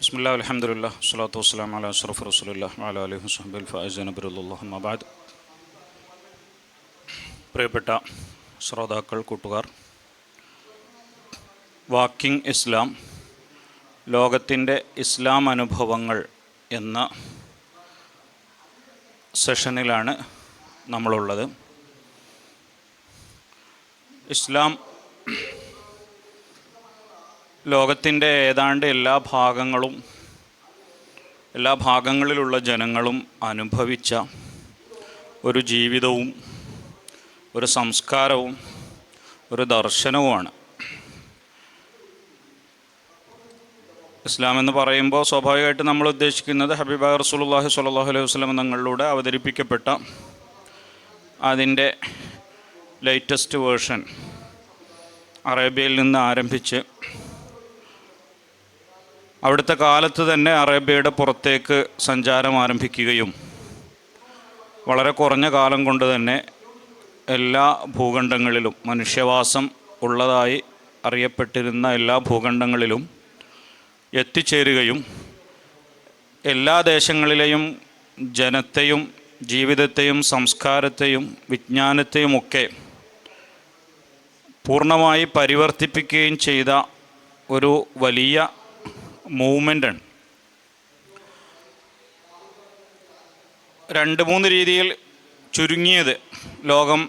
ബിസ്മില്ലാഹി അൽഹംദുലില്ലാഹി സ്വല്ലല്ലാഹു വസ്സലാമു അലാ അഷ്റഫി റസൂലില്ലാഹി വഅലാ ആലിഹി വസഹ്ബിഹിൽ ഫായിസീന ബിറളില്ലാഹി അമ്മാ ബഅദ്. പ്രിയപ്പെട്ട ശ്രോതാക്കൾ, കൂട്ടുകാർ, വാക്കിംഗ് ഇസ്ലാം, ലോകത്തിൻ്റെ ഇസ്ലാം അനുഭവങ്ങൾ എന്ന സെഷനിലാണ് നമ്മളുള്ളത്. ഇസ്ലാം ലോകത്തിൻ്റെ ഏതാണ്ട് എല്ലാ ഭാഗങ്ങളിലുള്ള ജനങ്ങളും അനുഭവിച്ച ഒരു ജീവിതവും ഒരു സംസ്കാരവും ഒരു ദർശനവുമാണ്. ഇസ്ലാം എന്ന് പറയുമ്പോൾ സ്വാഭാവികമായിട്ട് നമ്മൾ ഉദ്ദേശിക്കുന്നത് ഹബീബായ റസൂലുള്ളാഹി സ്വല്ലല്ലാഹു അലൈഹി വസല്ലം തങ്ങളിലൂടെ അവതരിപ്പിക്കപ്പെട്ട അതിൻ്റെ ലേറ്റസ്റ്റ് വേർഷൻ അറേബ്യയിൽ നിന്ന് ആരംഭിച്ച് അവിടുത്തെ കാലത്ത് തന്നെ അറേബ്യയുടെ പുറത്തേക്ക് സഞ്ചാരം ആരംഭിക്കുകയും വളരെ കുറഞ്ഞ കാലം കൊണ്ട് തന്നെ എല്ലാ ഭൂഖണ്ഡങ്ങളിലും മനുഷ്യവാസം ഉള്ളതായി അറിയപ്പെട്ടിരുന്ന എല്ലാ ഭൂഖണ്ഡങ്ങളിലും എത്തിച്ചേരുകയും എല്ലാ ദേശങ്ങളിലെയും ജനത്തെയും ജീവിതത്തെയും സംസ്കാരത്തെയും വിജ്ഞാനത്തെയുമൊക്കെ പൂർണ്ണമായി പരിവർത്തിപ്പിക്കുകയും ചെയ്ത ഒരു വലിയ മൂവ്മെൻ്റാണ്. 2-3 രീതിയിൽ ചുരുങ്ങിയത് ലോകം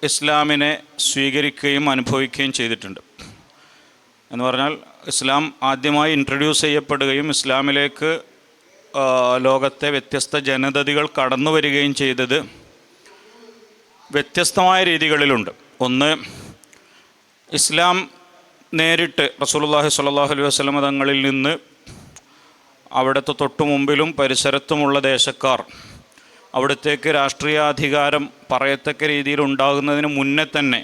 ഇസ്ലാമിനെ സ്വീകരിക്കുകയും അനുഭവിക്കുകയും ചെയ്തിട്ടുണ്ട്. എന്ന് പറഞ്ഞാൽ ഇസ്ലാം ആദ്യമായി ഇൻട്രൊഡ്യൂസ് ചെയ്യപ്പെടുകയും ഇസ്ലാമിലേക്ക് ലോകത്തെ വ്യത്യസ്ത ജനതകൾ കടന്നു വരികയും ചെയ്തത് വ്യത്യസ്തമായ രീതികളിലുണ്ട്. ഒന്ന്, ഇസ്ലാം നേരിട്ട് റസൂലുള്ളാഹി സ്വല്ലല്ലാഹു അലൈഹി വസല്ലം തങ്ങളിൽ നിന്ന് അവിടുത്തെ തൊട്ടു മുമ്പിലും പരിസരത്തുമുള്ള ദേശക്കാർ അവിടത്തേക്ക് രാഷ്ട്രീയാധികാരം പറയത്തക്ക രീതിയിൽ ഉണ്ടാകുന്നതിന് മുന്നേ തന്നെ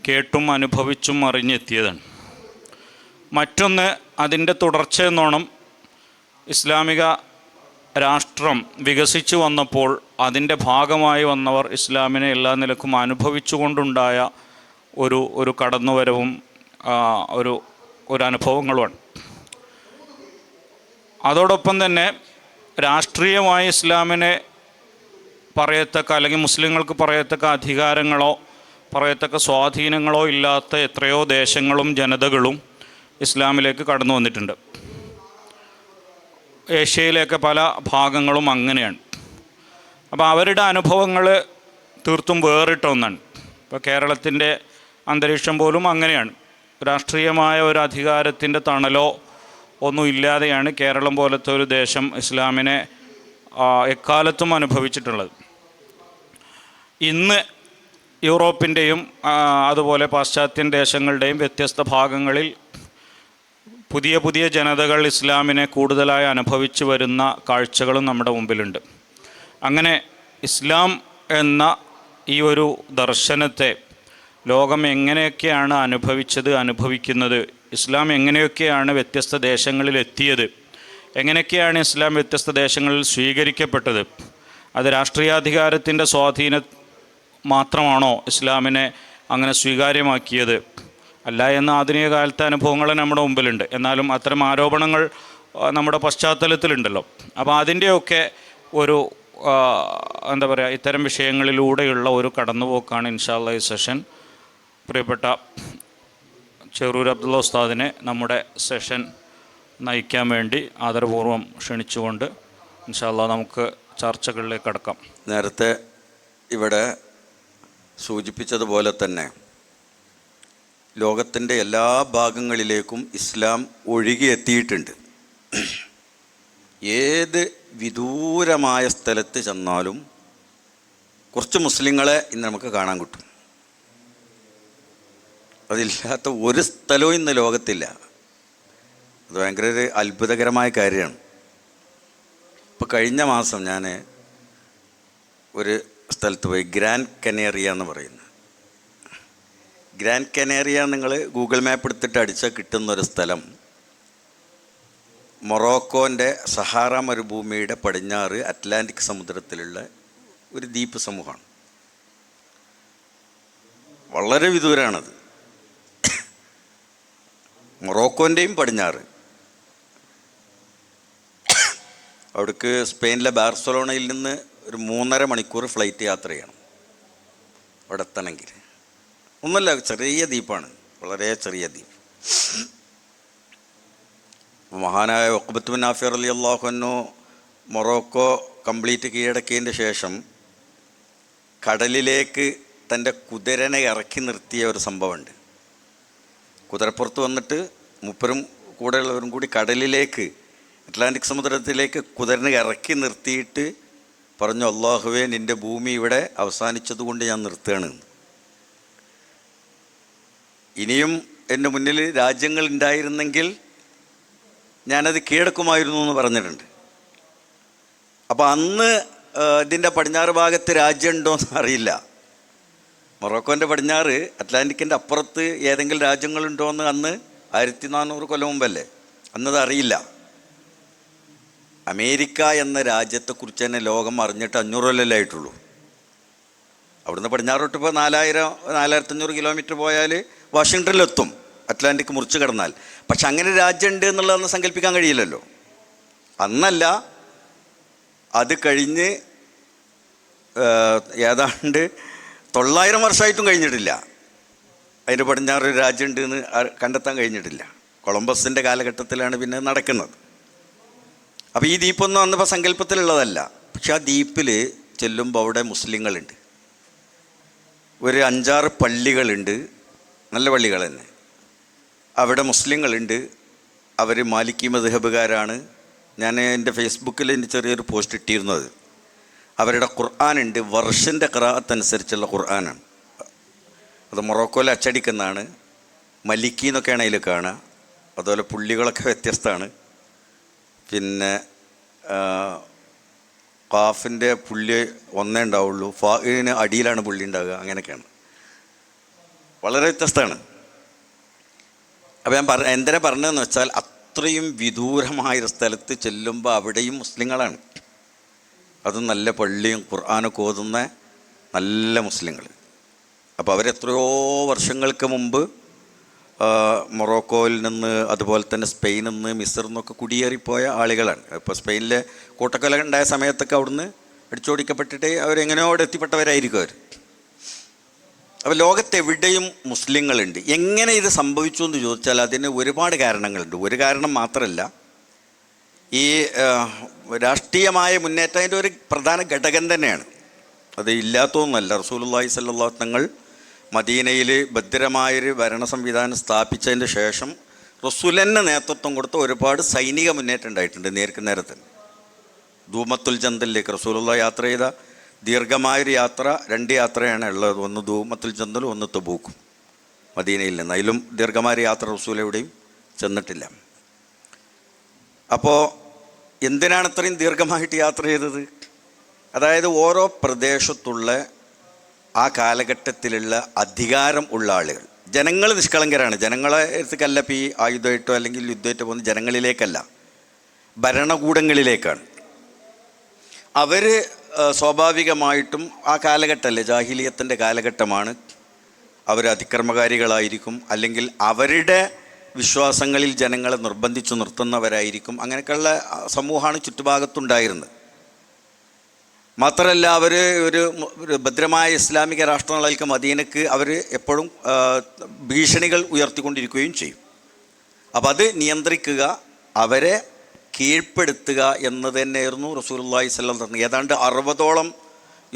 കേട്ടും അനുഭവിച്ചും അറിഞ്ഞെത്തിയതാണ്. മറ്റൊന്ന്, അതിൻ്റെ തുടർച്ചയെന്നോണം ഇസ്ലാമിക രാഷ്ട്രം വികസിച്ചു വന്നപ്പോൾ അതിൻ്റെ ഭാഗമായി വന്നവർ ഇസ്ലാമിനെ എല്ലാ നിലക്കും അനുഭവിച്ചുകൊണ്ടുണ്ടായ ഒരു കടന്നുവരവും ഒരു അനുഭവങ്ങളുമാണ്. അതോടൊപ്പം തന്നെ രാഷ്ട്രീയമായി ഇസ്ലാമിനെ പറയത്തക്ക അല്ലെങ്കിൽ മുസ്ലിങ്ങൾക്ക് പറയത്തക്ക അധികാരങ്ങളോ പറയത്തക്ക സ്വാധീനങ്ങളോ ഇല്ലാത്ത എത്രയോ ദേശങ്ങളും ജനതകളും ഇസ്ലാമിലേക്ക് കടന്നു വന്നിട്ടുണ്ട്. ഏഷ്യയിലേക്ക് പല ഭാഗങ്ങളും അങ്ങനെയാണ്. അപ്പോൾ അവരുടെ അനുഭവങ്ങൾ തീർത്തും വേറിട്ട ഒന്നാണ്. ഇപ്പോൾ കേരളത്തിൻ്റെ അന്തരീക്ഷം പോലും അങ്ങനെയാണ്. രാഷ്ട്രീയമായ ഒരു അധികാരത്തിൻ്റെ തണലോ ഒന്നും ഇല്ലാതെയാണ് കേരളം പോലത്തെ ഒരു ദേശം ഇസ്ലാമിനെ എക്കാലത്തും അനുഭവിച്ചിട്ടുള്ളത്. ഇന്ന് യൂറോപ്പിൻ്റെയും അതുപോലെ പാശ്ചാത്യൻ ദേശങ്ങളുടെയും വ്യത്യസ്ത ഭാഗങ്ങളിൽ പുതിയ പുതിയ ജനതകൾ ഇസ്ലാമിനെ കൂടുതലായി അനുഭവിച്ചു വരുന്ന കാഴ്ചകളും നമ്മുടെ മുമ്പിലുണ്ട്. അങ്ങനെ ഇസ്ലാം എന്ന ഈ ഒരു ദർശനത്തെ ലോകം എങ്ങനെയൊക്കെയാണ് അനുഭവിക്കുന്നത്, ഇസ്ലാം എങ്ങനെയൊക്കെയാണ് വ്യത്യസ്ത ദേശങ്ങളിൽ എത്തിയത്, എങ്ങനെയൊക്കെയാണ് ഇസ്ലാം വ്യത്യസ്ത ദേശങ്ങളിൽ സ്വീകരിക്കപ്പെട്ടത്, അത് രാഷ്ട്രീയാധികാരത്തിൻ്റെ സ്വാധീനം മാത്രമാണോ ഇസ്ലാമിനെ അങ്ങനെ സ്വീകാര്യമാക്കിയത്, അല്ല എന്ന ആധുനിക കാലത്തെ അനുഭവങ്ങൾ നമ്മുടെ മുമ്പിലുണ്ട്. എന്നാലും അത്തരം ആരോപണങ്ങൾ നമ്മുടെ പശ്ചാത്തലത്തിലുണ്ടല്ലോ. അപ്പോൾ അതിൻ്റെയൊക്കെ ഒരു എന്താ പറയുക, ഇത്തരം വിഷയങ്ങളിലൂടെയുള്ള ഒരു കടന്നുപോക്കാണ് ഇൻഷാ അല്ലാഹ് ഈ സെഷൻ. പ്രിയപ്പെട്ട ചെറൂർ അബ്ദുള്ള ഉസ്താദിനെ നമ്മുടെ സെഷൻ നയിക്കാൻ വേണ്ടി ആദരപൂർവ്വം ക്ഷണിച്ചുകൊണ്ട് ഇൻഷാ അല്ലാഹ് നമുക്ക് ചർച്ചകളിലേക്ക് കടക്കാം. നേരത്തെ ഇവിടെ സൂചിപ്പിച്ചതുപോലെ തന്നെ ലോകത്തിൻ്റെ എല്ലാ ഭാഗങ്ങളിലേക്കും ഇസ്ലാം ഒഴുകിയെത്തിയിട്ടുണ്ട്. ഏത് വിദൂരമായ സ്ഥലത്ത് ചെന്നാലും കുറച്ച് മുസ്ലിങ്ങളെ ഇന്ന് നമുക്ക് കാണാൻ കിട്ടും. അതില്ലാത്ത ഒരു സ്ഥലവും ഇന്ന് ലോകത്തില്ല. അത് ഭയങ്കര ഒരു അത്ഭുതകരമായ കാര്യമാണ്. ഇപ്പോൾ കഴിഞ്ഞ മാസം ഞാൻ ഒരു സ്ഥലത്ത് പോയി, ഗ്രാൻഡ് കനേറിയ എന്ന് പറയുന്നത്. ഗ്രാൻഡ് കനേറിയ നിങ്ങൾ ഗൂഗിൾ മാപ്പ് എടുത്തിട്ട് അടിച്ചാൽ കിട്ടുന്നൊരു സ്ഥലം മൊറോക്കോൻ്റെ സഹാറ മരുഭൂമിയുടെ പടിഞ്ഞാറ് അറ്റ്ലാന്റിക് സമുദ്രത്തിലുള്ള ഒരു ദ്വീപ് സമൂഹമാണ്. വളരെ വിദൂരമാണത്. മൊറോക്കോൻ്റെയും പടിഞ്ഞാറ് അവിടേക്ക് സ്പെയിനിലെ ബാർസലോണയിൽ നിന്ന് ഒരു 3.5 മണിക്കൂർ ഫ്ലൈറ്റ് യാത്ര ചെയ്യണം അവിടെ എത്തണമെങ്കിൽ. ഒന്നുമല്ല, ചെറിയ ദ്വീപാണ്, വളരെ ചെറിയ ദ്വീപ്. മഹാനായ ഉഖ്ബത്ത് ബിൻ നാഫി റളിയല്ലാഹു അൻഹു മൊറോക്കോ കംപ്ലീറ്റ് കീഴടക്കിയതിൻ്റെ ശേഷം കടലിലേക്ക് തൻ്റെ കുതിരനെ ഇറക്കി നിർത്തിയ ഒരു സംഭവമുണ്ട്. കുതിരപ്പുറത്ത് വന്നിട്ട് മുപ്പരും കൂടെയുള്ളവരും കൂടി കടലിലേക്ക്, അറ്റ്ലാന്റിക് സമുദ്രത്തിലേക്ക് കുതിരനെ ഇറക്കി നിർത്തിയിട്ട് പറഞ്ഞു, അല്ലാഹുവേ, നിൻ്റെ ഭൂമി ഇവിടെ അവസാനിച്ചതുകൊണ്ട് ഞാൻ നിർത്തുകയാണ്. ഇനിയും എൻ്റെ മുന്നിൽ രാജ്യങ്ങൾ ഉണ്ടായിരുന്നെങ്കിൽ ഞാനത് കീഴടക്കുമായിരുന്നു എന്ന് പറഞ്ഞിട്ടുണ്ട്. അപ്പോൾ അന്ന് ഇതിൻ്റെ പടിഞ്ഞാറ് ഭാഗത്ത് രാജ്യം ഉണ്ടോയെന്ന് അറിയില്ല. മൊറോക്കോൻ്റെ പടിഞ്ഞാറ് അറ്റ്ലാന്റിക്കിൻ്റെ അപ്പുറത്ത് ഏതെങ്കിലും രാജ്യങ്ങളുണ്ടോയെന്ന് അന്ന് 1400 കൊല്ലം മുമ്പല്ലേ, അന്നത് അറിയില്ല. അമേരിക്ക എന്ന രാജ്യത്തെക്കുറിച്ച് തന്നെ ലോകം അറിഞ്ഞിട്ട് 500 കൊല്ലമല്ലേ ആയിട്ടുള്ളൂ. അവിടുന്ന് പടിഞ്ഞാറോട്ട് ഇപ്പോൾ 4500 കിലോമീറ്റർ പോയാൽ വാഷിങ്ടണിലെത്തും, അറ്റ്ലാന്റിക് മുറിച്ച് കിടന്നാൽ. പക്ഷെ അങ്ങനെ രാജ്യമുണ്ട് എന്നുള്ളതെന്ന് സങ്കല്പിക്കാൻ കഴിയില്ലല്ലോ. അന്നല്ല, അത് കഴിഞ്ഞ് ഏതാണ്ട് 900 വർഷമായിട്ടും കഴിഞ്ഞിട്ടില്ല അതിൻ്റെ പടിഞ്ഞാറ് രാജ്യമുണ്ട് എന്ന് കണ്ടെത്താൻ കഴിഞ്ഞിട്ടില്ല. കൊളംബസിൻ്റെ കാലഘട്ടത്തിലാണ് പിന്നെ നടക്കുന്നത്. അപ്പോൾ ഈ ദ്വീപ്പൊന്നും അന്നിപ്പോൾ സങ്കല്പത്തിലുള്ളതല്ല. പക്ഷെ ആ ദ്വീപ്പിൽ ചെല്ലുമ്പോൾ അവിടെ മുസ്ലിങ്ങളുണ്ട്. ഒരു 5-6 പള്ളികളുണ്ട്, നല്ല പള്ളികൾ തന്നെ. അവിടെ മുസ്ലിങ്ങളുണ്ട്. അവർ മാലിക്കി മദ്ഹബുകാരാണ്. ഞാൻ എൻ്റെ ഫേസ്ബുക്കിൽ എൻ്റെ ചെറിയൊരു പോസ്റ്റ് ഇട്ടിരുന്നത്. അവരുടെ ഖുർആനുണ്ട്, വർഷൻ്റെ ഖിറാഅത്ത് അനുസരിച്ചുള്ള ഖുർആനാണ്. അത് മൊറോക്കോയിൽ അച്ചടിക്കുന്നതാണ്. മലിക്കി എന്നൊക്കെയാണ് അതിൽ കാണുക. അതുപോലെ പുള്ളികളൊക്കെ വ്യത്യസ്തമാണ്. പിന്നെ ഖാഫിൻ്റെ പുള്ളി ഒന്നേ ഉണ്ടാവുള്ളൂ, ഫാഇന് അടിയിലാണ് പുള്ളി ഉണ്ടാവുക, അങ്ങനെയൊക്കെയാണ്. വളരെ വ്യത്യസ്തമാണ്. അപ്പോൾ ഞാൻ എന്തിനാ പറഞ്ഞതെന്ന് വെച്ചാൽ, അത്രയും വിദൂരമായൊരു സ്ഥലത്ത് ചെല്ലുമ്പോൾ അവിടെയും മുസ്ലിങ്ങളാണ്. അതും നല്ല പള്ളിയും ഖുർആനൊക്കെ ഓതുന്ന നല്ല മുസ്ലിങ്ങൾ. അപ്പോൾ അവരെത്രയോ വർഷങ്ങൾക്ക് മുമ്പ് മൊറോക്കോയിൽ നിന്ന്, അതുപോലെ തന്നെ സ്പെയിനിൽ നിന്ന്, മിസ്റിൽ നിന്നൊക്കെ കുടിയേറിപ്പോയ ആളുകളാണ്. ഇപ്പോൾ സ്പെയിനിലെ കൂട്ടക്കൊല ഉണ്ടായ സമയത്തൊക്കെ അവിടുന്ന് അടിച്ചോടിക്കപ്പെട്ടിട്ട് അവരെങ്ങനെയോ അവിടെ എത്തിപ്പെട്ടവരായിരിക്കും അവർ. അപ്പോൾ ലോകത്തെവിടെയും മുസ്ലിങ്ങളുണ്ട്. എങ്ങനെ ഇത് സംഭവിച്ചു എന്ന് ചോദിച്ചാൽ അതിന് ഒരുപാട് കാരണങ്ങളുണ്ട്. ഒരു കാരണം മാത്രമല്ല, ഈ രാഷ്ട്രീയമായ മുന്നേറ്റം അതിൻ്റെ ഒരു പ്രധാന ഘടകം തന്നെയാണ്. അത് ഇല്ലാത്തതൊന്നുമല്ല. റസൂലുള്ളാഹി സ്വല്ലല്ലാഹു അലൈഹി വസല്ലം തങ്ങൾ മദീനയിൽ ഭദ്രമായൊരു ഭരണ സംവിധാനം സ്ഥാപിച്ചതിൻ്റെ ശേഷം റസൂലിന് നേതൃത്വം കൊടുത്ത ഒരുപാട് സൈനിക മുന്നേറ്റം ഉണ്ടായിട്ടുണ്ട്. നേരത്തെ ധൂമത്തുൽ ജന്തലിലേക്ക് റസൂലുള്ളാഹി യാത്ര ചെയ്ത ദീർഘമായൊരു യാത്ര, 2 യാത്രയാണ് ഉള്ളത്. ഒന്ന് ധൂമത്തുൽ ജന്തലും, ഒന്ന് തബൂക്കും, മദീനയിൽ നിന്ന്. അതിലും ദീർഘമായൊരു യാത്ര റസൂൽ എവിടെയും ചെന്നിട്ടില്ല. അപ്പോൾ എന്തിനാണ് ഇത്രയും ദീർഘമായിട്ട് യാത്ര ചെയ്തത്? അതായത് ഓരോ പ്രദേശത്തുള്ള ആ കാലഘട്ടത്തിലുള്ള അധികാരം ഉള്ള ആളുകൾ, ജനങ്ങൾ നിഷ്കളങ്കരാണ്. ജനങ്ങളെ അടുത്തേക്കല്ല ഇപ്പോൾ ഈ ആയുധമായിട്ടോ അല്ലെങ്കിൽ യുദ്ധമായിട്ടോ പോകുന്ന ജനങ്ങളിലേക്കല്ല, ഭരണകൂടങ്ങളിലേക്കാണ്. അവർ സ്വാഭാവികമായിട്ടും ആ കാലഘട്ടമല്ലേ, ജാഹിലിയത്തിൻ്റെ കാലഘട്ടമാണ്. അവർ അതിക്രമകാരികളായിരിക്കും, അല്ലെങ്കിൽ അവരുടെ വിശ്വാസങ്ങളിൽ ജനങ്ങളെ നിർബന്ധിച്ചു നിർത്തുന്നവരായിരിക്കും. അങ്ങനെയൊക്കെയുള്ള സമൂഹമാണ് ചുറ്റുഭാഗത്തുണ്ടായിരുന്നത്. മാത്രമല്ല, അവർ ഒരു ഭദ്രമായ ഇസ്ലാമിക രാഷ്ട്രങ്ങളായിരിക്കും മദീനക്ക് അവർ എപ്പോഴും ഭീഷണികൾ ഉയർത്തിക്കൊണ്ടിരിക്കുകയും ചെയ്യും. അപ്പം അത് നിയന്ത്രിക്കുക, അവരെ കീഴ്പ്പെടുത്തുക എന്നത് തന്നെയായിരുന്നു റസൂലുള്ളാഹി സ്വല്ലല്ലാഹു അലൈഹി വസല്ലം. ഏതാണ്ട് 60ഓളം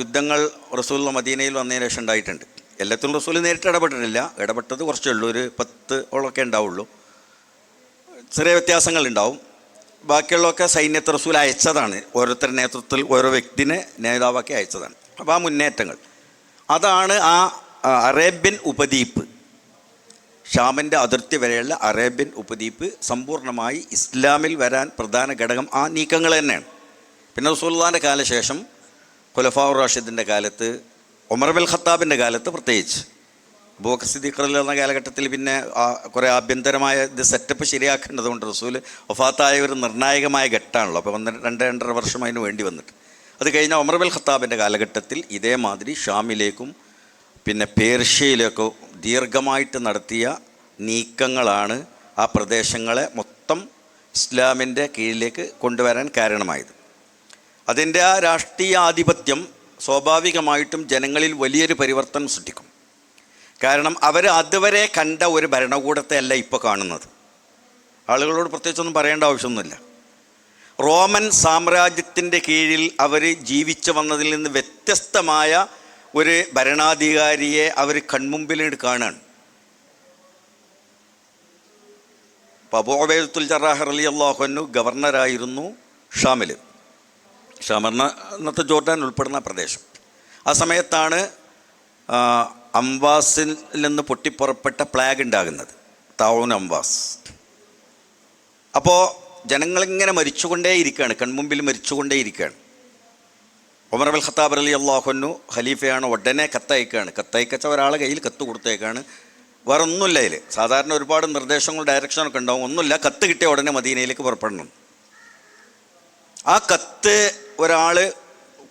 യുദ്ധങ്ങൾ റസൂൽ മദീനയിൽ വന്നതിന് ശേഷം ഉണ്ടായിട്ടുണ്ട്. എല്ലാത്തിലും റസൂൽ നേരിട്ട് ഇടപെട്ടിട്ടില്ല. ഇടപെട്ടത് കുറച്ചേ ഉള്ളൂ, ഒരു 10ഓളമൊക്കെ ഉണ്ടാവുള്ളൂ. ചെറിയ വ്യത്യാസങ്ങളുണ്ടാവും. ബാക്കിയുള്ളതൊക്കെ സൈന്യത്തെ റസൂൽ അയച്ചതാണ്. ഓരോരുത്തരുടെ നേതൃത്വത്തിൽ ഓരോ വ്യക്തിനെ നേതാവാക്കി അയച്ചതാണ്. അപ്പോൾ ആ മുന്നേറ്റങ്ങൾ, അതാണ് ആ അറേബ്യൻ ഉപദ്വീപ്, ഷാമിൻ്റെ അതിർത്തി വരെയുള്ള അറേബ്യൻ ഉപദ്വീപ് സമ്പൂർണ്ണമായി ഇസ്ലാമിൽ വരാൻ പ്രധാന ഘടകം ആ നീക്കങ്ങൾ തന്നെയാണ്. പിന്നെ റസൂലുള്ളാഹിൻ്റെ കാലശേഷം ഖുലഫാഉർ റാഷിദിൻ്റെ കാലത്ത്, ഉമർ ബിൻ ഖത്താബിൻ്റെ കാലത്ത് പ്രത്യേകിച്ച്, അബൂബക്കർ സിദ്ദീഖ് റളിയല്ലാഹു അൻഹു കാലഘട്ടത്തിൽ പിന്നെ കുറേ ആഭ്യന്തരമായ ഇത് സെറ്റപ്പ് ശരിയാക്കേണ്ടത് കൊണ്ട് റസൂൽ വഫാത്തായ ഒരു നിർണായകമായ ഘട്ടമാണല്ലോ. അപ്പോൾ 2-2.5 വർഷം അതിന് വേണ്ടി വന്നിട്ട്, അത് കഴിഞ്ഞ ഉമർ ബിൻ ഖത്താബിൻ്റെ കാലഘട്ടത്തിൽ ഇതേമാതിരി ഷാമിലേക്കും പിന്നെ പേർഷ്യയിലേക്കോ ദീർഘമായിട്ട് നടത്തിയ നീക്കങ്ങളാണ് ആ പ്രദേശങ്ങളെ മൊത്തം ഇസ്ലാമിൻ്റെ കീഴിലേക്ക് കൊണ്ടുവരാൻ കാരണമായത്. അതിൻ്റെ ആ രാഷ്ട്രീയ ആധിപത്യം സ്വാഭാവികമായിട്ടും ജനങ്ങളിൽ വലിയൊരു പരിവർത്തനം സൃഷ്ടിക്കും. കാരണം അവർ അതുവരെ കണ്ട ഒരു ഭരണകൂടത്തെ അല്ല ഇപ്പോൾ കാണുന്നത്. ആളുകളോട് പ്രത്യേകിച്ചൊന്നും പറയേണ്ട ആവശ്യമൊന്നുമില്ല. റോമൻ സാമ്രാജ്യത്തിൻ്റെ കീഴിൽ അവർ ജീവിച്ചു വന്നതിൽ നിന്ന് വ്യത്യസ്തമായ ഒരു ഭരണാധികാരിയെ അവർ കൺമുമ്പിലിട്ട് കാണുകയാണ്. അബൂ ഉബൈദത്തുൽ ജറാഹ് റളിയല്ലാഹു അൻഹു ഗവർണറായിരുന്നു ഷാമിൽ. ഷാം എന്ന ഇന്നത്തെ ജോർഡാൻ ഉൾപ്പെടുന്ന പ്രദേശം. ആ സമയത്താണ് അംവാസിൽ നിന്ന് പൊട്ടിപ്പുറപ്പെട്ട പ്ലാഗ് ഉണ്ടാകുന്നത്, താഊൻ അംവാസ്. അപ്പോൾ ജനങ്ങളിങ്ങനെ മരിച്ചുകൊണ്ടേയിരിക്കുകയാണ്, കൺമുമ്പിൽ മരിച്ചുകൊണ്ടേയിരിക്കുകയാണ്. ഉമർ അൽ ഖത്താബ് റളിയല്ലാഹു അൻഹു ഖലീഫയാണ്. ഉടനെ കത്തയക്കുകയാണ്. കത്തയക്കച്ച ഒരാളെ കയ്യിൽ കത്ത് കൊടുത്തേക്കാണ്. വേറെ ഒന്നുമില്ല അതിൽ. സാധാരണ ഒരുപാട് നിർദ്ദേശങ്ങളും ഡയറക്ഷനൊക്കെ ഉണ്ടാവും. ഒന്നുമില്ല, കത്ത് കിട്ടിയ ഉടനെ മദീനയിലേക്ക് പുറപ്പെടണം. ആ കത്ത് ഒരാൾ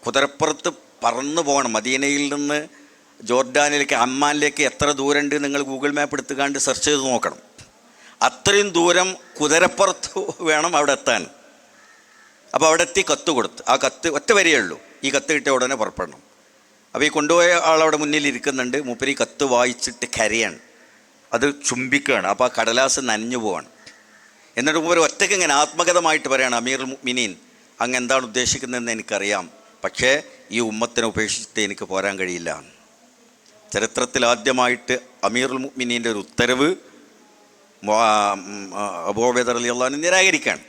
കുതിരപ്പുറത്ത് പറന്നു പോകണം. മദീനയിൽ നിന്ന് ജോർഡാനിലേക്ക്, അമ്മാനിലേക്ക് എത്ര ദൂരമുണ്ട് നിങ്ങൾ ഗൂഗിൾ മാപ്പ് എടുത്തുകൊണ്ട് സെർച്ച് ചെയ്ത് നോക്കണം. അത്രയും ദൂരം കുതിരപ്പുറത്ത് വേണം അവിടെ എത്താൻ. അപ്പോൾ അവിടെ എത്തി കത്ത് കൊടുത്ത്, ആ കത്ത് ഒറ്റ വരികയേ ഉള്ളൂ, ഈ കത്ത് കിട്ടിയ ഉടനെ പുറപ്പെടണം. അപ്പോൾ ഈ കൊണ്ടുപോയ ആളവിടെ മുന്നിൽ ഇരിക്കുന്നുണ്ട്. മൂപ്പര് ഈ കത്ത് വായിച്ചിട്ട് കരയാണ്, അത് ചുംബിക്കുകയാണ്. അപ്പോൾ ആ കടലാസ് നനഞ്ഞു പോവാണ്. എന്നിട്ട് മൂപ്പര് ഒറ്റയ്ക്ക് ഇങ്ങനെ ആത്മഗതമായിട്ട് പറയുകയാണ്, അമീറുൽ മുഅ്മിനീൻ, അങ്ങ് എന്താണ് ഉദ്ദേശിക്കുന്നതെന്ന് എനിക്കറിയാം, പക്ഷേ ഈ ഉമ്മത്തിനെ ഉപേക്ഷിച്ചിട്ട് എനിക്ക് പോരാൻ കഴിയില്ല. ചരിത്രത്തിൽ ആദ്യമായിട്ട് അമീറുൽ മുഅ്മിനീൻ്റെ ഒരു ഉത്തരവ് അബൂ ഉബൈദ റളിയല്ലാഹു അൻഹു നിരാകരിക്കുകയാണ്.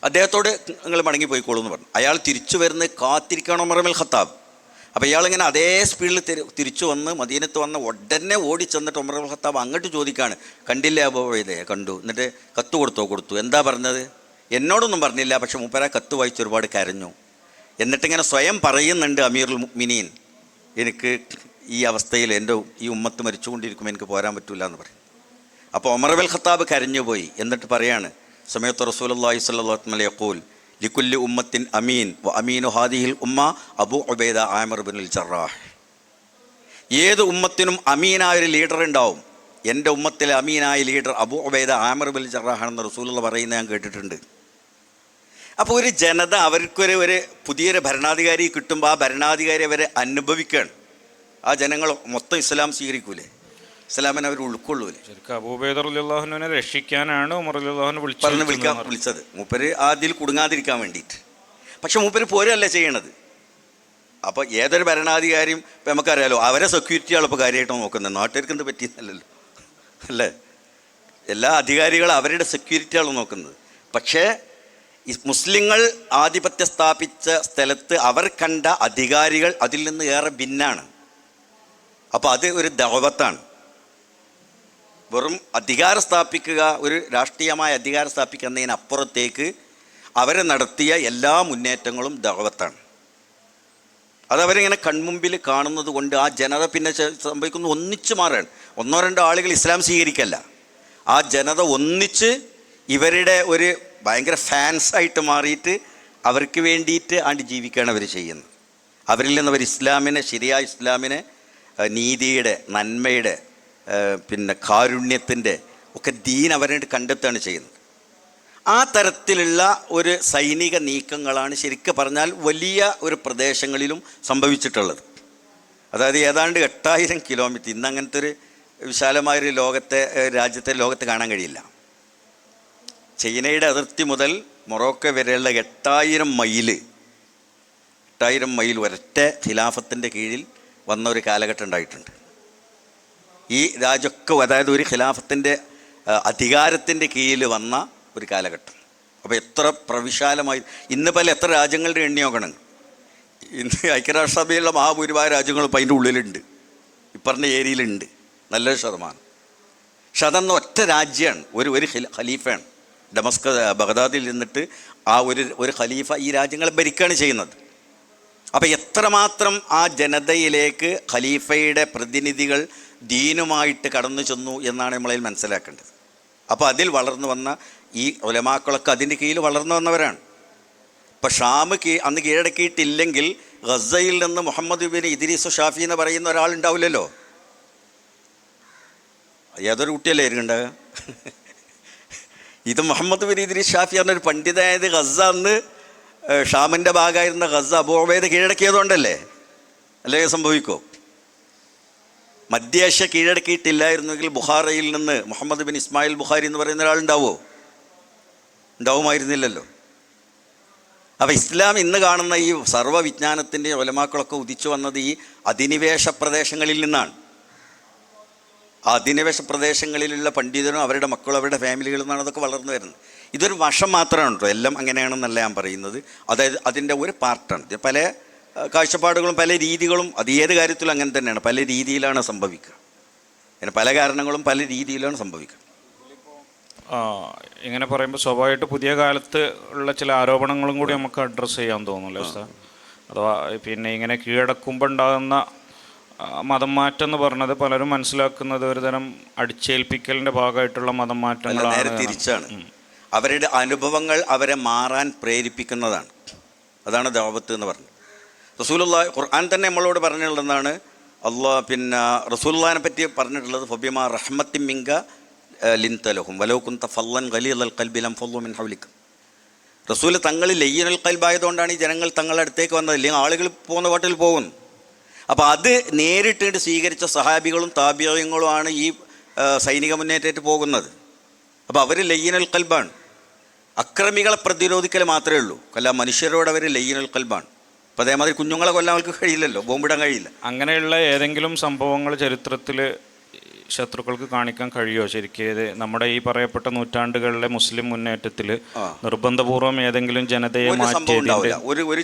അദ്ദേഹത്തോട് നിങ്ങൾ മടങ്ങിപ്പോയിക്കോളൂ എന്ന് പറഞ്ഞു. അയാൾ തിരിച്ചു വരുന്നത് കാത്തിരിക്കണം ഉമർ ഇബ്നുൽ ഖത്താബ്. അപ്പോൾ ഇയാളിങ്ങനെ അതേ സ്പീഡിൽ തിരിച്ചു വന്ന് മദീനത്ത് വന്ന് ഉടനെ ഓടി ചെന്നിട്ട് ഉമർ ഇബ്നുൽ ഖത്താബ് അങ്ങോട്ട് ചോദിക്കുകയാണ്, കണ്ടില്ലേ അബൂ ഉബൈദയെ? കണ്ടു. എന്നിട്ട് കത്ത് കൊടുത്തു. എന്താ പറഞ്ഞത്? എന്നോടൊന്നും പറഞ്ഞില്ല, പക്ഷെ മൂപ്പര കത്ത് വായിച്ച് ഒരുപാട് കരഞ്ഞു. എന്നിട്ടിങ്ങനെ സ്വയം പറയുന്നുണ്ട്, അമീറുൽ മുഅ്മിനീൻ, എനിക്ക് ഈ അവസ്ഥയിൽ എൻ്റെ ഈ ഉമ്മത്ത് മരിച്ചുകൊണ്ടിരിക്കുമ്പോൾ എനിക്ക് പോരാൻ പറ്റില്ല എന്ന് പറയും. അപ്പോൾ ഉമർ ഇബ്നുൽ ഖത്താബ് കരഞ്ഞുപോയി. എന്നിട്ട് പറയാണ്, സമയത്ത് റസൂലുള്ളാഹി സ്വല്ലല്ലാഹു അലൈഹി വസല്ലം യഖൂൽ ലികുല്ലി ഉമ്മത്തിൻ അമീൻ വ അമീനു ഹാദിഹിൽ ഉമ്മ അബൂ ഉബൈദ ആമിർ ഇബ്നുൽ ജറാഹ്. ഏത് ഉമ്മത്തിനും അമീനായ ഒരു ലീഡർ ഉണ്ടാവും. എൻ്റെ ഉമ്മത്തിലെ അമീനായ ലീഡർ അബൂ ഉബൈദ ആമിർ ഇബ്നുൽ ജറാഹ് ആണെന്ന് റസൂലുള്ളാഹി പറയുന്നത് ഞാൻ കേട്ടിട്ടുണ്ട്. അപ്പോൾ ഒരു ജനത അവർക്കൊരു പുതിയൊരു ഭരണാധികാരി കിട്ടുമ്പോൾ ആ ഭരണാധികാരി അവരെ അനുഭവിക്കുകയാണ്. ആ ജനങ്ങൾ മൊത്തം ഇസ്ലാം സ്വീകരിക്കൂലേ? ഇസ്ലാമിനെ അവർ ഉൾക്കൊള്ളൂലേ? ശരിക്കും അബൂ ഉബൈദ റളിയല്ലാഹു അൻഹുവിനെ രക്ഷിക്കാനാണ് ഉമർ റളിയല്ലാഹു അൻഹു വിളിച്ചത്. മൂപ്പര് അതിൽ കുടുങ്ങാതിരിക്കാൻ വേണ്ടിയിട്ട്. പക്ഷെ മൂപ്പര് പോരല്ല ചെയ്യണത്. അപ്പോൾ ഏതൊരു ഭരണാധികാരിയും ഇപ്പം നമുക്കറിയാലോ, അവരെ സെക്യൂരിറ്റിയാണ് ഇപ്പോൾ കാര്യമായിട്ട് നോക്കുന്നത്. നാട്ടുകാർക്ക് എന്ത് പറ്റിയെന്നല്ലല്ലോ, അല്ലേ? എല്ലാ അധികാരികളും അവരുടെ സെക്യൂരിറ്റിയാണ് നോക്കുന്നത്. പക്ഷേ ഈ മുസ്ലിങ്ങൾ ആധിപത്യം സ്ഥാപിച്ച സ്ഥലത്ത് അവർ കണ്ട അധികാരികൾ അതിൽ നിന്ന് ഏറെ ഭിന്നാണ്. അപ്പോൾ അത് ഒരു ദഅവത്താണ്. വെറും അധികാരം സ്ഥാപിക്കുക, ഒരു രാഷ്ട്രീയമായ അധികാരം സ്ഥാപിക്കുക എന്നതിനപ്പുറത്തേക്ക് അവർ നടത്തിയ എല്ലാ മുന്നേറ്റങ്ങളും ദഅവത്താണ്. അതവരിങ്ങനെ കൺമുമ്പിൽ കാണുന്നത് കൊണ്ട് ആ ജനത പിന്നെ സംഭവിക്കുന്നു, ഒന്നിച്ച് മാറാണ്. ഒന്നോ രണ്ടോ ആളുകൾ ഇസ്ലാം സ്വീകരിക്കല്ല, ആ ജനത ഒന്നിച്ച് ഇവരുടെ ഒരു ഭയങ്കര ഫാൻസായിട്ട് മാറിയിട്ട് അവർക്ക് വേണ്ടിയിട്ട് ആണ്ട് ജീവിക്കുകയാണ് അവർ ചെയ്യുന്നത്. അവരിൽ നിന്ന് അവർ ഇസ്ലാമിനെ, ശരിയായ ഇസ്ലാമിനെ, നീതിയുടെ, നന്മയുടെ, പിന്നെ കാരുണ്യത്തിൻ്റെ ഒക്കെ ദീൻ അവരായിട്ട് കണ്ടെത്തുകയാണ് ചെയ്യുന്നത്. ആ തരത്തിലുള്ള ഒരു സൈനിക നീക്കങ്ങളാണ് ശരിക്കും പറഞ്ഞാൽ വലിയ ഒരു പ്രദേശങ്ങളിലും സംഭവിച്ചിട്ടുള്ളത്. അതായത് ഏതാണ്ട് 8000 കിലോമീറ്റർ. ഇന്ന് അങ്ങനത്തെ ഒരു വിശാലമായൊരു രാജ്യത്തെ കാണാൻ കഴിയില്ല. ചൈനയുടെ അതിർത്തി മുതൽ മൊറോക്കോ വരെയുള്ള 8000 മൈൽ ഒരൊറ്റ ഖിലാഫത്തിൻ്റെ കീഴിൽ വന്ന ഒരു കാലഘട്ടം ഉണ്ടായിട്ടുണ്ട്. ഈ രാജ്യമൊക്കെ, അതായത് ഒരു ഖിലാഫത്തിൻ്റെ അധികാരത്തിൻ്റെ കീഴിൽ വന്ന ഒരു കാലഘട്ടം. അപ്പോൾ എത്ര പ്രവിശാലമായി, ഇന്ന് പല എത്ര രാജ്യങ്ങളുടെ എണ്ണി നോക്കണം. ഇന്ന് ഐക്യരാഷ്ട്രസഭയിലുള്ള മഹാഭൂരിഭാഗം രാജ്യങ്ങളും ഇപ്പം അതിൻ്റെ ഉള്ളിലുണ്ട്, ഇപ്പറഞ്ഞ ഏരിയയിലുണ്ട് നല്ലൊരു ശതമാനം. പക്ഷെ അതൊന്ന് ഒറ്റ രാജ്യമാണ്, ഒരു ഖലീഫയാണ്. ബഗ്ദാദിൽ നിന്നിട്ട് ആ ഒരു ഖലീഫ ഈ രാജ്യങ്ങളെ ഭരിക്കുകയാണ് ചെയ്യുന്നത്. അപ്പോൾ എത്രമാത്രം ആ ജനതയിലേക്ക് ഖലീഫയുടെ പ്രതിനിധികൾ ദീനുമായിട്ട് കടന്നു ചെന്നു എന്നാണ് നമ്മളതിൽ മനസ്സിലാക്കേണ്ടത്. അപ്പോൾ അതിൽ വളർന്നു വന്ന ഈ ഉലമാക്കളൊക്കെ അതിൻ്റെ കീഴിൽ വളർന്നു വന്നവരാണ്. ഇപ്പോൾ ഷാം അന്ന് കീഴടക്കിയിട്ടില്ലെങ്കിൽ ഗസയിൽ നിന്ന് മുഹമ്മദ് ബിൻ ഇദ്രീസ് ഷാഫി എന്ന് പറയുന്ന ഒരാളുണ്ടാവില്ലല്ലോ. ഏതൊരു കുട്ടിയല്ലേ ആയിരിക്കുണ്ടാകുക? ഇത് മുഹമ്മദ് ബിൻ ഇദ്രീസ് ഷാഫി പറഞ്ഞൊരു പണ്ഡിതായത് ഗസ അന്ന് ഷാമിൻ്റെ ഭാഗമായിരുന്ന ഗസ അബൂ ഉബൈദ കീഴടക്കിയതുകൊണ്ടല്ലേ? അല്ലെങ്കിൽ സംഭവിക്കോ? മധ്യേഷ്യ കീഴടക്കിയിട്ടില്ലായിരുന്നെങ്കിൽ ബുഖാറയിൽ നിന്ന് മുഹമ്മദ് ബിൻ ഇസ്മായിൽ ബുഖാരി എന്ന് പറയുന്ന ഒരാളുണ്ടാവുമോ? ഉണ്ടാവുമായിരുന്നില്ലല്ലോ. അപ്പോൾ ഇസ്ലാം ഇന്ന് കാണുന്ന ഈ സർവ്വവിജ്ഞാനത്തിൻ്റെ ഉലമാക്കളൊക്കെ ഉദിച്ചു വന്നത് ഈ അധിനിവേശ പ്രദേശങ്ങളിൽ നിന്നാണ്. ആ അധിനിവേശ പ്രദേശങ്ങളിലുള്ള പണ്ഡിതരും അവരുടെ മക്കളും അവരുടെ ഫാമിലികളിൽ നിന്നാണ് അതൊക്കെ വളർന്നു വരുന്നത്. ഇതൊരു വശം മാത്രമാണ് കേട്ടോ, എല്ലാം അങ്ങനെയാണെന്നല്ല ഞാൻ പറയുന്നത്. അതായത് അതിൻ്റെ ഒരു പാർട്ടാണ്. ഇത് പല കാഴ്ചപ്പാടുകളും പല രീതികളും, അത് ഏത് കാര്യത്തിലും അങ്ങനെ തന്നെയാണ്. പല രീതിയിലാണ് സംഭവിക്കുക. അങ്ങനെ പല കാരണങ്ങളും പല രീതിയിലാണ് സംഭവിക്കുക. ഇങ്ങനെ പറയുമ്പോൾ സ്വാഭാവികമായിട്ട് പുതിയ കാലത്ത് ഉള്ള ചില ആരോപണങ്ങളും കൂടി നമുക്ക് അഡ്രസ്സ് ചെയ്യാൻ തോന്നുന്നില്ല സാർ. അഥവാ പിന്നെ ഇങ്ങനെ കീഴടക്കുമ്പോൾ ഉണ്ടാകുന്ന മതം മാറ്റം എന്ന് പറഞ്ഞത് പലരും മനസ്സിലാക്കുന്നത് ഒരു തരം അടിച്ചേൽപ്പിക്കലിൻ്റെ ഭാഗമായിട്ടുള്ള മതം മാറ്റങ്ങളാണ്. നേരെ തിരിച്ചാണ്. അവരുടെ അനുഭവങ്ങൾ അവരെ മാറാൻ പ്രേരിപ്പിക്കുന്നതാണ്. അതാണ് ദഅവത്ത് എന്ന് പറഞ്ഞത്. റസൂലുള്ളാഹി ഖുർആൻ തന്നെ നമ്മളോട് പറഞ്ഞിട്ടുള്ളതാണ്. റസൂലുള്ളാഹിനെ പറ്റി പറഞ്ഞിട്ടുള്ളത് ഫബിമാ റഹ്മത്തിൻ മിങ്ക ലിൻതലഹും വലൗ കുന്ത ഫല്ലൻ ഗലീദൽ ഖൽബി ലം ഫല്ലു മിൻ ഹൗലിക. റസൂൽ തങ്ങൾ ലയ്യിനുൽ ഖൽബായതുകൊണ്ടാണ് ഈ ജനങ്ങൾ തങ്ങളുടെ അടുത്തേക്ക് വന്നത്. അല്ലെങ്കിൽ ആളുകൾ പോകുന്ന പാട്ടിൽ പോകുന്നു. അപ്പോൾ അത് നേരിട്ട് സ്വീകരിച്ച സഹാബികളും താബിഈങ്ങളുമാണ് ഈ സൈനിക മുന്നേറ്റേറ്റ് പോകുന്നത്. അപ്പോൾ അവർ ലയ്യിനുൽ ഖൽബാണ്. അക്രമികളെ പ്രതിരോധിക്കൽ മാത്രമേ ഉള്ളൂ. കൊല്ലാൻ മനുഷ്യരോട് അവർ ലയ്യിനുൽ ഖൽബാണ്. അപ്പോൾ അതേമാതിരി കുഞ്ഞുങ്ങളെ കൊല്ലാൻ അവർക്ക് കഴിയില്ലല്ലോ, ബോംബിടാൻ കഴിയില്ല. അങ്ങനെയുള്ള ഏതെങ്കിലും സംഭവങ്ങൾ ചരിത്രത്തിൽ ശത്രുക്കൾക്ക് കാണിക്കാൻ കഴിയുമോ ശരിക്കും? ഇത് നമ്മുടെ ഈ പറയപ്പെട്ട നൂറ്റാണ്ടുകളിലെ മുസ്ലിം മുന്നേറ്റത്തിൽ നിർബന്ധപൂർവം ഏതെങ്കിലും ജനതയെ മാറ്റി ഒരു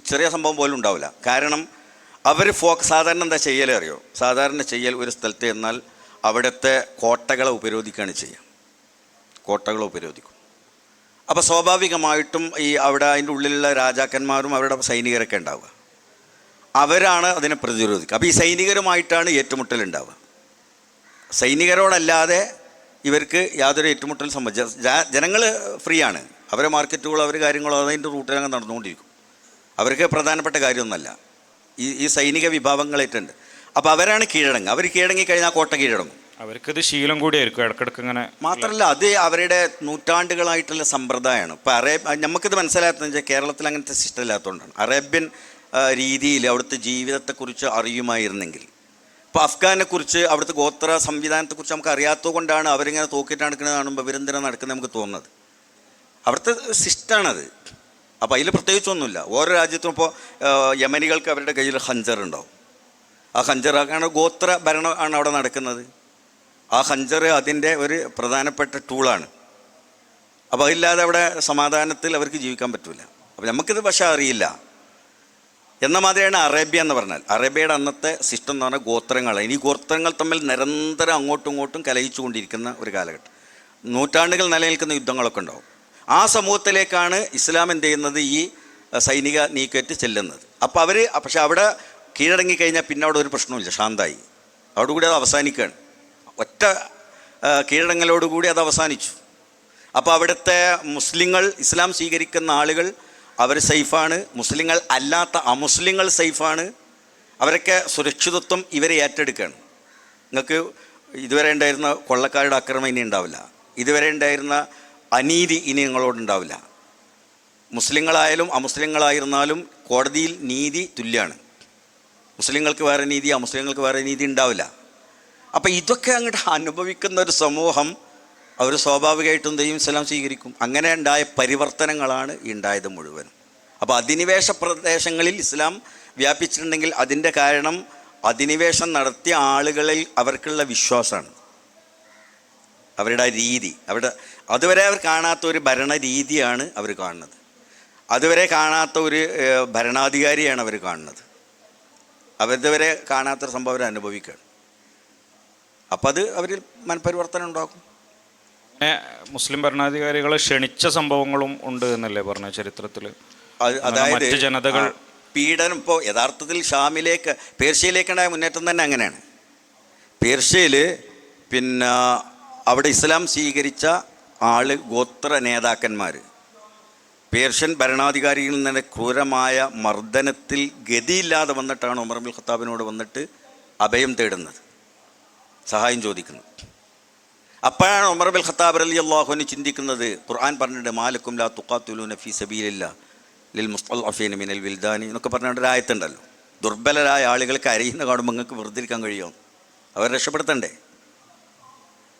ചെറിയ സംഭവം പോലും ഉണ്ടാവില്ല. കാരണം അവർ സാധാരണ എന്താ ചെയ്യൽ അറിയോ? സാധാരണ ചെയ്യൽ ഒരു സ്ഥലത്ത് എന്നാൽ അവിടുത്തെ കോട്ടകളെ ഉപരോധിക്കുകയാണ് ചെയ്യുക. കോട്ടകളെ ഉപരോധിക്കും. അപ്പോൾ സ്വാഭാവികമായിട്ടും അവിടെ അതിൻ്റെ ഉള്ളിലുള്ള രാജാക്കന്മാരും അവരുടെ സൈനികരൊക്കെ ഉണ്ടാവുക. അവരാണ് അതിനെ പ്രതിരോധിക്കുക. അപ്പോൾ ഈ സൈനികരുമായിട്ടാണ് ഏറ്റുമുട്ടലുണ്ടാവുക. സൈനികരോടല്ലാതെ ഇവർക്ക് യാതൊരു ഏറ്റുമുട്ടൽ സംബന്ധിച്ച ജനങ്ങൾ ഫ്രീ ആണ്. അവരെ മാർക്കറ്റുകളോ അവർ കാര്യങ്ങളോ അതിൻ്റെ റൂട്ടിലങ്ങ് നടന്നുകൊണ്ടിരിക്കും. അവർക്ക് പ്രധാനപ്പെട്ട കാര്യമൊന്നുമല്ല. ഈ സൈനിക വിഭാഗങ്ങളായിട്ടുണ്ട്. അപ്പോൾ അവരാണ് കീഴടങ്ങുക. അവർ കീഴടങ്ങിക്കഴിഞ്ഞാൽ കോട്ട കീഴടങ്ങും. അവർക്കത് ശീലം കൂടിയായിരിക്കും ഇടക്കിടക്ക് ഇങ്ങനെ. മാത്രമല്ല അത് അവരുടെ നൂറ്റാണ്ടുകളായിട്ടുള്ള സമ്പ്രദായമാണ്. ഇപ്പോൾ നമുക്കിത് മനസ്സിലാക്കുന്നത് വെച്ചാൽ കേരളത്തിൽ അങ്ങനത്തെ സിസ്റ്റം ഇല്ലാത്തതുകൊണ്ടാണ്. അറേബ്യൻ രീതിയിൽ അവിടുത്തെ ജീവിതത്തെക്കുറിച്ച് അറിയുമായിരുന്നെങ്കിൽ, ഇപ്പോൾ അഫ്ഗാനെക്കുറിച്ച് അവിടുത്തെ ഗോത്ര സംവിധാനത്തെക്കുറിച്ച് നമുക്ക് അറിയാത്തത് കൊണ്ടാണ് അവരിങ്ങനെ തോക്കിട്ട് നടക്കുന്നത് കാണുമ്പോൾ ഇവരെന്തിനാണ് നടക്കുന്നത് നമുക്ക് തോന്നുന്നത്. അവിടുത്തെ സിസ്റ്റമാണത്. അപ്പോൾ അതിൽ പ്രത്യേകിച്ചൊന്നുമില്ല. ഓരോ രാജ്യത്തും ഇപ്പോൾ യമനികൾക്ക് അവരുടെ കയ്യിൽ ഹഞ്ചർ ഉണ്ടാവും. ആ ഹഞ്ചറാണ് ഗോത്ര ഭരണമാണ് അവിടെ നടക്കുന്നത്. ആ ഹഞ്ചർ അതിൻ്റെ ഒരു പ്രധാനപ്പെട്ട ടൂളാണ്. അപ്പോൾ അതില്ലാതെ അവിടെ സമാധാനത്തിൽ അവർക്ക് ജീവിക്കാൻ പറ്റില്ല. അപ്പോൾ നമുക്കിത് പക്ഷേ അറിയില്ല. എന്ന മാതിരിയാണ് അറേബ്യ എന്ന് പറഞ്ഞാൽ. അറേബ്യയുടെ അന്നത്തെ സിസ്റ്റം എന്ന് പറഞ്ഞാൽ ഗോത്രങ്ങളാണ്. ഇനി ഗോത്രങ്ങൾ തമ്മിൽ നിരന്തരം അങ്ങോട്ടും ഇങ്ങോട്ടും കലഹിച്ചു കൊണ്ടിരിക്കുന്ന ഒരു കാലഘട്ടം. നൂറ്റാണ്ടുകൾ നിലനിൽക്കുന്ന യുദ്ധങ്ങളൊക്കെ ഉണ്ടാവും. ആ സമൂഹത്തിലേക്കാണ് ഇസ്ലാം എന്ത് ചെയ്യുന്നത്, ഈ സൈനിക നീക്കേറ്റ് ചെല്ലുന്നത്. അപ്പോൾ പക്ഷെ അവിടെ കീഴടങ്ങിക്കഴിഞ്ഞാൽ പിന്നെ അവിടെ ഒരു പ്രശ്നമില്ല, ശാന്തമായി. അതോടുകൂടി അത് അവസാനിക്കുകയാണ്. ഒറ്റ കീഴടങ്ങലോടുകൂടി അത് അവസാനിച്ചു. അപ്പോൾ അവിടുത്തെ മുസ്ലിങ്ങൾ, ഇസ്ലാം സ്വീകരിക്കുന്ന ആളുകൾ അവർ സേഫാണ്. മുസ്ലിങ്ങൾ അല്ലാത്ത അമുസ്ലിങ്ങൾ സേഫാണ്. അവരൊക്കെ സുരക്ഷിതത്വം ഇവരെ ഏറ്റെടുക്കുകയാണ്. നിങ്ങൾക്ക് ഇതുവരെ ഉണ്ടായിരുന്ന കൊള്ളക്കാരുടെ ആക്രമണം ഇനി ഉണ്ടാവില്ല. ഇതുവരെ ഉണ്ടായിരുന്ന അനീതി ഇനി നിങ്ങളോടുണ്ടാവില്ല. മുസ്ലിങ്ങളായാലും അമുസ്ലിങ്ങളായിരുന്നാലും കോടതിയിൽ നീതി തുല്യമാണ്. മുസ്ലിങ്ങൾക്ക് വേറെ നീതി, അമുസ്ലിങ്ങൾക്ക് വേറെ നീതി ഉണ്ടാവില്ല. അപ്പോൾ ഇതൊക്കെ അങ്ങോട്ട് അനുഭവിക്കുന്ന ഒരു സമൂഹം അവർ സ്വാഭാവികമായിട്ടും ദൈവം ഇസ്ലാം സ്വീകരിക്കും. അങ്ങനെ ഉണ്ടായ പരിവർത്തനങ്ങളാണ് ഉണ്ടായത് മുഴുവൻ. അപ്പോൾ അധിനിവേശ പ്രദേശങ്ങളിൽ ഇസ്ലാം വ്യാപിച്ചിട്ടുണ്ടെങ്കിൽ അതിൻ്റെ കാരണം അധിനിവേശം നടത്തിയ ആളുകളിൽ അവർക്കുള്ള വിശ്വാസമാണ്, അവരുടെ രീതി. അതുവരെ അവർ കാണാത്ത ഒരു ഭരണരീതിയാണ് അവർ കാണുന്നത്. അതുവരെ കാണാത്ത ഒരു ഭരണാധികാരിയാണ് അവർ കാണുന്നത്. അവരിതുവരെ കാണാത്തൊരു സംഭവം അവർ അനുഭവിക്കുകയാണ്. അപ്പം അത് അവരിൽ മനപരിവർത്തനം ഉണ്ടാക്കും. മുസ്ലിം ഭരണാധികാരികളെ ക്ഷണിച്ച സംഭവങ്ങളും ഉണ്ട് എന്നല്ലേ പറഞ്ഞ ചരിത്രത്തിൽ? അതായത് ജനതകൾ പീഡനം. ഇപ്പോൾ യഥാർത്ഥത്തിൽ ഷാമിലേക്ക്, പേർഷ്യയിലേക്കുണ്ടായ മുന്നേറ്റം തന്നെ അങ്ങനെയാണ്. പേർഷ്യയിൽ പിന്നെ അവിടെ ഇസ്ലാം സ്വീകരിച്ച ഗോത്ര നേതാക്കന്മാർ പേർഷ്യൻ ഭരണാധികാരിയിൽ നിന്ന് ക്രൂരമായ മർദ്ദനത്തിൽ ഗതിയില്ലാതെ വന്നിട്ടാണ് ഉമർ ഇബ്നുൽ ഖത്താബിനോട് വന്നിട്ട് അഭയം തേടുന്നത്, സഹായം ചോദിക്കുന്നത്. അപ്പോഴാണ് ഉമർ ഇബ്നുൽ ഖത്താബ് റളിയല്ലാഹു അൻഹു ചിന്തിക്കുന്നത്, ഖുർആൻ പറഞ്ഞിട്ട് മാലക്കും ലാ തുഖാതിലൂന ഫീ സബീലില്ലാഹ്, ലിൽ മുസ്തൽഅഫീന മിനൽ വിൽദാനി എന്നൊക്കെ പറഞ്ഞുകൊണ്ട് ഒരു ആയത്തുണ്ടല്ലോ. ദുർബലരായ ആളുകൾക്ക് അരയുന്ന കാണുമ്പോൾ നിങ്ങൾക്ക് വെറുതെ ഇരിക്കാൻ കഴിയുമോ? അവർ രക്ഷപ്പെടുത്തണ്ടേ?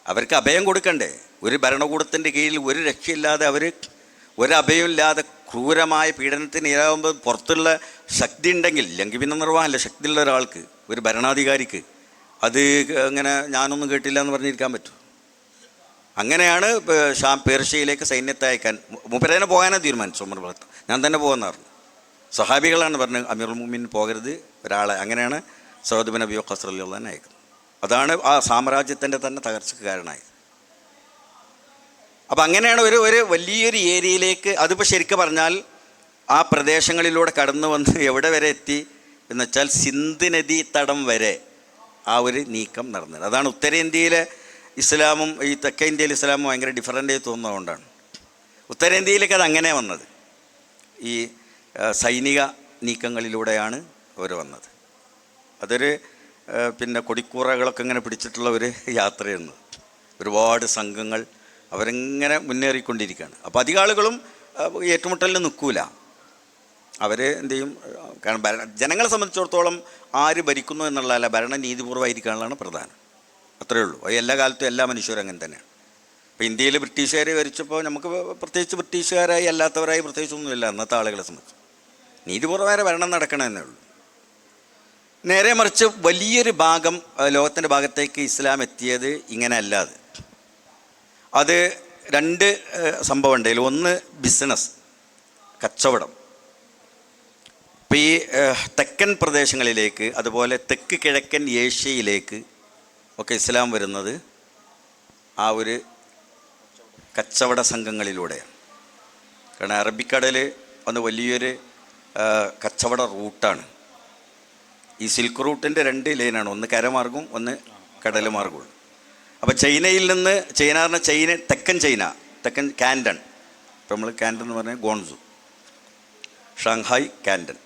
അവർക്ക് അഭയം കൊടുക്കണ്ടേ? ഒരു ഭരണകൂടത്തിൻ്റെ കീഴിൽ ഒരു രക്ഷയില്ലാതെ അവർ ഒരഭയമില്ലാതെ ക്രൂരമായ പീഡനത്തിന് ഇരയാകുമ്പോൾ പുറത്തുള്ള ശക്തി ഉണ്ടെങ്കിൽ, ഇല്ലെങ്കിൽ പിന്നെ നിർവാഹമല്ല, ശക്തിയുള്ള ഒരാൾക്ക്, ഒരു ഭരണാധികാരിക്ക് അത് അങ്ങനെ ഞാനൊന്നും കേട്ടില്ല എന്ന് പറഞ്ഞിരിക്കാൻ പറ്റും? അങ്ങനെയാണ് പേർഷ്യയിലേക്ക് സൈന്യത്തെ അയക്കാൻ മൂപ്പരേനെ പോകാനാണ് തീരുമാനിച്ചു. ഉമർ ഭഗത്ത് ഞാൻ തന്നെ പോകുന്ന പറഞ്ഞു. സഹാബികളാണ് പറഞ്ഞത് അമീറുൽ മുഅ്മിനീൻ പോകരുത് ഒരാളെ. അങ്ങനെയാണ് സഅദ് ബിൻ അബീ വഖാസ് റളിയല്ലാഹു അൻഹു അയക്കുന്നത്. അതാണ് ആ സാമ്രാജ്യത്തിൻ്റെ തന്നെ തകർച്ചയ്ക്ക് കാരണമായത്. അപ്പം അങ്ങനെയാണ് ഒരു വലിയൊരു ഏരിയയിലേക്ക്, അതിപ്പോൾ ശരിക്കും പറഞ്ഞാൽ ആ പ്രദേശങ്ങളിലൂടെ കടന്നു വന്ന് എവിടെ വരെ എത്തി എന്ന് വെച്ചാൽ സിന്ധ് നദീ തടം വരെ ആ ഒരു നീക്കം നടന്നത്. അതാണ് ഉത്തരേന്ത്യയിലെ ഇസ്ലാമും ഈ തെക്കേ ഇന്ത്യയിൽ ഇസ്ലാമും ഭയങ്കര ഡിഫറൻ്റായി തോന്നുന്നതുകൊണ്ടാണ് ഉത്തരേന്ത്യയിലേക്ക് അത് അങ്ങനെ വന്നത്. ഈ സൈനിക നീക്കങ്ങളിലൂടെയാണ് അവർ വന്നത്. അതൊരു പിന്നെ കൊടിക്കൂറകളൊക്കെ ഇങ്ങനെ പിടിച്ചിട്ടുള്ള ഒരു യാത്രയാണ്. ഒരുപാട് സംഘങ്ങൾ അവരിങ്ങനെ മുന്നേറിക്കൊണ്ടിരിക്കുകയാണ്. അപ്പോൾ അധികം ആളുകളും ഏറ്റുമുട്ടലിന് നിൽക്കൂല. അവർ എന്ത് ചെയ്യും? കാരണം ജനങ്ങളെ സംബന്ധിച്ചിടത്തോളം ആര് ഭരിക്കുന്നു എന്നുള്ളതല്ല, ഭരണം നീതിപൂർവ്വമായിരിക്കാനുള്ളതാണ് പ്രധാനം. അത്രയേ ഉള്ളൂ. അത് എല്ലാ കാലത്തും എല്ലാ മനുഷ്യരും അങ്ങനെ തന്നെയാണ്. ഇപ്പോൾ ഇന്ത്യയിൽ ബ്രിട്ടീഷുകാർ ഭരിച്ചപ്പോൾ നമുക്ക് പ്രത്യേകിച്ച് ബ്രിട്ടീഷുകാരായി അല്ലാത്തവരായി പ്രത്യേകിച്ചൊന്നുമില്ല അന്നത്തെ ആളുകളെ സംബന്ധിച്ച്. നീതിപൂർവ്വമായ ഭരണം നടക്കണമെന്നേ ഉള്ളൂ. നേരെ മറിച്ച് വലിയൊരു ഭാഗം ലോകത്തിൻ്റെ ഭാഗത്തേക്ക് ഇസ്ലാം എത്തിയത് ഇങ്ങനെ അല്ലാതെ. അത് രണ്ട് സംഭവം ഉണ്ടെങ്കിൽ, ഒന്ന് ബിസിനസ്, കച്ചവടം. ഇപ്പോൾ ഈ തെക്കൻ പ്രദേശങ്ങളിലേക്ക് അതുപോലെ തെക്ക് കിഴക്കൻ ഏഷ്യയിലേക്ക് ഒക്കെ ഇസ്ലാം വരുന്നത് ആ ഒരു കച്ചവട സംഘങ്ങളിലൂടെയാണ്. കാരണം അറബിക്കടൽ ഒന്ന് വലിയൊരു കച്ചവട റൂട്ടാണ്. ഈ സിൽക്ക് റൂട്ടിൻ്റെ രണ്ട് ലൈനാണ്, ഒന്ന് കരമാർഗവും ഒന്ന് കടൽ മാർഗവും. അപ്പോൾ ചൈനയിൽ നിന്ന്, ചൈന പറഞ്ഞാൽ തെക്കൻ ചൈന, തെക്കൻ കാൻഡൺ, ഇപ്പോൾ നമ്മൾ കാൻഡൺ എന്ന് പറഞ്ഞാൽ ഗോൺസു, ഷാങ്ഹായ്, കാൻഡൺ,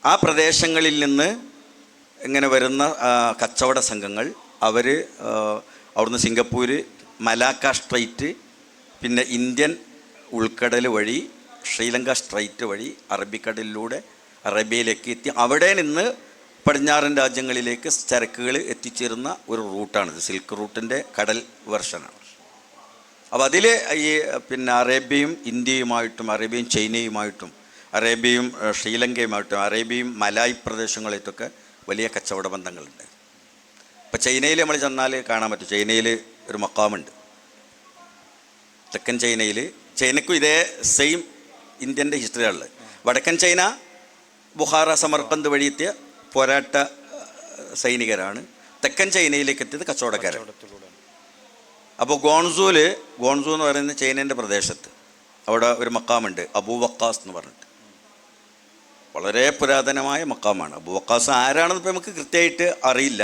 ആ പ്രദേശങ്ങളിൽ നിന്ന് ഇങ്ങനെ വരുന്ന കച്ചവട സംഘങ്ങൾ അവർ അവിടുന്ന് സിംഗപ്പൂര്, മലാക്ക സ്ട്രൈറ്റ്, പിന്നെ ഇന്ത്യൻ ഉൾക്കടൽ വഴി ശ്രീലങ്ക സ്ട്രൈറ്റ് വഴി അറബിക്കടലിലൂടെ അറേബ്യയിലേക്ക് എത്തി അവിടെ നിന്ന് പടിഞ്ഞാറൻ രാജ്യങ്ങളിലേക്ക് ചരക്കുകൾ എത്തിച്ചേരുന്ന ഒരു റൂട്ടാണിത്. സിൽക്ക് റൂട്ടിൻ്റെ കടൽ വെർഷനാണ്. അപ്പോൾ അതിൽ ഈ പിന്നെ അറേബ്യയും ഇന്ത്യയുമായിട്ടും അറേബ്യയും ചൈനയുമായിട്ടും അറേബ്യയും ശ്രീലങ്കയുമായിട്ടും അറേബ്യയും മലായ് പ്രദേശങ്ങളായിട്ടൊക്കെ വലിയ കച്ചവട ബന്ധങ്ങളുണ്ട്. ഇപ്പോൾ ചൈനയിൽ നമ്മൾ ചെന്നാൽ കാണാൻ പറ്റും. ചൈനയിൽ ഒരു മക്കാമുണ്ട്. തെക്കൻ ചൈനയിൽ, ചൈനയ്ക്കും ഇതേ സെയിം ഇന്ത്യൻ്റെ ഹിസ്റ്ററിയാണുള്ളത്. വടക്കൻ ചൈന ബുഹാറ, സമർക്കന്ത് വഴി എത്തിയ പോരാട്ട സൈനികരാണ്. തെക്കൻ ചൈനയിലേക്ക് എത്തിയത് കച്ചവടക്കാരാണ്. അപ്പോൾ ഗോൺസു എന്ന് പറയുന്ന ചൈനേൻ്റെ പ്രദേശത്ത് അവിടെ ഒരു മക്കാമുണ്ട്, അബൂ വക്കാസ് എന്ന് പറഞ്ഞിട്ട്. വളരെ പുരാതനമായ മക്കാമാണ്. അബൂ വക്കാസ് ആരാണെന്ന് ഇപ്പോൾ നമുക്ക് കൃത്യമായിട്ട് അറിയില്ല.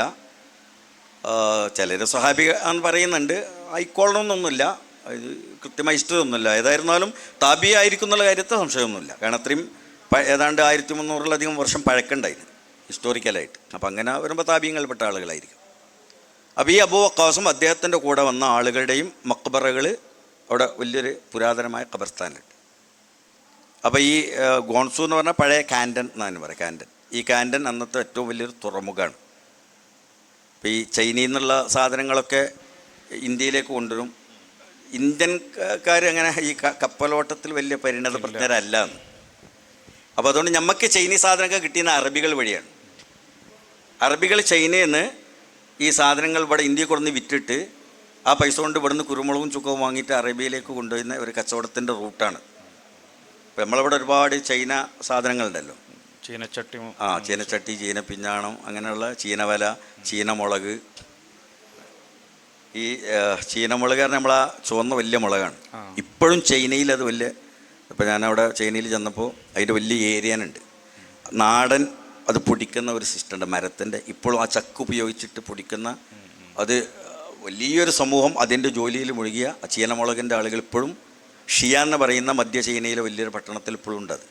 ചിലർ സ്വഹാബി എന്ന് പറയുന്നുണ്ട്. ആയിക്കോളണമെന്നൊന്നുമില്ല, കൃത്യമായി ഹിസ്റ്ററിയൊന്നുമില്ല. ഏതായിരുന്നാലും താബി ആയിരിക്കും എന്നുള്ള കാര്യത്തിൽ സംശയമൊന്നുമില്ല. കാരണം അത്രയും ഏതാണ്ട് 1300-ലധികം വർഷം പഴക്കമുണ്ടായിരുന്നു ഹിസ്റ്റോറിക്കലായിട്ട്. അപ്പം അങ്ങനെ വരുമ്പോൾ താബീങ്ങളിൽപ്പെട്ട ആളുകളായിരിക്കും. അപ്പോൾ ഈ അബൂ വക്കാസും അദ്ദേഹത്തിൻ്റെ കൂടെ വന്ന ആളുകളുടെയും മക്ബറകൾ അവിടെ വലിയൊരു പുരാതനമായ ഖബർസ്ഥാനുണ്ട്. അപ്പോൾ ഈ ഗോൺസു എന്ന് പറഞ്ഞാൽ പഴയ കാൻഡൻ എന്നാണ് പറയുക. കാൻഡൻ, ഈ കാൻഡൻ അന്നത്തെ ഏറ്റവും വലിയൊരു തുറമുഖമാണ്. അപ്പോൾ ഈ ചൈനയിൽ നിന്നുള്ള സാധനങ്ങളൊക്കെ ഇന്ത്യയിലേക്ക് കൊണ്ടുവരും. ഇന്ത്യൻകാർ അങ്ങനെ ഈ കപ്പലോട്ടത്തിൽ വലിയ പരിണതപ്രജ്ഞരല്ല എന്ന്. അപ്പോൾ അതുകൊണ്ട് നമുക്ക് ചൈനീസ് സാധനമൊക്കെ കിട്ടിയുന്ന അറബികൾ വഴിയാണ്. അറബികൾ ചൈനയിൽ നിന്ന് ഈ സാധനങ്ങൾ ഇവിടെ ഇന്ത്യയിൽ കൊണ്ടുവന്ന് വിറ്റിട്ട് ആ പൈസ കൊണ്ട് ഇവിടുന്ന് കുരുമുളകും ചുക്കവും വാങ്ങിയിട്ട് അറേബ്യയിലേക്ക് കൊണ്ടുവരുന്ന ഒരു കച്ചവടത്തിൻ്റെ റൂട്ടാണ്. ഇപ്പോൾ നമ്മളിവിടെ ഒരുപാട് ചൈന സാധനങ്ങളുണ്ടല്ലോ. ചീനച്ചട്ടി, ചീനച്ചട്ടി, ചീന പിഞ്ഞാണം, അങ്ങനെയുള്ള ചീനവല, ചീനമുളക്. ഈ ചീനമുളക് കാരണം നമ്മളാ ചുവന്ന വലിയ മുളകാണ്. ഇപ്പോഴും ചൈനയിൽ അത് വലിയ, ഇപ്പോൾ ഞാനവിടെ ചൈനയിൽ ചെന്നപ്പോൾ അതിൻ്റെ വലിയ ഏരിയാനുണ്ട്. നാടൻ അത് പൊടിക്കുന്ന ഒരു സിസ്റ്റം ഉണ്ട് മരത്തിൻ്റെ. ഇപ്പോഴും ആ ചക്ക് ഉപയോഗിച്ചിട്ട് പൊടിക്കുന്ന അത് വലിയൊരു സമൂഹം അതിൻ്റെ ജോലിയിൽ മുഴുകിയ ചീനമുളകിൻ്റെ ആളുകൾ ഇപ്പോഴും ഷിയ എന്ന് പറയുന്ന മധ്യ ചൈനയിലെ വലിയൊരു പട്ടണത്തിൽ ഇപ്പോഴും ഉണ്ട് അത്.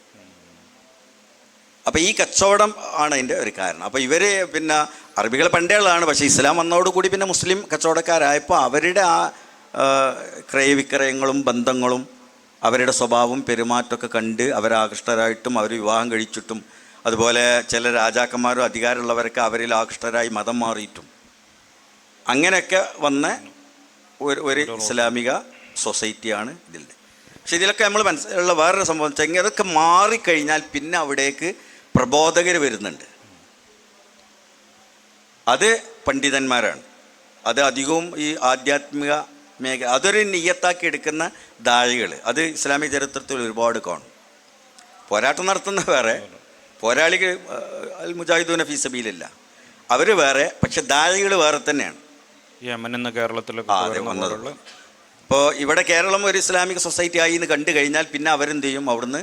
അപ്പോൾ ഈ കച്ചവടം ആണ് അതിൻ്റെ ഒരു കാരണം. അപ്പോൾ ഇവർ പിന്നെ അറബികൾ പണ്ടേ ഉള്ളതാണ്. പക്ഷേ ഇസ്ലാം വന്നതോടുകൂടി പിന്നെ മുസ്ലിം കച്ചവടക്കാരായപ്പോൾ അവരുടെ ആ ക്രയവിക്രയങ്ങളും ബന്ധങ്ങളും അവരുടെ സ്വഭാവം പെരുമാറ്റമൊക്കെ കണ്ട് അവരാകൃഷ്ടരായിട്ടും അവർ വിവാഹം കഴിച്ചിട്ടും, അതുപോലെ ചില രാജാക്കന്മാരും അധികാരമുള്ളവരൊക്കെ അവരിൽ ആകൃഷ്ടരായി മതം മാറിയിട്ടും അങ്ങനെയൊക്കെ വന്ന ഒരു ഇസ്ലാമിക സൊസൈറ്റിയാണ് ഇതിൽ. പക്ഷെ ഇതിലൊക്കെ നമ്മൾ മനസ്സിലുള്ള വേറൊരു സംഭവം വെച്ചാൽ അതൊക്കെ മാറിക്കഴിഞ്ഞാൽ പിന്നെ അവിടേക്ക് പ്രബോധകർ വരുന്നുണ്ട്. അത് പണ്ഡിതന്മാരാണ്. അത് അധികവും ഈ ആധ്യാത്മിക മേഖല, അതൊരു നിയ്യത്താക്കി എടുക്കുന്ന ദാഴികൾ, അത് ഇസ്ലാമിക ചരിത്രത്തിൽ ഒരുപാട് കാണും. പോരാട്ടം നടത്തുന്ന വേറെ, പോരാളികൾ അൽ മുജാഹിദൂന ഫീ സബീലില്ല, അവർ വേറെ, പക്ഷെ ദാഴികൾ വേറെ തന്നെയാണ്. യമൻ എന്ന കേരളത്തിലൊക്കെ വന്നത്. ഇപ്പോൾ ഇവിടെ കേരളം ഒരു ഇസ്ലാമിക സൊസൈറ്റി ആയി എന്ന് കണ്ടു കഴിഞ്ഞാൽ പിന്നെ അവരെന്ത് ചെയ്യും, അവിടുന്ന്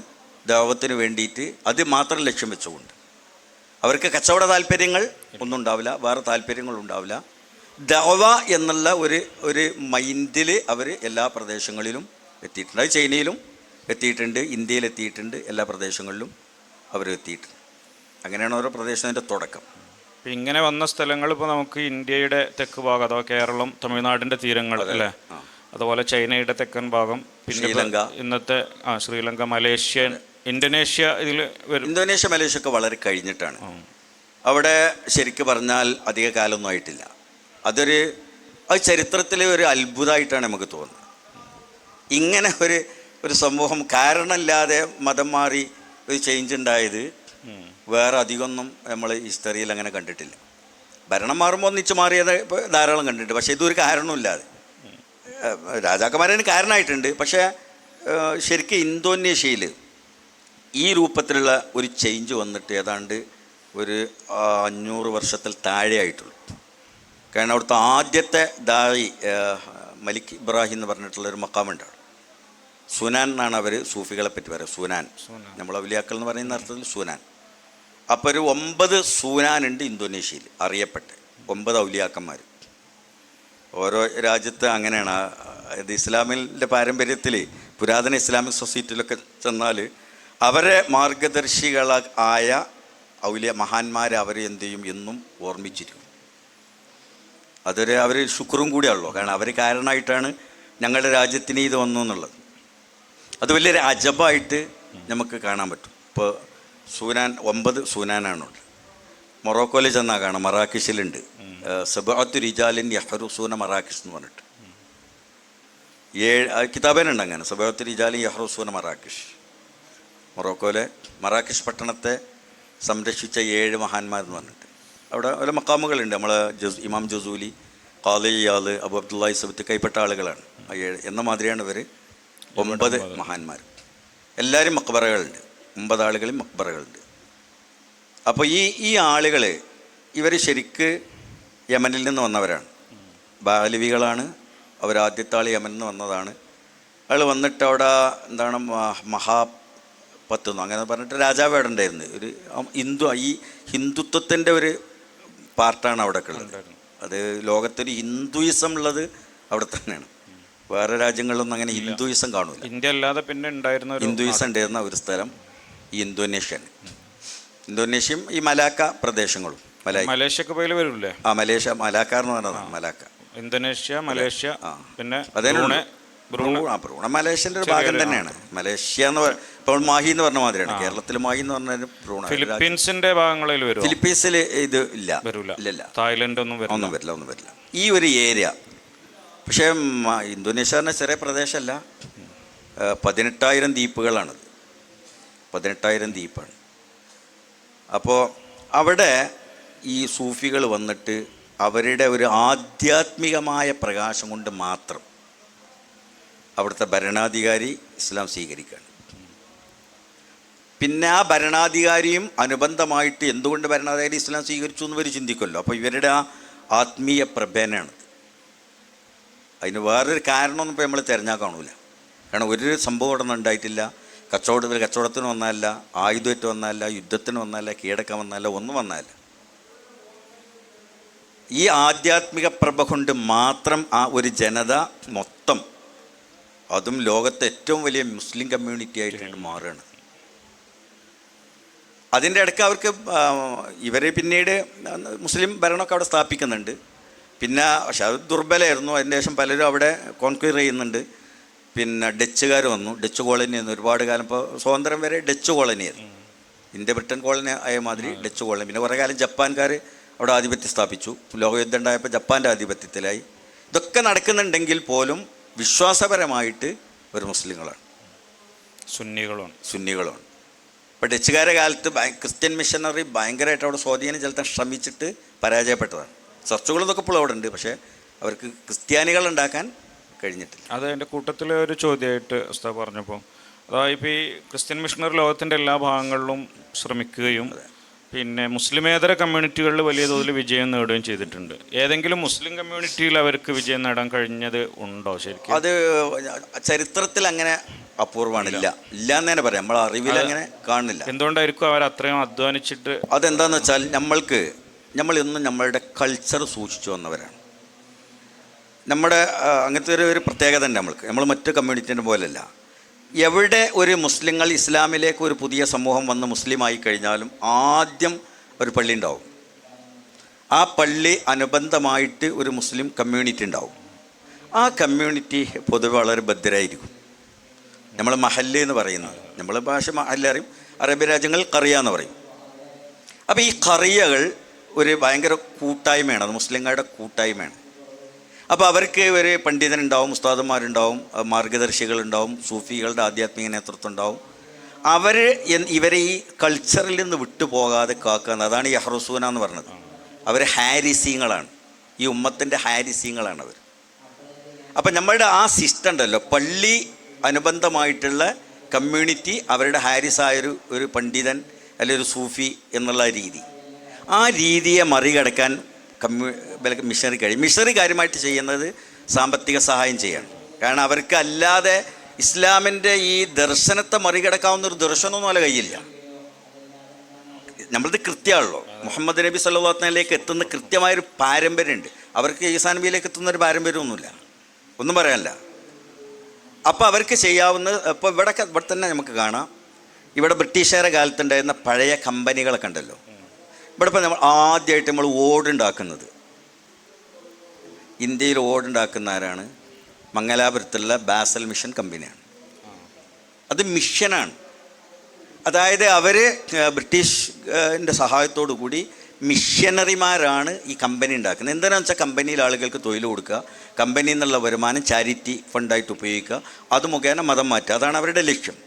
ദൈവത്തിന് വേണ്ടിയിട്ട് അത് മാത്രം ലക്ഷ്യം വെച്ചുകൊണ്ട് അവർക്ക് കച്ചവട താല്പര്യങ്ങൾ ഒന്നും ഉണ്ടാവില്ല, വേറെ താല്പര്യങ്ങളുണ്ടാവില്ല. ദഅവ എന്നുള്ള ഒരു മൈൻഡിൽ അവർ എല്ലാ പ്രദേശങ്ങളിലും എത്തിയിട്ടുണ്ട്. അത് ചൈനയിലും എത്തിയിട്ടുണ്ട്, ഇന്ത്യയിൽ എത്തിയിട്ടുണ്ട്, എല്ലാ പ്രദേശങ്ങളിലും അവർ എത്തിയിട്ടുണ്ട്. അങ്ങനെയാണ് ഓരോ പ്രദേശത്തിൻ്റെ തുടക്കം. ഇങ്ങനെ വന്ന സ്ഥലങ്ങൾ ഇപ്പോൾ നമുക്ക് ഇന്ത്യയുടെ തെക്ക് ഭാഗം അഥവാ കേരളം, തമിഴ്നാടിൻ്റെ തീരങ്ങൾ അല്ലേ, അതുപോലെ ചൈനയുടെ തെക്കൻ ഭാഗം, പിന്നെ ശ്രീലങ്ക, ഇന്നത്തെ ശ്രീലങ്ക, മലേഷ്യ, ഇന്തോനേഷ്യ, ഇതിൽ വരും. ഇന്തോനേഷ്യ മലേഷ്യ ഒക്കെ വളരെ കഴിഞ്ഞിട്ടാണ്. അവിടെ ശരിക്കും പറഞ്ഞാൽ അധിക കാലമൊന്നും ആയിട്ടില്ല. അത് ചരിത്രത്തിലെ ഒരു അത്ഭുതമായിട്ടാണ് നമുക്ക് തോന്നുന്നത്. ഇങ്ങനെ ഒരു സമൂഹം കാരണമില്ലാതെ മതം മാറി ഒരു ചേഞ്ച് ഉണ്ടായത് വേറെ അധികമൊന്നും നമ്മൾ ഹിസ്റ്ററിയിൽ അങ്ങനെ കണ്ടിട്ടില്ല. ഭരണം മാറുമ്പോൾ ഒന്നിച്ച് മാറിയത് ഇപ്പോൾ ധാരാളം കണ്ടിട്ടുണ്ട്, പക്ഷേ ഇതൊരു കാരണമില്ലാതെ. രാജാക്കന്മാരതിന് കാരണമായിട്ടുണ്ട്, പക്ഷേ ശരിക്കും ഇന്തോനേഷ്യയിൽ ഈ രൂപത്തിലുള്ള ഒരു ചേഞ്ച് വന്നിട്ട് ഏതാണ്ട് ഒരു 500 വർഷത്തിൽ താഴെയായിട്ടുള്ളൂ. കാരണം അവിടുത്തെ ആദ്യത്തെ ദായി മലിക് ഇബ്രാഹിം എന്ന് പറഞ്ഞിട്ടുള്ളൊരു മക്കാമുണ്ട്. സുനാൻ എന്നാണ് അവർ സൂഫികളെ പറ്റി പറയുക. സുനാൻ, നമ്മൾ ഔലിയാക്കൾ എന്ന് പറയുന്ന അർത്ഥത്തിൽ സുനാൻ. അപ്പോൾ ഒരു 9 സൂനാനുണ്ട് ഇന്തോനേഷ്യയിൽ അറിയപ്പെട്ട്, 9 ഔലിയാക്കന്മാർ. ഓരോ രാജ്യത്ത് അങ്ങനെയാണ്. ഇത് ഇസ്ലാമിൻ്റെ പാരമ്പര്യത്തിൽ പുരാതന ഇസ്ലാമിക് സൊസൈറ്റിയിലൊക്കെ ചെന്നാൽ അവരെ മാർഗദർശികളായ ഔലിയ മഹാന്മാരെ അവർ എന്ത് ചെയ്യും, എന്നും ഓർമ്മിച്ചിരിക്കും. അവർ ശുക്രും കൂടിയാണല്ലോ, കാരണം അവർ കാരണമായിട്ടാണ് ഞങ്ങളുടെ രാജ്യത്തിന് ഇത് വന്നു എന്നുള്ളത്. അത് വലിയൊരു അജബായിട്ട് നമുക്ക് കാണാൻ പറ്റും. ഇപ്പോൾ സൂനാൻ 9 സൂനാനാണുള്ളത്. മൊറോക്കോയിൽ ചെന്നാൽ കാണാം, മറാക്കിഷിലുണ്ട്. സബഅത്തു റിജാലിൻ യഹ്റുസൂന മറാക്കിഷ് എന്ന് പറഞ്ഞിട്ട് 7 കിതാബേനുണ്ട് അങ്ങനെ. സബഅത്തു റിജാലിൻ യഹ്റുസൂന മറാക്കിഷ്. മൊറോക്കോയിലെ മറാക്കിഷ് പട്ടണത്തെ സംരക്ഷിച്ച 7 മഹാന്മാരെന്ന് പറഞ്ഞിട്ട് അവിടെ ഓരോ മക്കാമുകളുണ്ട്. നമ്മൾ ഇമാം ജസൂലി, ഖാദി ഇയാദ്, അബു അബ്ദുല്ലാഹി സബത്ത് കൈപ്പെട്ട ആളുകളാണ്. 7 എന്ന മാതിരിയാണ് ഇവർ 9 മഹാന്മാർ. എല്ലാവരും മക്ബറകളുണ്ട്, 9 ആളുകളും മക്ബറകളുണ്ട്. അപ്പോൾ ഈ ആളുകൾ ഇവർ ശരിക്ക് യമനിൽ നിന്ന് വന്നവരാണ്, ബാലവികളാണ്. അവരാദ്യത്തെ ആൾ യമനിൽ നിന്ന് വന്നതാണ്. അയാൾ വന്നിട്ട് അവിടെ എന്താണ് മഹാപത്തെന്നോ അങ്ങനെ പറഞ്ഞിട്ട് രാജാവ് അവിടെ ഉണ്ടായിരുന്നു. ഈ ഹിന്ദുത്വത്തിൻ്റെ ഒരു പാർട്ടാണ് അവിടെ ഉള്ളത്. അത് ലോകത്തൊരു ഹിന്ദുയിസം ഉള്ളത് അവിടെ തന്നെയാണ്. വേറെ രാജ്യങ്ങളിലൊന്നും അങ്ങനെ ഹിന്ദുയിസം കാണൂല. ഇന്ത്യ അല്ലാതെ പിന്നെ ഉണ്ടായിരുന്ന ഹിന്ദുയിസം ഉണ്ടായിരുന്ന ഒരു സ്ഥലം ഈ ഇന്തോനേഷ്യയാണ്. ഇന്തോനേഷ്യയും ഈ മലാക്ക പ്രദേശങ്ങളും. മലേഷ്യക്ക് പോയി വരില്ലേ? മലേഷ്യ, മലാക്ക എന്ന് പറഞ്ഞതാണ് മലാക്ക. ഇന്തോനേഷ്യ, മലേഷ്യ, പിന്നെ ബ്രൂണ മലേഷ്യൻ്റെ ഒരു ഭാഗം തന്നെയാണ്. മലേഷ്യ എന്ന് ഇപ്പോൾ മാഹി എന്ന് പറഞ്ഞ മാതിരിയാണ്. കേരളത്തിൽ മാഹി എന്ന് പറഞ്ഞ ബ്രൂണ. ഫിലിപ്പീൻസിന്റെ ഭാഗങ്ങളിൽ വരും. ഫിലിപ്പീൻസിൽ ഇത് ഇല്ല. തായ്ലൻഡ് ഒന്നും വരില്ല. ഈ ഒരു ഏരിയ. പക്ഷേ ഇന്തോനേഷ്യ പറഞ്ഞ ചെറിയ പ്രദേശമല്ല, 18,000 ദ്വീപുകളാണത്. 18,000 ദ്വീപാണ്. അപ്പോൾ അവിടെ ഈ സൂഫികൾ വന്നിട്ട് അവരുടെ ഒരു ആധ്യാത്മികമായ പ്രകാശം കൊണ്ട് മാത്രം അവിടുത്തെ ഭരണാധികാരി ഇസ്ലാം സ്വീകരിക്കുകയാണ്. പിന്നെ ആ ഭരണാധികാരിയും അനുബന്ധമായിട്ട് എന്തുകൊണ്ട് ഭരണാധികാരി ഇസ്ലാം സ്വീകരിച്ചു എന്ന് ഇവർ ചിന്തിക്കുമല്ലോ. അപ്പോൾ ഇവരുടെ ആ ആത്മീയ പ്രഭേനാണ്. അതിന് വേറൊരു കാരണമൊന്നും ഇപ്പോൾ നമ്മൾ തിരഞ്ഞാൽ കാണൂല. കാരണം ഒരു സംഭവം അവിടെ ഒന്നും ഉണ്ടായിട്ടില്ല. കച്ചവടത്തിന് വന്നതല്ല, ആയുധമായിട്ട് വന്നതല്ല, യുദ്ധത്തിന് വന്നതല്ല, കീഴടക്കാൻ വന്നതല്ല, ഒന്നും വന്നതല്ല. ഈ ആധ്യാത്മിക പ്രഭ കൊണ്ട് മാത്രം ആ ഒരു ജനത മൊത്തം, അതും ലോകത്തെ ഏറ്റവും വലിയ മുസ്ലിം കമ്മ്യൂണിറ്റി ആയിട്ട് മാറുകയാണ്. അതിൻ്റെ ഇടയ്ക്ക് അവർക്ക് ഇവർ പിന്നീട് മുസ്ലിം ഭരണമൊക്കെ അവിടെ സ്ഥാപിക്കുന്നുണ്ട്. പിന്നെ പക്ഷെ അത് ദുർബലമായിരുന്നു. അതിന് ശേഷം പലരും അവിടെ കോൺക്വയർ ചെയ്യുന്നുണ്ട്. പിന്നെ ഡച്ചുകാർ വന്നു. ഡച്ച് കോളനി എന്ന് ഒരുപാട് കാലം, ഇപ്പോൾ സ്വാതന്ത്ര്യം വരെ ഡച്ച് കോളനിയായിരുന്നു. ഇന്ത്യ ബ്രിട്ടൻ കോളനി ആയ മാതിരി ഡച്ച് കോളനി. പിന്നെ കുറേ കാലം ജപ്പാൻകാർ അവിടെ ആധിപത്യം സ്ഥാപിച്ചു. ലോകയുദ്ധം ഉണ്ടായപ്പോൾ ജപ്പാൻ്റെ ആധിപത്യത്തിലായി. ഇതൊക്കെ നടക്കുന്നുണ്ടെങ്കിൽ പോലും വിശ്വാസപരമായിട്ട് ഒരു മുസ്ലിങ്ങളാണ്, സുന്നികളുമാണ്. ഇപ്പോൾ ഡച്ചുകാരെ കാലത്ത് ക്രിസ്ത്യൻ മിഷനറി ഭയങ്കരമായിട്ട് അവിടെ സ്വാധീനം ചെലുത്താൻ ശ്രമിച്ചിട്ട് പരാജയപ്പെട്ടതാണ്. ചർച്ചകളൊക്കെ ഇപ്പോൾ അവിടെ ഉണ്ട്, പക്ഷേ അവർക്ക് ക്രിസ്ത്യാനികൾ ഉണ്ടാക്കാൻ കഴിഞ്ഞിട്ടില്ല. അത് എൻ്റെ കൂട്ടത്തിലെ ഒരു ചോദ്യമായിട്ട് ഉസ്താദ് പറഞ്ഞപ്പോൾ, അതായത് ഇപ്പോൾ ഈ ക്രിസ്ത്യൻ മിഷണറി ലോകത്തിൻ്റെ എല്ലാ ഭാഗങ്ങളിലും ശ്രമിക്കുകയും പിന്നെ മുസ്ലിമേതര കമ്മ്യൂണിറ്റികളിൽ വലിയ തോതിൽ വിജയം നേടുകയും ചെയ്തിട്ടുണ്ട്. ഏതെങ്കിലും മുസ്ലിം കമ്മ്യൂണിറ്റിയിൽ അവർക്ക് വിജയം നേടാൻ കഴിഞ്ഞത് ഉണ്ടോ ശരിക്കും? അത് ചരിത്രത്തിൽ അങ്ങനെ അപൂർവമാണ്. ഇല്ല എന്ന് തന്നെ പറയാം. നമ്മളെ അറിവിൽ അങ്ങനെ കാണുന്നില്ല. എന്തുകൊണ്ടായിരിക്കും അവർ അത്രയും അധ്വാനിച്ചിട്ട്? അതെന്താണെന്ന് വെച്ചാൽ നമ്മളിന്നും നമ്മളുടെ കൾച്ചർ സൂക്ഷിച്ചു വന്നവരാണ്. നമ്മുടെ അങ്ങനത്തെ ഒരു പ്രത്യേകത ഉണ്ട് നമ്മൾ മറ്റു കമ്മ്യൂണിറ്റീൻ്റെ പോലെയല്ല. എവിടെ ഒരു മുസ്ലിങ്ങൾ ഇസ്ലാമിലേക്ക് ഒരു പുതിയ സമൂഹം വന്ന് മുസ്ലിമായി കഴിഞ്ഞാലും ആദ്യം ഒരു പള്ളി ഉണ്ടാവും. ആ പള്ളി അനുബന്ധമായിട്ട് ഒരു മുസ്ലിം കമ്മ്യൂണിറ്റി ഉണ്ടാവും. ആ കമ്മ്യൂണിറ്റി പൊതുവെ വളരെ ഭദ്രമായിരിക്കും. നമ്മൾ മഹല്ല് എന്ന് പറയുന്നത്, നമ്മൾ ഭാഷ മഹല്ല് അറിയും, അറബി രാജ്യങ്ങളിൽ ഖറിയ എന്ന് പറയും. അപ്പോൾ ഈ ഖറിയകൾ ഒരു ഭയങ്കര കൂട്ടായ്മയാണ്, അത് മുസ്ലിങ്ങളുടെ കൂട്ടായ്മയാണ്. അപ്പോൾ അവർക്ക് ഒരു പണ്ഡിതനുണ്ടാവും, ഉസ്താദന്മാരുണ്ടാവും, മാർഗദർശികളുണ്ടാവും, സൂഫികളുടെ ആധ്യാത്മിക നേതൃത്വം ഉണ്ടാവും. ഇവരെ ഈ കൾച്ചറിൽ നിന്ന് വിട്ടുപോകാതെ കാക്കുക, അതാണ് യഹ്റുസൂന എന്ന് പറഞ്ഞത്. അവർ ഹാരിസീങ്ങളാണ്, ഈ ഉമ്മത്തിൻ്റെ ഹാരിസീങ്ങളാണ് അവർ. അപ്പം നമ്മളുടെ ആ സിസ്റ്റം ഉണ്ടല്ലോ, പള്ളി അനുബന്ധമായിട്ടുള്ള കമ്മ്യൂണിറ്റി അവരുടെ ഹാരിസായൊരു ഒരു പണ്ഡിതൻ അല്ലെങ്കിൽ ഒരു സൂഫി എന്നുള്ള രീതി, ആ രീതിയെ മറികടക്കാൻ മിഷണറി കഴിയും. മിഷണറി കാര്യമായിട്ട് ചെയ്യുന്നത് സാമ്പത്തിക സഹായം ചെയ്യണം. കാരണം അവർക്ക് അല്ലാതെ ഇസ്ലാമിൻ്റെ ഈ ദർശനത്തെ മറികടക്കാവുന്ന ഒരു ദർശനമൊന്നും അല്ല കയ്യില്ല. നമ്മളത് കൃത്യമാണല്ലോ. മുഹമ്മദ് നബി സല്ലല്ലാഹു അലൈഹി വസല്ലമയിലേക്ക് എത്തുന്ന കൃത്യമായൊരു പാരമ്പര്യമുണ്ട്. അവർക്ക് ഈസാ നബിയിലേക്ക് എത്തുന്നൊരു പാരമ്പര്യമൊന്നുമില്ല, ഒന്നും പറയാനില്ല. അപ്പോൾ അവർക്ക് ചെയ്യാവുന്ന, ഇപ്പോൾ ഇവിടെ തന്നെ നമുക്ക് കാണാം, ഇവിടെ ബ്രിട്ടീഷുകാരുടെ കാലത്തുണ്ടായിരുന്ന പഴയ കമ്പനികളൊക്കെ ഉണ്ടല്ലോ. ഇവിടെ ഇപ്പോൾ നമ്മൾ ആദ്യമായിട്ട് നമ്മൾ ഓടുണ്ടാക്കുന്നത്, ഇന്ത്യയിൽ ഓടുണ്ടാക്കുന്ന ആരാണ്? മംഗലാപുരത്തുള്ള ബാസൽ മിഷൻ കമ്പനിയാണ്. അത് മിഷനാണ്. അതായത് അവർ ബ്രിട്ടീഷിൻ്റെ സഹായത്തോടു കൂടി മിഷനറിമാരാണ് ഈ കമ്പനി ഉണ്ടാക്കുന്നത്. എന്താണെന്ന് വെച്ചാൽ കമ്പനിയിൽ ആളുകൾക്ക് തൊഴിൽ കൊടുക്കുക, കമ്പനിയിൽ നിന്നുള്ള വരുമാനം ചാരിറ്റി ഫണ്ടായിട്ട് ഉപയോഗിക്കുക, അത് മുഖേന മതം മാറ്റുക, അതാണ് അവരുടെ ലക്ഷ്യം.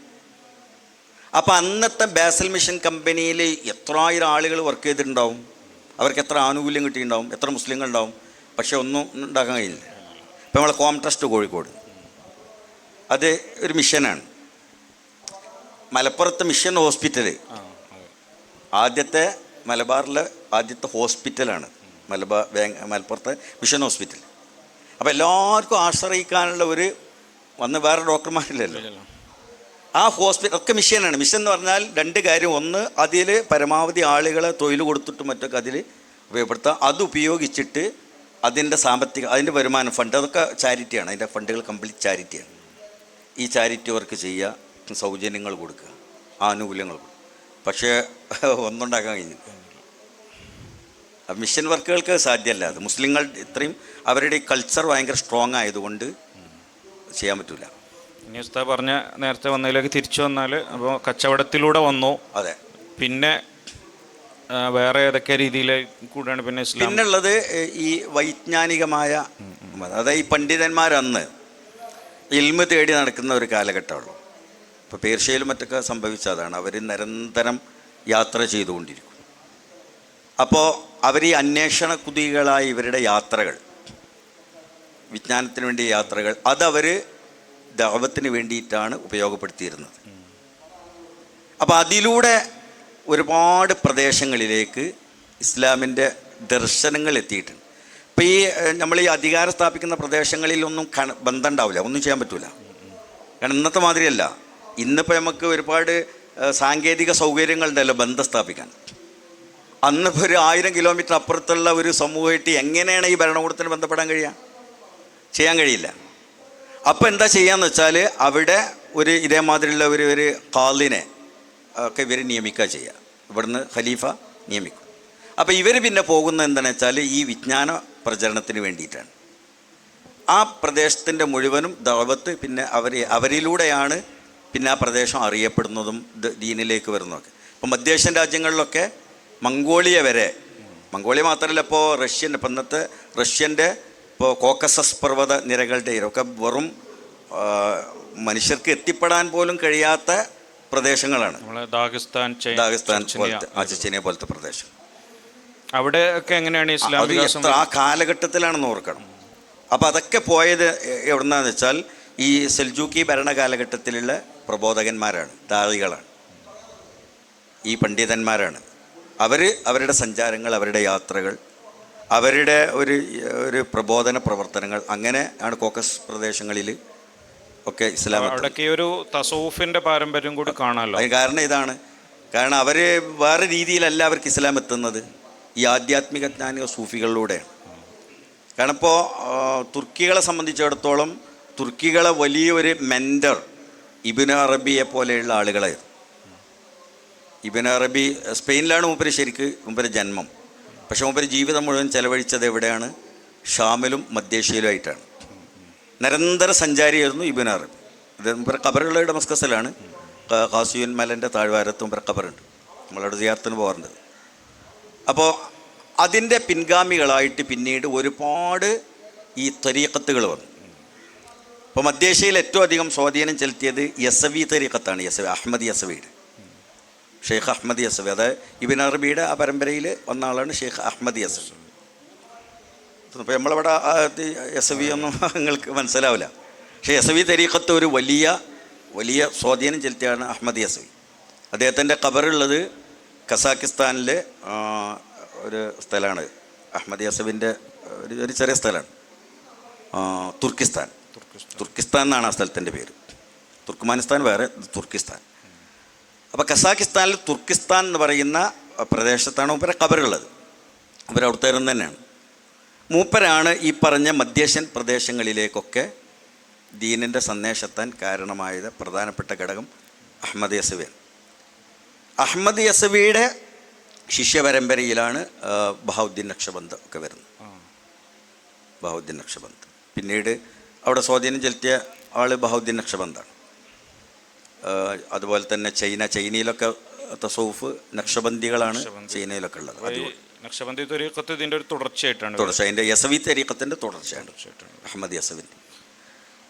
അപ്പോൾ അന്നത്തെ ബാസൽ മിഷൻ കമ്പനിയിൽ എത്രായിരം ആളുകൾ വർക്ക് ചെയ്തിട്ടുണ്ടാവും, അവർക്ക് എത്ര ആനുകൂല്യം കിട്ടിയിട്ടുണ്ടാവും, എത്ര മുസ്ലിങ്ങളുണ്ടാവും, പക്ഷെ ഒന്നും ഉണ്ടാക്കാൻ കഴിയില്ല. ഇപ്പോൾ നമ്മളെ കോം ട്രസ്റ്റ് കോഴിക്കോട്, അത് ഒരു മിഷനാണ്. മലപ്പുറത്തെ മിഷൻ ഹോസ്പിറ്റൽ, ആദ്യത്തെ മലബാറിലെ ആദ്യത്തെ ഹോസ്പിറ്റലാണ് മലപ്പുറത്തെ മിഷൻ ഹോസ്പിറ്റൽ. അപ്പോൾ എല്ലാവർക്കും ആശ്രയിക്കാനുള്ള ഒരു വേറെ ഡോക്ടർമാരില്ലല്ലോ. ആ ഹോസ്പിറ്റൽ ഒക്കെ മിഷനാണ്. മിഷൻ എന്ന് പറഞ്ഞാൽ രണ്ട് കാര്യം. ഒന്ന്, അതിൽ പരമാവധി ആളുകളെ തൊഴിൽ കൊടുത്തിട്ടും മറ്റൊക്കെ അതിൽ ഉപയോഗപ്പെടുത്തുക. അത് ഉപയോഗിച്ചിട്ട് അതിൻ്റെ വരുമാനം ഫണ്ട്, അതൊക്കെ ചാരിറ്റിയാണ്. അതിൻ്റെ ഫണ്ടുകൾ കംപ്ലീറ്റ് ചാരിറ്റിയാണ്. ഈ ചാരിറ്റി വർക്ക് ചെയ്യുക, സൗജന്യങ്ങൾ കൊടുക്കുക, ആനുകൂല്യങ്ങൾ കൊടുക്കുക. പക്ഷേ ഒന്നുണ്ടാക്കാൻ കഴിഞ്ഞില്ല. മിഷൻ വർക്കുകൾക്ക് സാധ്യമല്ല. അത് മുസ്ലിങ്ങൾ ഇത്രയും അവരുടെ കൾച്ചർ ഭയങ്കര സ്ട്രോങ് ആയതുകൊണ്ട് ചെയ്യാൻ പറ്റില്ല. ഇനി ഉസ്താദ് പറഞ്ഞ നേരത്തെ വന്നതിലേക്ക് തിരിച്ചു വന്നാൽ, അപ്പോൾ കച്ചവടത്തിലൂടെ വന്നു. അതെ. പിന്നെ വേറെ ഏതൊക്കെ രീതിയിൽ കൂടെയാണ് പിന്നെ ഇസ്ലാം? പിന്നുള്ളത് ഈ വൈജ്ഞാനികമായ, അതായത് ഈ പണ്ഡിതന്മാരന്ന് ഇൽമ് തേടി നടക്കുന്ന ഒരു കാലഘട്ടമുള്ളൂ. ഇപ്പോൾ പേർഷ്യയിലും മറ്റൊക്കെ സംഭവിച്ചതാണ്. അവർ നിരന്തരം യാത്ര ചെയ്തുകൊണ്ടിരിക്കും. അപ്പോൾ അവർ ഈ അന്വേഷണ കുതികളായ ഇവരുടെ യാത്രകൾ, വിജ്ഞാനത്തിന് വേണ്ടിയ യാത്രകൾ, അതവർ ദഅവത്തിന് വേണ്ടിയിട്ടാണ് ഉപയോഗപ്പെടുത്തിയിരുന്നത്. അപ്പോൾ അതിലൂടെ ഒരുപാട് പ്രദേശങ്ങളിലേക്ക് ഇസ്ലാമിൻ്റെ ദർശനങ്ങൾ എത്തിയിട്ടുണ്ട്. ഇപ്പോൾ നമ്മൾ ഈ അധികാരം സ്ഥാപിക്കുന്ന പ്രദേശങ്ങളിലൊന്നും ബന്ധം ഉണ്ടാവില്ല, ഒന്നും ചെയ്യാൻ പറ്റില്ല. കാരണം ഇന്നത്തെ മാതിരിയല്ല. ഇന്നിപ്പോൾ നമുക്ക് ഒരുപാട് സാങ്കേതിക സൗകര്യങ്ങളുണ്ടല്ലോ ബന്ധം സ്ഥാപിക്കാൻ. അന്നിപ്പോൾ ഒരു 1000 കിലോമീറ്റർ അപ്പുറത്തുള്ള ഒരു സമൂഹമായിട്ട് എങ്ങനെയാണ് ഈ ഭരണകൂടത്തിന് ബന്ധപ്പെടാൻ കഴിയുക? ചെയ്യാൻ കഴിയില്ല. അപ്പോൾ എന്താ ചെയ്യാന്ന് വെച്ചാൽ അവിടെ ഇതേമാതിരിയുള്ള ഒരു ഖാദിനെ ഒക്കെ ഇവർ നിയമിക്കുക ചെയ്യുക. ഇവിടുന്ന് ഖലീഫ നിയമിക്കും. അപ്പോൾ ഇവർ പിന്നെ പോകുന്നത് എന്താണെന്ന് വെച്ചാൽ ഈ വിജ്ഞാന പ്രചരണത്തിന് വേണ്ടിയിട്ടാണ്. ആ പ്രദേശത്തിൻ്റെ മുഴുവനും ദഅവത്ത് പിന്നെ അവരിലൂടെയാണ് പിന്നെ ആ പ്രദേശം അറിയപ്പെടുന്നതും ദീനിലേക്ക് വരുന്നതൊക്കെ. ഇപ്പോൾ മധ്യേഷ്യൻ രാജ്യങ്ങളിലൊക്കെ മംഗോളിയ വരെ, മംഗോളിയ മാത്രമല്ല, ഇപ്പോൾ റഷ്യൻ, ഇപ്പം ഇന്നത്തെ റഷ്യൻ്റെ ഇപ്പോൾ കോക്കസസ് പർവ്വത നിരകളുടെ ഒക്കെ വെറും മനുഷ്യർക്ക് എത്തിപ്പെടാൻ പോലും കഴിയാത്ത പ്രദേശങ്ങളാണ്. ദാഗിസ്ഥാൻ പോലത്തെ, ചെച്ചനിയ പോലത്തെ പ്രദേശം. അവിടെയൊക്കെ എങ്ങനെയാണ് ഇസ്ലാം ആ കാലഘട്ടത്തിലാണെന്ന് ഓർക്കണം. അപ്പോൾ അതൊക്കെ പോയത് എവിടുന്നാന്ന് വെച്ചാൽ ഈ സെൽജൂക്കി ഭരണകാലഘട്ടത്തിലുള്ള പ്രബോധകന്മാരാണ്, ദാഴികളാണ്, ഈ പണ്ഡിതന്മാരാണ്. അവരുടെ സഞ്ചാരങ്ങൾ, അവരുടെ യാത്രകൾ, അവരുടെ ഒരു പ്രബോധന പ്രവർത്തനങ്ങൾ, അങ്ങനെ ആണ് കോക്കസ് പ്രദേശങ്ങളിൽ ഒക്കെ ഇസ്ലാം. അവിടേക്ക് ഒരു തസൗഫിൻ്റെ പാരമ്പര്യം കൂടി കാണാമല്ലോ. അതിന് കാരണം ഇതാണ്. കാരണം അവർ വേറെ രീതിയിലല്ല അവർക്ക് ഇസ്ലാം എത്തുന്നത്, ഈ ആധ്യാത്മിക ജ്ഞാനിക സൂഫികളിലൂടെയാണ്. കാരണം ഇപ്പോൾ തുർക്കികളെ സംബന്ധിച്ചിടത്തോളം തുർക്കികളെ വലിയൊരു മെൻറ്റർ ഇബ്നു അറബിയെ പോലെയുള്ള ആളുകളായിരുന്നു. ഇബ്നു അറബി സ്പെയിനിലാണ് മൂപ്പര് ജന്മം. പക്ഷേ മൂപ്പര് ജീവിതം മുഴുവൻ ചെലവഴിച്ചത് എവിടെയാണ്? ഷാമിലും മധ്യേഷ്യയിലുമായിട്ടാണ്. നിരന്തര സഞ്ചാരിയായിരുന്നു ഇബ്നു അറബി. ഇത് മൂപ്പര് ഖബറുള്ള ഡമസ്കസിലാണ്. ഖാസിയുൻ മലൻ്റെ താഴ്വാരത്ത് മൂപ്പര് ഖബറുണ്ട്. നമ്മളവിടെ സിയാറത്തിന് പോകാറുണ്ട്. അപ്പോൾ അതിൻ്റെ പിൻഗാമികളായിട്ട് പിന്നീട് ഒരുപാട് ഈ ത്വരീഖത്തുകൾ വന്നു. ഇപ്പോൾ മധ്യേഷ്യയിൽ ഏറ്റവും അധികം സ്വാധീനം ചെലുത്തിയത് യസവി ത്വരീഖത്താണ്. അഹ്മദ് യസവിയുടെ, ഷെയ്ഖ് അഹ്മദ് യസവി. അതായത് ഇബ്നു അറബിയുടെ ആ പരമ്പരയിൽ വന്ന ആളാണ് ഷെയ്ഖ് അഹ്മദ് യസവി. ഇപ്പോൾ നമ്മളവിടെ യസവി ഒന്നും നിങ്ങൾക്ക് മനസ്സിലാവില്ല. പക്ഷേ യസവി ത്വരീഖത്ത് ഒരു വലിയ സ്വാധീനം ചെലുത്തിയാണ് അഹ്മദ് യസവി. അദ്ദേഹത്തിൻ്റെ ഖബറുള്ളത് കസാക്കിസ്ഥാനിലെ ഒരു സ്ഥലമാണ്. അഹ്മദ് യസവിൻ്റെ ഒരു ചെറിയ സ്ഥലമാണ്, തുർക്കിസ്ഥാൻ എന്നാണ് ആ സ്ഥലത്തിൻ്റെ പേര്. തുർക്ക്മാനിസ്ഥാൻ വേറെ, തുർക്കിസ്ഥാൻ. അപ്പോൾ കസാക്കിസ്ഥാനിൽ തുർക്കിസ്ഥാൻ എന്ന് പറയുന്ന പ്രദേശത്താണ് മൂപ്പരെ ഖബറുള്ളത്. അവരവിടുത്തെ തന്നെയാണ്. മൂപ്പരാണ് ഈ പറഞ്ഞ മധ്യേഷ്യൻ പ്രദേശങ്ങളിലേക്കൊക്കെ ദീനിൻ്റെ സന്ദേശത്താൻ കാരണമായത്. പ്രധാനപ്പെട്ട ഘടകം അഹ്മദ് യസവിയാണ്. അഹ്മദ് യസവിയുടെ ശിഷ്യപരമ്പരയിലാണ് ബഹൗദ്ദീൻ നക്ഷബന്ദ് ഒക്കെ വരുന്നത്. ബഹൗദ്ദീൻ നക്ഷബന്ദ് പിന്നീട് അവിടെ സ്വാധീനം ചെലുത്തിയ ആൾ ബഹൗദ്ദീൻ നക്ഷബന്ദാണ്. അതുപോലെ തന്നെ ചൈനയിലൊക്കെ തസൗഫ് നക്ഷബന്ദികളാണ് ചൈനയിലൊക്കെ ഉള്ളത്. നക്ഷബന്ദി തരീഖത്ത് ഇതിൻ്റെ ഒരു തുടർച്ചയായിട്ടാണ്. അതിൻ്റെ യസവി തരീഖത്തിൻ്റെ തുടർച്ചയാണ് അഹ്മദ് യസവിൻ്റെ.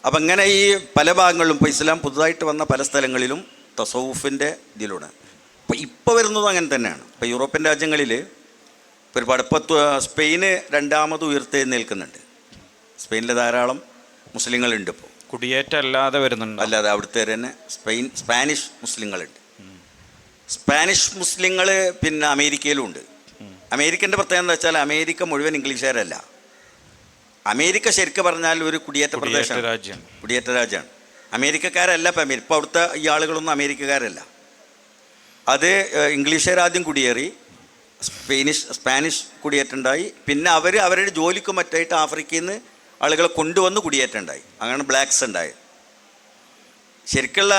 അപ്പം ഇങ്ങനെ ഈ പല ഭാഗങ്ങളിലും ഇപ്പോൾ ഇസ്ലാം പുതുതായിട്ട് വന്ന പല സ്ഥലങ്ങളിലും തസൗഫിൻ്റെ ഇതിലൂടെ ഇപ്പോൾ വരുന്നതും അങ്ങനെ തന്നെയാണ്. ഇപ്പോൾ യൂറോപ്യൻ രാജ്യങ്ങളിൽ ഒരുപാട്, ഇപ്പോൾ സ്പെയിന് രണ്ടാമത് ഉയർത്തെഴുന്നേൽക്കുന്നുണ്ട്. സ്പെയിനിൽ ധാരാളം മുസ്ലിങ്ങളുണ്ട്. ഇപ്പോൾ കുടിയേറ്റം അല്ലാതെ വരുന്നുണ്ട്. അല്ലാതെ അവിടുത്തെ തന്നെ സ്പാനിഷ് മുസ്ലിങ്ങളുണ്ട്. സ്പാനിഷ് മുസ്ലിങ്ങൾ പിന്നെ അമേരിക്കയിലും ഉണ്ട്. അമേരിക്കൻ്റെ പ്രത്യേകത എന്താ വെച്ചാൽ അമേരിക്ക മുഴുവൻ ഇംഗ്ലീഷുകാരല്ല. അമേരിക്ക ശരിക്കും പറഞ്ഞാൽ ഒരു കുടിയേറ്റ പ്രദേശമാണ്, കുടിയേറ്റ രാജ്യമാണ്. അമേരിക്കക്കാരല്ല ഇപ്പം ഇപ്പോൾ അവിടുത്തെ ഈ ആളുകളൊന്നും അമേരിക്കക്കാരല്ല. അത് ഇംഗ്ലീഷുകാർ ആദ്യം കുടിയേറി, സ്പാനിഷ് കുടിയേറ്റുണ്ടായി. പിന്നെ അവരുടെ ജോലിക്ക് മറ്റായിട്ട് ആഫ്രിക്കയിൽ നിന്ന് ആളുകളെ കൊണ്ടുവന്ന് കുടിയേറ്റുണ്ടായി. അങ്ങനെ ബ്ലാക്ക്സ് ഉണ്ടായി. ശരിക്കുള്ള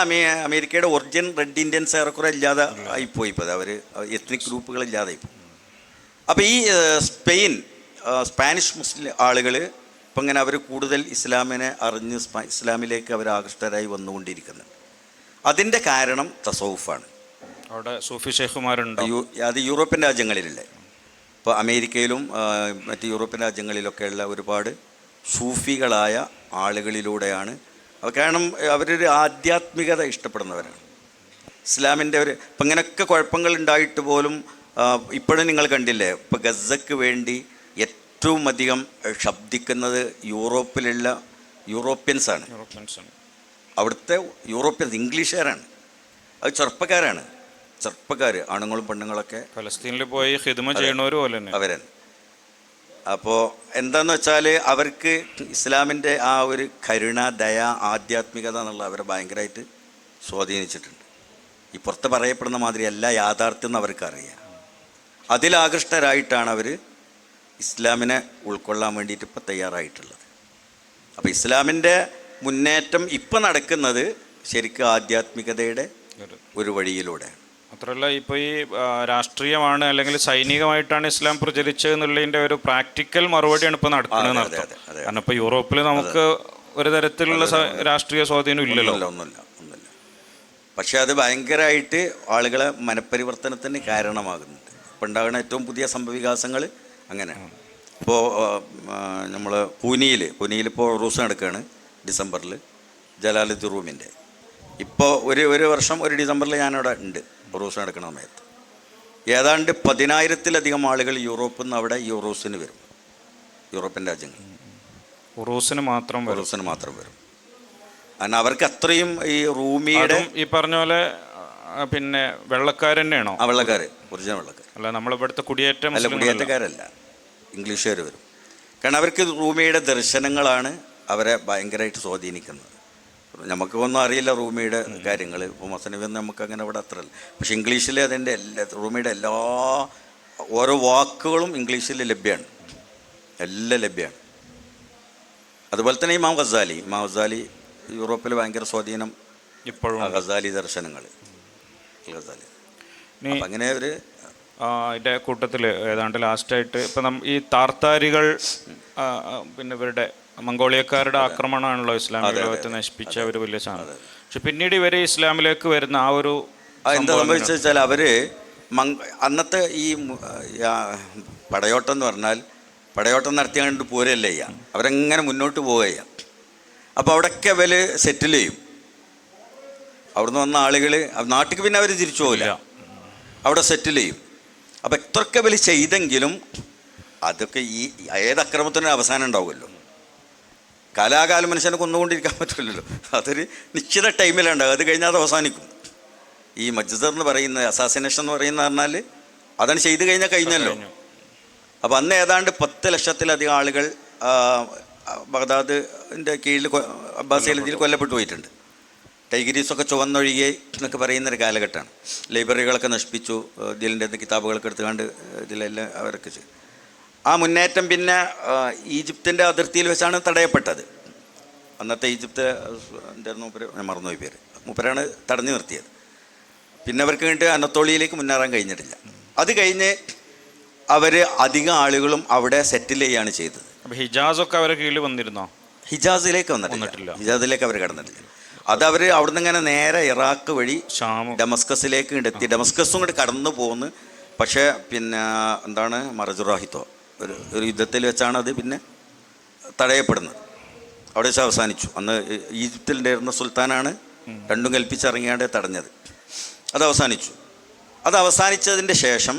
അമേരിക്കയുടെ ഒറിജിൻ റെഡ് ഇന്ത്യൻസ് ഏറെക്കുറെ ഇല്ലാതെ ആയിപ്പോയി. ഇപ്പോൾ അവർ എത്നിക് ഗ്രൂപ്പുകൾ ഇല്ലാതായിപ്പോയി. അപ്പോൾ ഈ സ്പാനിഷ് മുസ്ലിം ആളുകൾ ഇപ്പം ഇങ്ങനെ അവർ കൂടുതൽ ഇസ്ലാമിനെ അറിഞ്ഞ് ഇസ്ലാമിലേക്ക് അവർ ആകൃഷ്ടരായി വന്നുകൊണ്ടിരിക്കുന്നുണ്ട്. അതിൻ്റെ കാരണം തസൗഫാണ്. അവിടെ സൂഫി ഷെയ്ഖുമാരുണ്ട്. അത് യൂറോപ്യൻ രാജ്യങ്ങളിലുള്ള, ഇപ്പോൾ അമേരിക്കയിലും മറ്റ് യൂറോപ്യൻ രാജ്യങ്ങളിലൊക്കെയുള്ള ഒരുപാട് സൂഫികളായ ആളുകളിലൂടെയാണ്. കാരണം അവരൊരു ആധ്യാത്മികത ഇഷ്ടപ്പെടുന്നവരാണ്. ഇസ്ലാമിൻ്റെ ഇപ്പം ഇങ്ങനെയൊക്കെ കുഴപ്പങ്ങൾ ഉണ്ടായിട്ട് പോലും ഇപ്പോഴും നിങ്ങൾ കണ്ടില്ലേ, ഇപ്പോൾ ഗസക്ക് വേണ്ടി ഏറ്റവും അധികം ശബ്ദിക്കുന്നത് യൂറോപ്പിലുള്ള യൂറോപ്യൻസാണ്. അവിടുത്തെ യൂറോപ്യൻസ് ഇംഗ്ലീഷുകാരാണ്. അത് ചെറുപ്പക്കാരാണ്, ആണുങ്ങളും പെണ്ണുങ്ങളൊക്കെ ഫലസ്തീനിൽ പോയി ഖിദ്മ ചെയ്യണവർ പോലെ അവരാണ്. അപ്പോൾ എന്താണെന്ന് വെച്ചാൽ അവർക്ക് ഇസ്ലാമിൻ്റെ ആ ഒരു കരുണ, ദയ, ആധ്യാത്മികത എന്നുള്ള അവരെ ഭയങ്കരമായിട്ട് സ്വാധീനിച്ചിട്ടുണ്ട്. ഈ പുറത്ത് പറയപ്പെടുന്ന മാതിരി എല്ലാ യാഥാർത്ഥ്യം എന്ന് അവർക്കറിയാം. അതിലാകൃഷ്ടരായിട്ടാണ് അവർ ഇസ്ലാമിനെ ഉൾക്കൊള്ളാൻ വേണ്ടിയിട്ട് ഇപ്പോൾ തയ്യാറായിട്ടുള്ളത്. അപ്പോൾ ഇസ്ലാമിൻ്റെ മുന്നേറ്റം ഇപ്പം നടക്കുന്നത് ശരിക്കും ആധ്യാത്മികതയുടെ ഒരു വഴിയിലൂടെയാണ്. മാത്രമല്ല ഇപ്പോൾ ഈ രാഷ്ട്രീയമാണ് അല്ലെങ്കിൽ സൈനികമായിട്ടാണ് ഇസ്ലാം പ്രചരിച്ചത് എന്നുള്ളതിൻ്റെ ഒരു പ്രാക്ടിക്കൽ മറുപടിയാണ് ഇപ്പോൾ നടക്കുന്നത്. കാരണം ഇപ്പോൾ യൂറോപ്പിൽ നമുക്ക് ഒരു തരത്തിലുള്ള രാഷ്ട്രീയ സ്വാധീനം ഇല്ലല്ലോ. ഒന്നുമില്ല. പക്ഷെ അത് ഭയങ്കരമായിട്ട് ആളുകളെ മനഃപരിവർത്തനത്തിന് കാരണമാകുന്നുണ്ട്. ഇപ്പം ഉണ്ടാകുന്ന ഏറ്റവും പുതിയ സംഭവവികാസങ്ങൾ അങ്ങനെയാണ്. ഇപ്പോൾ നമ്മൾ പൂനിയിൽ ഇപ്പോൾ ഉറൂസ് നടക്കുകയാണ് ഡിസംബറിൽ, ജലാലുദ്ദീൻ റൂമിൻ്റെ. ഇപ്പോൾ ഒരു വർഷം ഒരു ഡിസംബറിൽ ഞാനവിടെ ഉണ്ട് ഉറൂസ് നടക്കുന്ന സമയത്ത്. ഏതാണ്ട് 10,000-ലധികം ആളുകൾ യൂറോപ്പിൽ നിന്ന് അവിടെ ഈ ഉറൂസിന് വരും. യൂറോപ്യൻ രാജ്യങ്ങൾ ഉറൂസിന് മാത്രം വരും. കാരണം അവർക്ക് അത്രയും ഈ റൂമിയുടെ ഈ പറഞ്ഞ പോലെ പിന്നെ വെള്ളക്കാർ തന്നെയാണോ? വെള്ളക്കാർ, ഒറിജിനൽ വെള്ളക്കാർ അല്ല, നമ്മളിവിടുത്തെ കുടിയേറ്റക്കാരല്ല, ഇംഗ്ലീഷുകാർ വരും. കാരണം അവർക്ക് റൂമിയുടെ ദർശനങ്ങളാണ് അവരെ ഭയങ്കരമായിട്ട് സ്വാധീനിക്കുന്നത്. നമുക്കൊന്നും അറിയില്ല റൂമിയുടെ കാര്യങ്ങൾ. ഇപ്പോൾ മസനവിയൊന്നും നമുക്ക് അങ്ങനെ അവിടെ അത്രയല്ല. പക്ഷേ ഇംഗ്ലീഷിൽ അതിൻ്റെ റൂമിയുടെ എല്ലാ ഓരോ വാക്കുകളും ഇംഗ്ലീഷിൽ ലഭ്യമാണ്, എല്ലാം ലഭ്യമാണ്. അതുപോലെ തന്നെ ഇമാം ഗസാലി യൂറോപ്പിൽ ഭയങ്കര സ്വാധീനം ഇപ്പോഴും. ഗസാലി ദർശനങ്ങൾ അങ്ങനെ ഒരു അതിൻ്റെ കൂട്ടത്തിൽ ഏതാണ്ട് ലാസ്റ്റായിട്ട് ഇപ്പം ഈ താർത്താരികൾ പിന്നെ ഇവരുടെ മംഗോളിയക്കാരുടെ ആക്രമണമാണല്ലോ ഇസ്ലാമിക ലോകത്തെ നശിപ്പിച്ച ഒരു വലിയ സാധനം. പക്ഷെ പിന്നീട് ഇവർ ഇസ്ലാമിലേക്ക് വരുന്ന ആ ഒരു എന്താ സംഭവിച്ചത് വെച്ചാൽ അവർ അന്നത്തെ ഈ പടയോട്ടം എന്ന് പറഞ്ഞാൽ പടയോട്ടം നടത്തിയാണ്ട് പോരല്ലേ ചെയ്യാം, അവരെങ്ങനെ മുന്നോട്ട് പോവുക. അപ്പോൾ അവിടെയൊക്കെ അവർ സെറ്റിൽ ചെയ്യും. അവിടുന്ന് വന്ന ആളുകൾ നാട്ടിലേക്ക് പിന്നെ അവർ തിരിച്ചു പോകില്ല, അവിടെ സെറ്റിൽ ചെയ്യും. അപ്പോൾ എത്രയൊക്കെ അവർ ചെയ്തെങ്കിലും അതൊക്കെ ഈ ഏത് അക്രമത്തിനും അവസാനം ഉണ്ടാവുമല്ലോ. കാലാകാലം മനുഷ്യനെ കൊന്നുകൊണ്ടിരിക്കാൻ പറ്റില്ലല്ലോ. അതൊരു നിശ്ചിത ടൈമിലുണ്ടാവും, അത് കഴിഞ്ഞാൽ അത് അവസാനിക്കും. ഈ മജ്സർ എന്ന് പറയുന്ന അസാസിനേഷൻ എന്ന് പറയുന്ന പറഞ്ഞാൽ അതാണ് ചെയ്ത് കഴിഞ്ഞാൽ കഴിഞ്ഞല്ലോ. അപ്പോൾ അന്ന് ഏതാണ്ട് 10 ലക്ഷത്തിലധികം ആളുകൾ ബഗ്ദാദിൻ്റെ കീഴിൽ അബ്ബാസിയയിൽ കൊല്ലപ്പെട്ടു പോയിട്ടുണ്ട്. ടൈഗ്രീസൊക്കെ ചുവന്നൊഴികെ എന്നൊക്കെ പറയുന്നൊരു കാലഘട്ടമാണ്. ലൈബ്രറികളൊക്കെ നശിപ്പിച്ചു, ഇതിലിൻ്റെ കിതാബുകളൊക്കെ എടുത്തുകൊണ്ട് ഇതിലെല്ലാം അവരൊക്കെ ചെയ്തു. ആ മുന്നേറ്റം പിന്നെ ഈജിപ്തിൻ്റെ അതിർത്തിയിൽ വെച്ചാണ് തടയപ്പെട്ടത്. അന്നത്തെ ഈജിപ്ത് എന്തായിരുന്നു മൂപ്പര്, ഞാൻ മറന്നുപോയി പേര്, മൂപ്പരാണ് തടഞ്ഞു നിർത്തിയത്. പിന്നെ അവർക്ക് വേണ്ടി അനത്തോളിയിലേക്ക് മുന്നേറാൻ കഴിഞ്ഞിട്ടില്ല. അത് കഴിഞ്ഞ് അവർ അധികം ആളുകളും അവിടെ സെറ്റിൽ ചെയ്യുകയാണ് ചെയ്തത്. ഹിജാസൊക്കെ അവരെ കീഴിൽ വന്നിരുന്നോ? ഹിജാസിലേക്ക് വന്നിട്ടില്ല. ഹിജാസിലേക്ക് അവർ കടന്നിട്ടില്ല. അതവർ അവിടുന്ന് ഇങ്ങനെ നേരെ ഇറാഖ് വഴി ഡമസ്കസിലേക്ക് എത്തി. ഡമസ്കസും കൂടി കടന്നു പോകുന്നു. പക്ഷേ പിന്നെ എന്താണ് മറജുറാഹിത്തോ ഒരു യുദ്ധത്തിൽ വെച്ചാണ് അത് പിന്നെ തടയപ്പെടുന്നത്. അവിടെ വെച്ച് അവസാനിച്ചു. അന്ന് ഈജിപ്തിലുണ്ടായിരുന്ന സുൽത്താനാണ് രണ്ടും കൽപ്പിച്ചിറങ്ങിയാണ്ട് തടഞ്ഞത്. അത് അവസാനിച്ചു. അത് അവസാനിച്ചതിൻ്റെ ശേഷം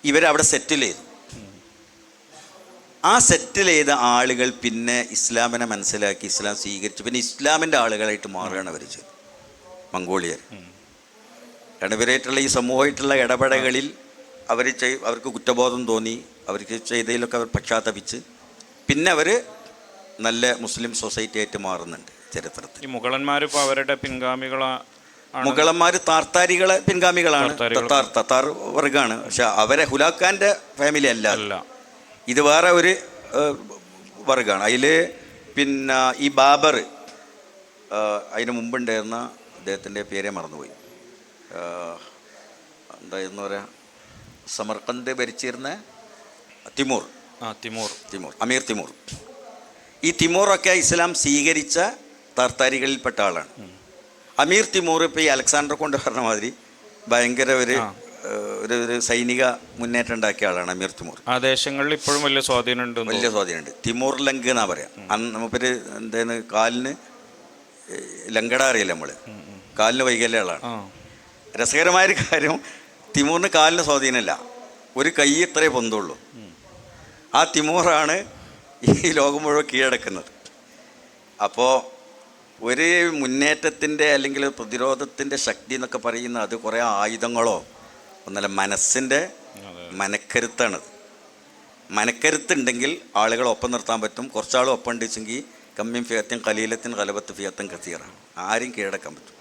ഇവരവിടെ സെറ്റിൽ ചെയ്തു. ആ സെറ്റിൽ ചെയ്ത ആളുകൾ പിന്നെ ഇസ്ലാമിനെ മനസ്സിലാക്കി ഇസ്ലാം സ്വീകരിച്ചു. പിന്നെ ഇസ്ലാമിൻ്റെ ആളുകളായിട്ട് മാറുകയാണ് അവർ ചെയ്തത്, മംഗോളിയർ. രണ്ടുപേരായിട്ടുള്ള ഈ സമൂഹമായിട്ടുള്ള ഇടപെടലുകളിൽ അവർക്ക് കുറ്റബോധം തോന്നി. അവർക്ക് ചെയ്തതിലൊക്കെ അവർ പശ്ചാത്തപിച്ച് പിന്നെ അവർ നല്ല മുസ്ലിം സൊസൈറ്റി ആയിട്ട് മാറുന്നുണ്ട് ചരിത്രത്തിൽ. ഈ മുഗളന്മാർ ഇപ്പോൾ അവരുടെ പിൻഗാമികളാണ്. മുഗളന്മാർ താർത്താരികളെ പിൻഗാമികളാണ്, തത്താർ വർഗ്ഗമാണ്. പക്ഷെ അവരെ ഹുലാഖാൻ്റെ ഫാമിലി അല്ല, ഇത് വേറെ ഒരു വർഗ്ഗമാണ്. അതിൽ പിന്നെ ഈ ബാബർ, അതിന് മുമ്പുണ്ടായിരുന്ന അദ്ദേഹത്തിൻ്റെ പേരെ മറന്നുപോയി, എന്തായിരുന്നു പറയാ, സമർക്കന്ത് ഭരിച്ചിരുന്ന തിമൂർ, അമീർ തിമൂർ. ഈ തിമൂറൊക്കെ ഇസ്ലാം സ്വീകരിച്ച താർത്താരികളിൽപ്പെട്ട ആളാണ്. അമീർ തിമൂർ ഇപ്പോൾ ഈ അലക്സാണ്ടർ കൊണ്ട് പറഞ്ഞ മാതിരി ഭയങ്കര ഒരു സൈനിക മുന്നേറ്റം ഉണ്ടാക്കിയ ആളാണ് അമീർ തിമൂർ. ആ ദേശങ്ങളിൽ ഇപ്പോഴും വലിയ സ്വാധീനമുണ്ട്. തിമൂർ ലങ്ക് എന്നാ പറയാം. അന്ന് നമുക്കൊരു എന്തായിരുന്നു കാലിന് ലങ്കട അറിയില്ല, നമ്മൾ കാലിന് വൈകല്യ ആളാണ്. രസകരമായൊരു കാര്യം, തിമൂറിന് കാലിന് സ്വാധീനമില്ല, ഒരു കൈ ഇത്രേ പൊന്തുള്ളൂ. ആ തിമൂറാണ് ഈ ലോകം മുഴുവൻ കീഴടക്കുന്നത്. അപ്പോൾ ഒരു മുന്നേറ്റത്തിൻ്റെ അല്ലെങ്കിൽ പ്രതിരോധത്തിൻ്റെ ശക്തി എന്നൊക്കെ പറയുന്ന അത് കുറേ ആയുധങ്ങളോ ഒന്നല്ല, മനസ്സിൻ്റെ മനക്കരുത്താണത്. മനക്കരുത്തുണ്ടെങ്കിൽ ആളുകളെ ഒപ്പം നിർത്താൻ പറ്റും. കുറച്ചാൾ ഒപ്പം ഉണ്ടെങ്കിൽ കമ്മിയും ഫിയത്തും കലീലത്തിൻ കലബത്ത് ഫിയത്തും കത്തീറാണ്, ആരും കീഴടക്കാൻ പറ്റും.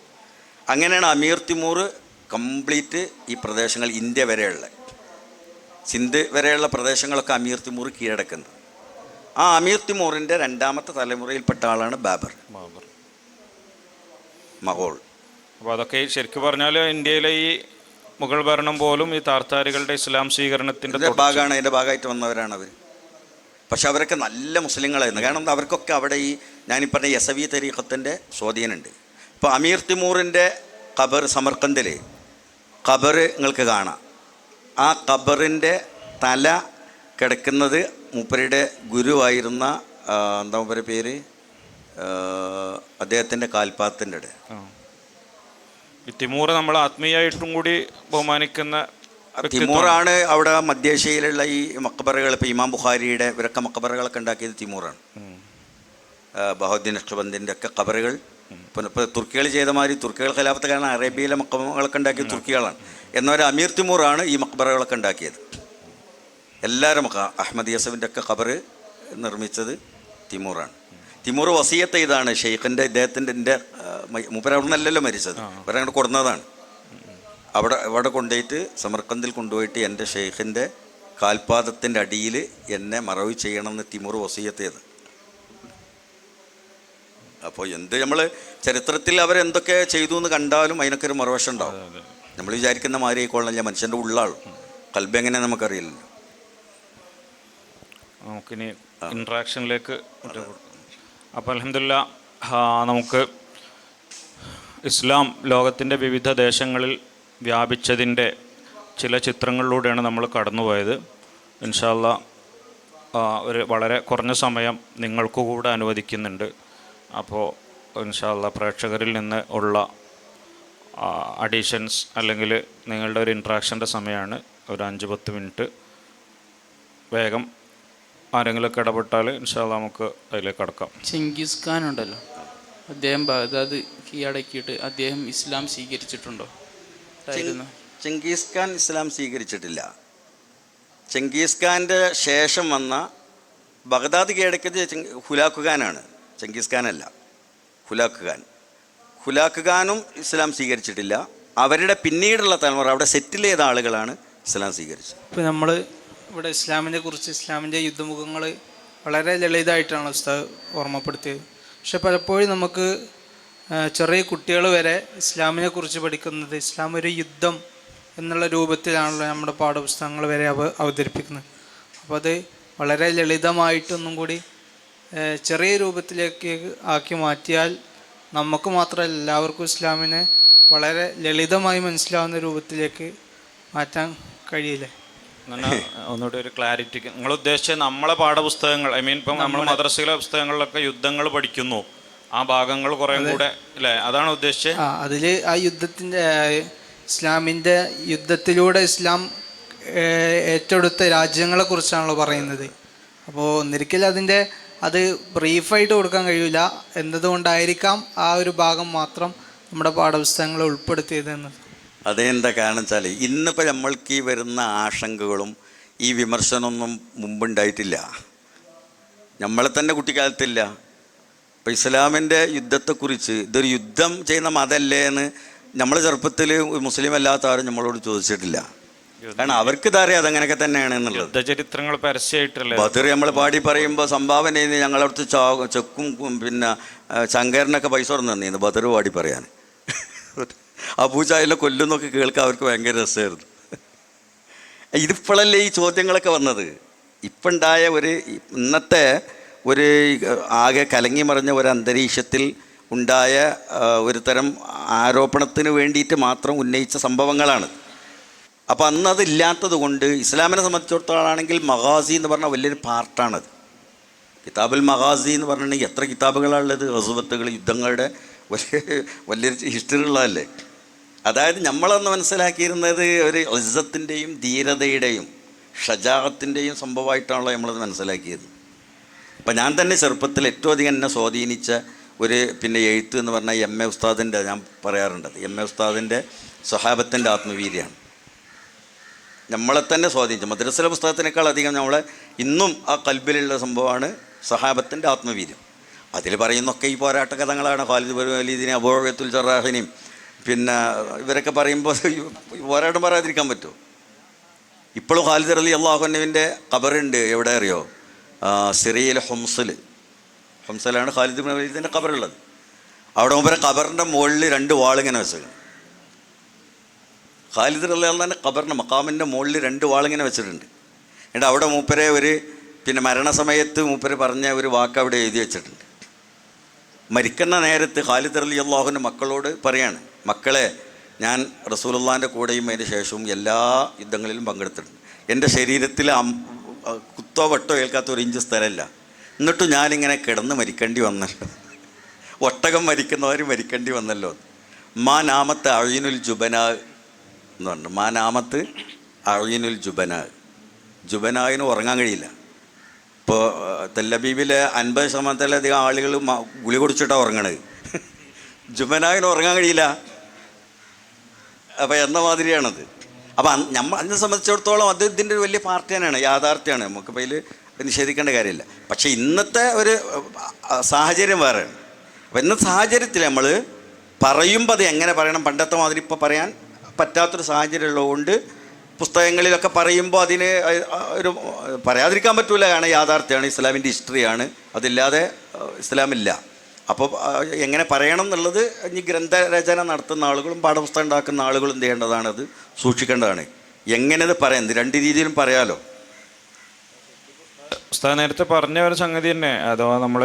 അങ്ങനെയാണ് അമീർ തിമൂർ കംപ്ലീറ്റ് ഈ പ്രദേശങ്ങൾ, ഇന്ത്യ വരെയുള്ള സിന്ധ് വരെയുള്ള പ്രദേശങ്ങളൊക്കെ അമീർ തിമൂർ കീഴടക്കുന്നത്. ആ അമീർ തിമൂറിൻ്റെ രണ്ടാമത്തെ തലമുറയിൽപ്പെട്ട ആളാണ് ബാബർ, മഹോൾ. അപ്പോൾ അതൊക്കെ ശരിക്കും പറഞ്ഞാൽ ഇന്ത്യയിലെ ഈ മുഗൾ ഭരണം പോലും ഈ താർത്താരികളുടെ ഇസ്ലാം സ്വീകരണത്തിൻ്റെ ഭാഗമാണ്, അതിൻ്റെ ഭാഗമായിട്ട് വന്നവരാണ് അവർ. പക്ഷെ അവരൊക്കെ നല്ല മുസ്ലിങ്ങളായിരുന്നു. കാരണം അവർക്കൊക്കെ അവിടെ ഈ ഞാനീ പറഞ്ഞ യസവി തരീഖത്തിൻ്റെ സ്വാധീനമുണ്ട്. ഇപ്പോൾ അമീർ തിമൂറിൻ്റെ ഖബർ സമർക്കന്ദിൽ ഖബർ നിങ്ങൾക്ക് കാണാം. ആ ഖബറിൻ്റെ തല കിടക്കുന്നത് മൂപ്പരുടെ ഗുരുവായിരുന്ന എന്താ മൂപ്പരുടെ പേര്, അദ്ദേഹത്തിൻ്റെ കാൽപാദത്തിൻ്റെ ഇടയിൽ. തിമൂർ നമ്മൾ ആത്മീയമായിട്ടും കൂടി ബഹുമാനിക്കുന്ന തിമൂറാണ്. അവിടെ മധ്യേഷ്യയിലുള്ള ഈ മക്ബറകൾ, ഇപ്പോൾ ഇമാം ബുഖാരിയുടെ ഇവരൊക്കെ മക്ബറകളൊക്കെ ഉണ്ടാക്കിയത് തിമൂറാണ്. ബഹുദ്ദീൻ നഖ്ശബന്ദിൻ്റെ ഒക്കെ ഖബറുകൾ ഇപ്പോൾ തുർക്കികൾ ചെയ്ത മാതിരി, തുർക്കികൾ ഖിലാഫത്ത് കാരണം അറേബ്യയിലെ മക്ബറകളൊക്കെ ഉണ്ടാക്കിയത് തുർക്കികളാണ്. എന്നാൽ അമീർ തിമൂറാണ് ഈ മക്ബറകളൊക്കെ ഉണ്ടാക്കിയത്. എല്ലാവരും അഹമ്മദ് യസഫിൻ്റെ ഒക്കെ ഖബർ നിർമ്മിച്ചത് തിമൂറാണ്. തിമൂർ വസിയത്ത് ഇതാണ് ഷെയ്ഖിൻ്റെ, ഇദ്ദേഹത്തിൻ്റെ, എൻ്റെ മൂപ്പർ അവിടെ നിന്നല്ലല്ലോ മരിച്ചത്, ഇവരങ്ങോട്ട് കൊടുന്നതാണ്. അവിടെ കൊണ്ടുപോയിട്ട് സമർക്കന്ദിൽ കൊണ്ടുപോയിട്ട് എൻ്റെ ഷെയ്ഖിൻ്റെ കാൽപാദത്തിൻ്റെ അടിയിൽ എന്നെ മറവ് ചെയ്യണമെന്ന് തിമൂർ വസിയത്ത് ചെയ്ത്. അപ്പോൾ എന്ത് നമ്മൾ ചരിത്രത്തിൽ അവരെന്തൊക്കെ ചെയ്തു എന്ന് കണ്ടാലും അതിനൊക്കെ ഒരു മറുവശം ഉണ്ടാവും. നമ്മൾ വിചാരിക്കുന്ന മാതിരി ആയിക്കോളന്നില്ല, മനുഷ്യൻ്റെ ഉള്ളാളും കൽബ് എങ്ങനെ നമുക്കറിയില്ലല്ലോ. നമുക്കിനി ഇൻട്രാക്ഷനിലേക്ക്. അപ്പോൾ അൽഹംദുലില്ലാ, നമുക്ക് ഇസ്ലാം ലോകത്തിൻ്റെ വിവിധ ദേശങ്ങളിൽ വ്യാപിച്ചതിൻ്റെ ചില ചിത്രങ്ങളിലൂടെയാണ് നമ്മൾ കടന്നുപോയത്. ഇൻഷാ അല്ലാഹ് ഒരു വളരെ കുറഞ്ഞ സമയം നിങ്ങൾക്ക് കൂടെ അനുവദിക്കുന്നുണ്ട്. അപ്പോൾ ഇൻഷാ അല്ലാഹ് പ്രേക്ഷകരിൽ നിന്ന് ഉള്ള അഡീഷൻസ് അല്ലെങ്കിൽ നിങ്ങളുടെ ഒരു ഇൻട്രാക്ഷൻ്റെ സമയമാണ്. ഒരു 5-10 മിനിറ്റ് വേഗം ആരെങ്കിലുമൊക്കെ ഇടപെട്ടാൽ ഇൻഷാ അല്ലാഹ് നമുക്ക് അതിലേക്ക് കടക്കാം. ചെങ്കിസ് ഖാൻ ഉണ്ടല്ലോ, അദ്ദേഹം ബഗ്ദാദ് കീഴടക്കിയിട്ട് അദ്ദേഹം ഇസ്ലാം സ്വീകരിച്ചിട്ടുണ്ടോ? ചെങ്കീസ് ഖാൻ ഇസ്ലാം സ്വീകരിച്ചിട്ടില്ല. ചെങ്കീസ് ഖാൻ്റെ ശേഷം വന്ന ബഗ്ദാദ് കീഴടക്കിയത് ഹുലാഖ് ഖാനാണ്, ചെങ്കീസ് ഖാനല്ല. ഹുലാഖ് ഖാനും ഇസ്ലാം സ്വീകരിച്ചിട്ടില്ല. അവരുടെ പിന്നീടുള്ള തലമുറ അവിടെ സെറ്റിൽ ചെയ്ത ആളുകളാണ് ഇസ്ലാം സ്വീകരിച്ചത്. ഇപ്പോൾ നമ്മൾ ഇവിടെ ഇസ്ലാമിനെ കുറിച്ച്, ഇസ്ലാമിൻ്റെ യുദ്ധമുഖങ്ങൾ വളരെ ലളിതമായിട്ടാണ് ഉസ്താദ് ഓർമ്മപ്പെടുത്തിയത്. പക്ഷെ പലപ്പോഴും നമുക്ക് ചെറിയ കുട്ടികൾ വരെ ഇസ്ലാമിനെ കുറിച്ച് പഠിക്കുന്നത് ഇസ്ലാം ഒരു യുദ്ധം എന്നുള്ള രൂപത്തിലാണല്ലോ നമ്മുടെ പാഠപുസ്തകങ്ങൾ വരെ അവതരിപ്പിക്കുന്നത്. അപ്പോൾ അത് വളരെ ലളിതമായിട്ടൊന്നും കൂടി ചെറിയ രൂപത്തിലേക്ക് ആക്കി മാറ്റിയാൽ നമുക്ക് മാത്രമല്ല എല്ലാവർക്കും ഇസ്ലാമിനെ വളരെ ലളിതമായി മനസ്സിലാവുന്ന രൂപത്തിലേക്ക് മാറ്റാൻ കഴിയില്ലേ? ഒന്നുകൂടി ഒരു ക്ലാരിറ്റി. നിങ്ങൾ ഉദ്ദേശിച്ചത് നമ്മളെ പാഠപുസ്തകങ്ങൾ, ഐ മീൻ ഇപ്പം നമ്മൾ മദ്രസയിലെ പുസ്തകങ്ങളിലൊക്കെ യുദ്ധങ്ങൾ പഠിക്കുന്നു, ആ ഭാഗങ്ങൾ കുറേ കൂടെ അല്ലേ, അതാണ് ഉദ്ദേശിച്ചത്? അതിൽ ആ യുദ്ധത്തിൻ്റെ, ഇസ്ലാമിൻ്റെ യുദ്ധത്തിലൂടെ ഇസ്ലാം ഏറ്റെടുത്ത രാജ്യങ്ങളെ കുറിച്ചാണല്ലോ പറയുന്നത്. അപ്പോൾ ഒന്നിരിക്കലും അത് ബ്രീഫായിട്ട് കൊടുക്കാൻ കഴിയില്ല എന്നതുകൊണ്ടായിരിക്കാം ആ ഒരു ഭാഗം മാത്രം നമ്മുടെ പാഠപുസ്തകങ്ങൾ ഉൾപ്പെടുത്തിയതെന്ന്. അതെന്താ കാരണം വെച്ചാൽ ഇന്നിപ്പോൾ നമ്മൾക്ക് ഈ വരുന്ന ആശങ്കകളും ഈ വിമർശനമൊന്നും മുമ്പുണ്ടായിട്ടില്ല, നമ്മളെ തന്നെ കുട്ടിക്കാലത്തില്ല. ഇപ്പോൾ ഇസ്ലാമിൻ്റെ യുദ്ധത്തെക്കുറിച്ച് ഇതൊരു യുദ്ധം ചെയ്യുന്ന മതമല്ലേ എന്ന് നമ്മൾ ചെറുപ്പത്തിൽ മുസ്ലിം അല്ലാത്ത ആരും നമ്മളോട് ചോദിച്ചിട്ടില്ല. കാരണം അവർക്ക് ഇതറിയാം അതങ്ങനെയൊക്കെ തന്നെയാണ് എന്നുള്ളത്. ചരിത്രങ്ങൾ പരസ്യമായിട്ടല്ലേ ബദർ നമ്മൾ പാടി പറയുമ്പോൾ സംഭാവന ചെയ്യുന്ന ഞങ്ങളടുത്ത് ചെക്കും പിന്നെ ശങ്കരനൊക്കെ പൈസ തുറന്നു തന്നിരുന്നു ബദർ പാടി പറയാൻ. അബൂജാഹിലിനെ കൊല്ലുന്നൊക്കെ കേൾക്കാൻ അവർക്ക് ഭയങ്കര രസമായിരുന്നു. ഇതിപ്പോഴല്ലേ ഈ ചോദ്യങ്ങളൊക്കെ വന്നത്. ഇപ്പം ഉണ്ടായ ഇന്നത്തെ ഒരു ആകെ കലങ്ങി മറിഞ്ഞ ഒരു അന്തരീക്ഷത്തിൽ ഉണ്ടായ ഒരു തരം ആരോപണത്തിന് വേണ്ടിയിട്ട് മാത്രം ഉന്നയിച്ച സംഭവങ്ങളാണ്. അപ്പോൾ അന്നതില്ലാത്തത് കൊണ്ട് ഇസ്ലാമിനെ സംബന്ധിച്ചിടത്തോളാണെങ്കിൽ മഗാസി എന്ന് പറഞ്ഞാൽ വലിയൊരു പാർട്ടാണത്. കിതാബുൽ മഗാസി എന്ന് പറഞ്ഞിട്ടുണ്ടെങ്കിൽ എത്ര കിതാബുകളാണുള്ളത്, ഗസുവത്തുകൾ, യുദ്ധങ്ങളുടെ വലിയൊരു ഹിസ്റ്ററി ഉള്ളതല്ലേ. അതായത് നമ്മളന്ന് മനസ്സിലാക്കിയിരുന്നത് ഒരു ഇസ്സത്തിൻ്റെയും ധീരതയുടെയും ഷജാഅത്തിൻ്റെയും സംഭവമായിട്ടാണല്ലോ നമ്മളത് മനസ്സിലാക്കിയത്. അപ്പം ഞാൻ തന്നെ ചെറുപ്പത്തിൽ ഏറ്റവും അധികം എന്നെ സ്വാധീനിച്ച പിന്നെ എഴുത്ത് എന്ന് പറഞ്ഞാൽ എം.എ. ഉസ്താദിൻ്റെ, ഞാൻ പറയാറുണ്ടത് എം.എ. ഉസ്താദിൻ്റെ സ്വഹാബത്തിൻ്റെ ആത്മവീര്യമാണ്. നമ്മളെ തന്നെ സ്വാധീനിച്ചു. മദ്രസയിലെ പുസ്തകത്തിനേക്കാൾ അധികം നമ്മളെ ഇന്നും ആ കൽബിലുള്ള സംഭവമാണ് സഹാബത്തിൻ്റെ ആത്മവീര്യം. അതിൽ പറയുന്നൊക്കെ ഈ പോരാട്ട കഥകളാണ്. ഖാലിദ് ബിൻ വലീദിനെ, അബൂ ഉബൈദത്തുൽ ജറാഹിനെയും പിന്നെ ഇവരൊക്കെ പറയുമ്പോൾ പോരാട്ടം പറയാതിരിക്കാൻ പറ്റുമോ? ഇപ്പോഴും ഖാലിദ് റളിയല്ലാഹു അൻഹുവിൻ്റെ ഖബറുണ്ട്. എവിടെ അറിയോ? സിറിയയിലെ ഹുംസലാണ് ഖാലിദ് ബിൻ വലീദിൻ്റെ ഖബറുള്ളത്. അവിടെ മൂപ്പരെ ഖബറിൻ്റെ മുകളിൽ 2 വാളിങ്ങനെ വെച്ചേക്കണം. ഖാലിദ് റളിയല്ലാഹു അൻഹുവിൻ്റെ ഖബറിൻ്റെ മഖാമിൻ്റെ മുകളിൽ 2 വാളിങ്ങനെ വെച്ചിട്ടുണ്ട്. എന്നിട്ട് അവിടെ മൂപ്പരെ ഒരു പിന്നെ മരണസമയത്ത് മൂപ്പര് പറഞ്ഞ ഒരു വാക്ക് അവിടെ എഴുതി വെച്ചിട്ടുണ്ട്. മരിക്കുന്ന നേരത്ത് ഖാലിദ് റളിയല്ലാഹു അൻഹു മക്കളോട് പറയാണ്, മക്കളെ, ഞാൻ റസൂലുള്ളാഹിൻ്റെ കൂടെയും അതിന് ശേഷവും എല്ലാ യുദ്ധങ്ങളിലും പങ്കെടുത്തിട്ടുണ്ട്. എൻ്റെ ശരീരത്തിൽ കുത്തോ വട്ടോ ഏൽക്കാത്ത ഒരു ഇഞ്ച് സ്ഥലമില്ല. എന്നിട്ടും ഞാനിങ്ങനെ കിടന്ന് മരിക്കേണ്ടി വന്നല്ലോ, ഒട്ടകം മരിക്കുന്നവർ മരിക്കേണ്ടി വന്നല്ലോ. മാ നാമത്ത് അഴീനുൽ ജുബനാ എന്ന് പറഞ്ഞു. മാ നാമത്ത് അഴീനുൽ ജുബനായിന് ഉറങ്ങാൻ കഴിയില്ല. ഇപ്പോൾ തെല്ലബീബിലെ 50% ആളുകൾ ഗുളി കുടിച്ചിട്ടാണ് ഉറങ്ങണത്. ജുബനായിന് ഉറങ്ങാൻ കഴിയില്ല. അപ്പോൾ എന്ന മാതിരിയാണത്. അപ്പം എന്നെ സംബന്ധിച്ചിടത്തോളം അത് ഇതിൻ്റെ ഒരു വലിയ പാർട്ടി തന്നെയാണ്, യാഥാർത്ഥ്യമാണ്. നമുക്കിപ്പോൾ അതിൽ നിഷേധിക്കേണ്ട കാര്യമില്ല. പക്ഷേ ഇന്നത്തെ ഒരു സാഹചര്യം വേറെയാണ്. അപ്പോൾ ഇന്നത്തെ സാഹചര്യത്തിൽ നമ്മൾ പറയുമ്പോൾ അത് എങ്ങനെ പറയണം, പണ്ടത്തെ മാതിരി ഇപ്പോൾ പറയാൻ പറ്റാത്തൊരു സാഹചര്യം ഉള്ളതുകൊണ്ട് പുസ്തകങ്ങളിലൊക്കെ പറയുമ്പോൾ അതിന് ഒരു പറയാതിരിക്കാൻ പറ്റില്ല. കാരണം യാഥാർത്ഥ്യമാണ്, ഇസ്ലാമിൻ്റെ ഹിസ്റ്ററിയാണ്, അതില്ലാതെ ഇസ്ലാമില്ല. അപ്പോൾ എങ്ങനെ പറയണം എന്നുള്ളത് ഇനി ഗ്രന്ഥരചന നടത്തുന്ന ആളുകളും പാഠപുസ്തകം ഉണ്ടാക്കുന്ന ആളുകളും എന്ത് ചെയ്യേണ്ടതാണ്, അത് സൂക്ഷിക്കേണ്ടതാണ്. എങ്ങനെ ഇത് പറയാം, രണ്ട് രീതിയിലും പറയാലോ. ഉസ്താദ് നേരത്തെ പറഞ്ഞ ഒരു സംഗതി തന്നെ. അഥവാ നമ്മൾ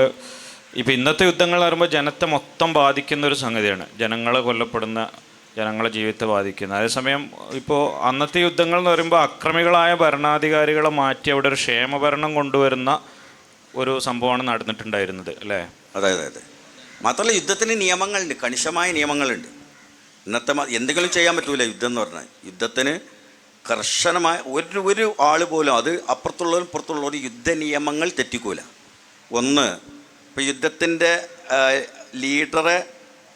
ഇപ്പോൾ ഇന്നത്തെ യുദ്ധങ്ങൾ പറയുമ്പോൾ ജനത്തെ മൊത്തം ബാധിക്കുന്ന ഒരു സംഗതിയാണ്. ജനങ്ങൾ കൊല്ലപ്പെടുന്ന, ജനങ്ങളെ ജീവിതത്തെ ബാധിക്കുന്ന. അതേസമയം ഇപ്പോൾ അന്നത്തെ യുദ്ധങ്ങൾ എന്ന് പറയുമ്പോൾ അക്രമികളായ ഭരണാധികാരികളെ മാറ്റി അവിടെ ഒരു ക്ഷേമഭരണം കൊണ്ടുവരുന്ന ഒരു സംഭവമാണ് നടന്നിട്ടുണ്ടായിരുന്നത്, അല്ലേ? അതെ. മാത്രമല്ല യുദ്ധത്തിന് നിയമങ്ങളുണ്ട്, കണിശമായ നിയമങ്ങളുണ്ട്. ഇന്നത്തെ എന്തെങ്കിലും ചെയ്യാൻ പറ്റൂല യുദ്ധം എന്ന് പറഞ്ഞാൽ. യുദ്ധത്തിന് കർശനമായ ഒരു ആൾ പോലും, അത് അപ്പുറത്തുള്ളവരും പുറത്തുള്ളവരും യുദ്ധ നിയമങ്ങൾ തെറ്റിക്കൂല. ഒന്ന്, ഇപ്പോൾ യുദ്ധത്തിൻ്റെ ലീഡറെ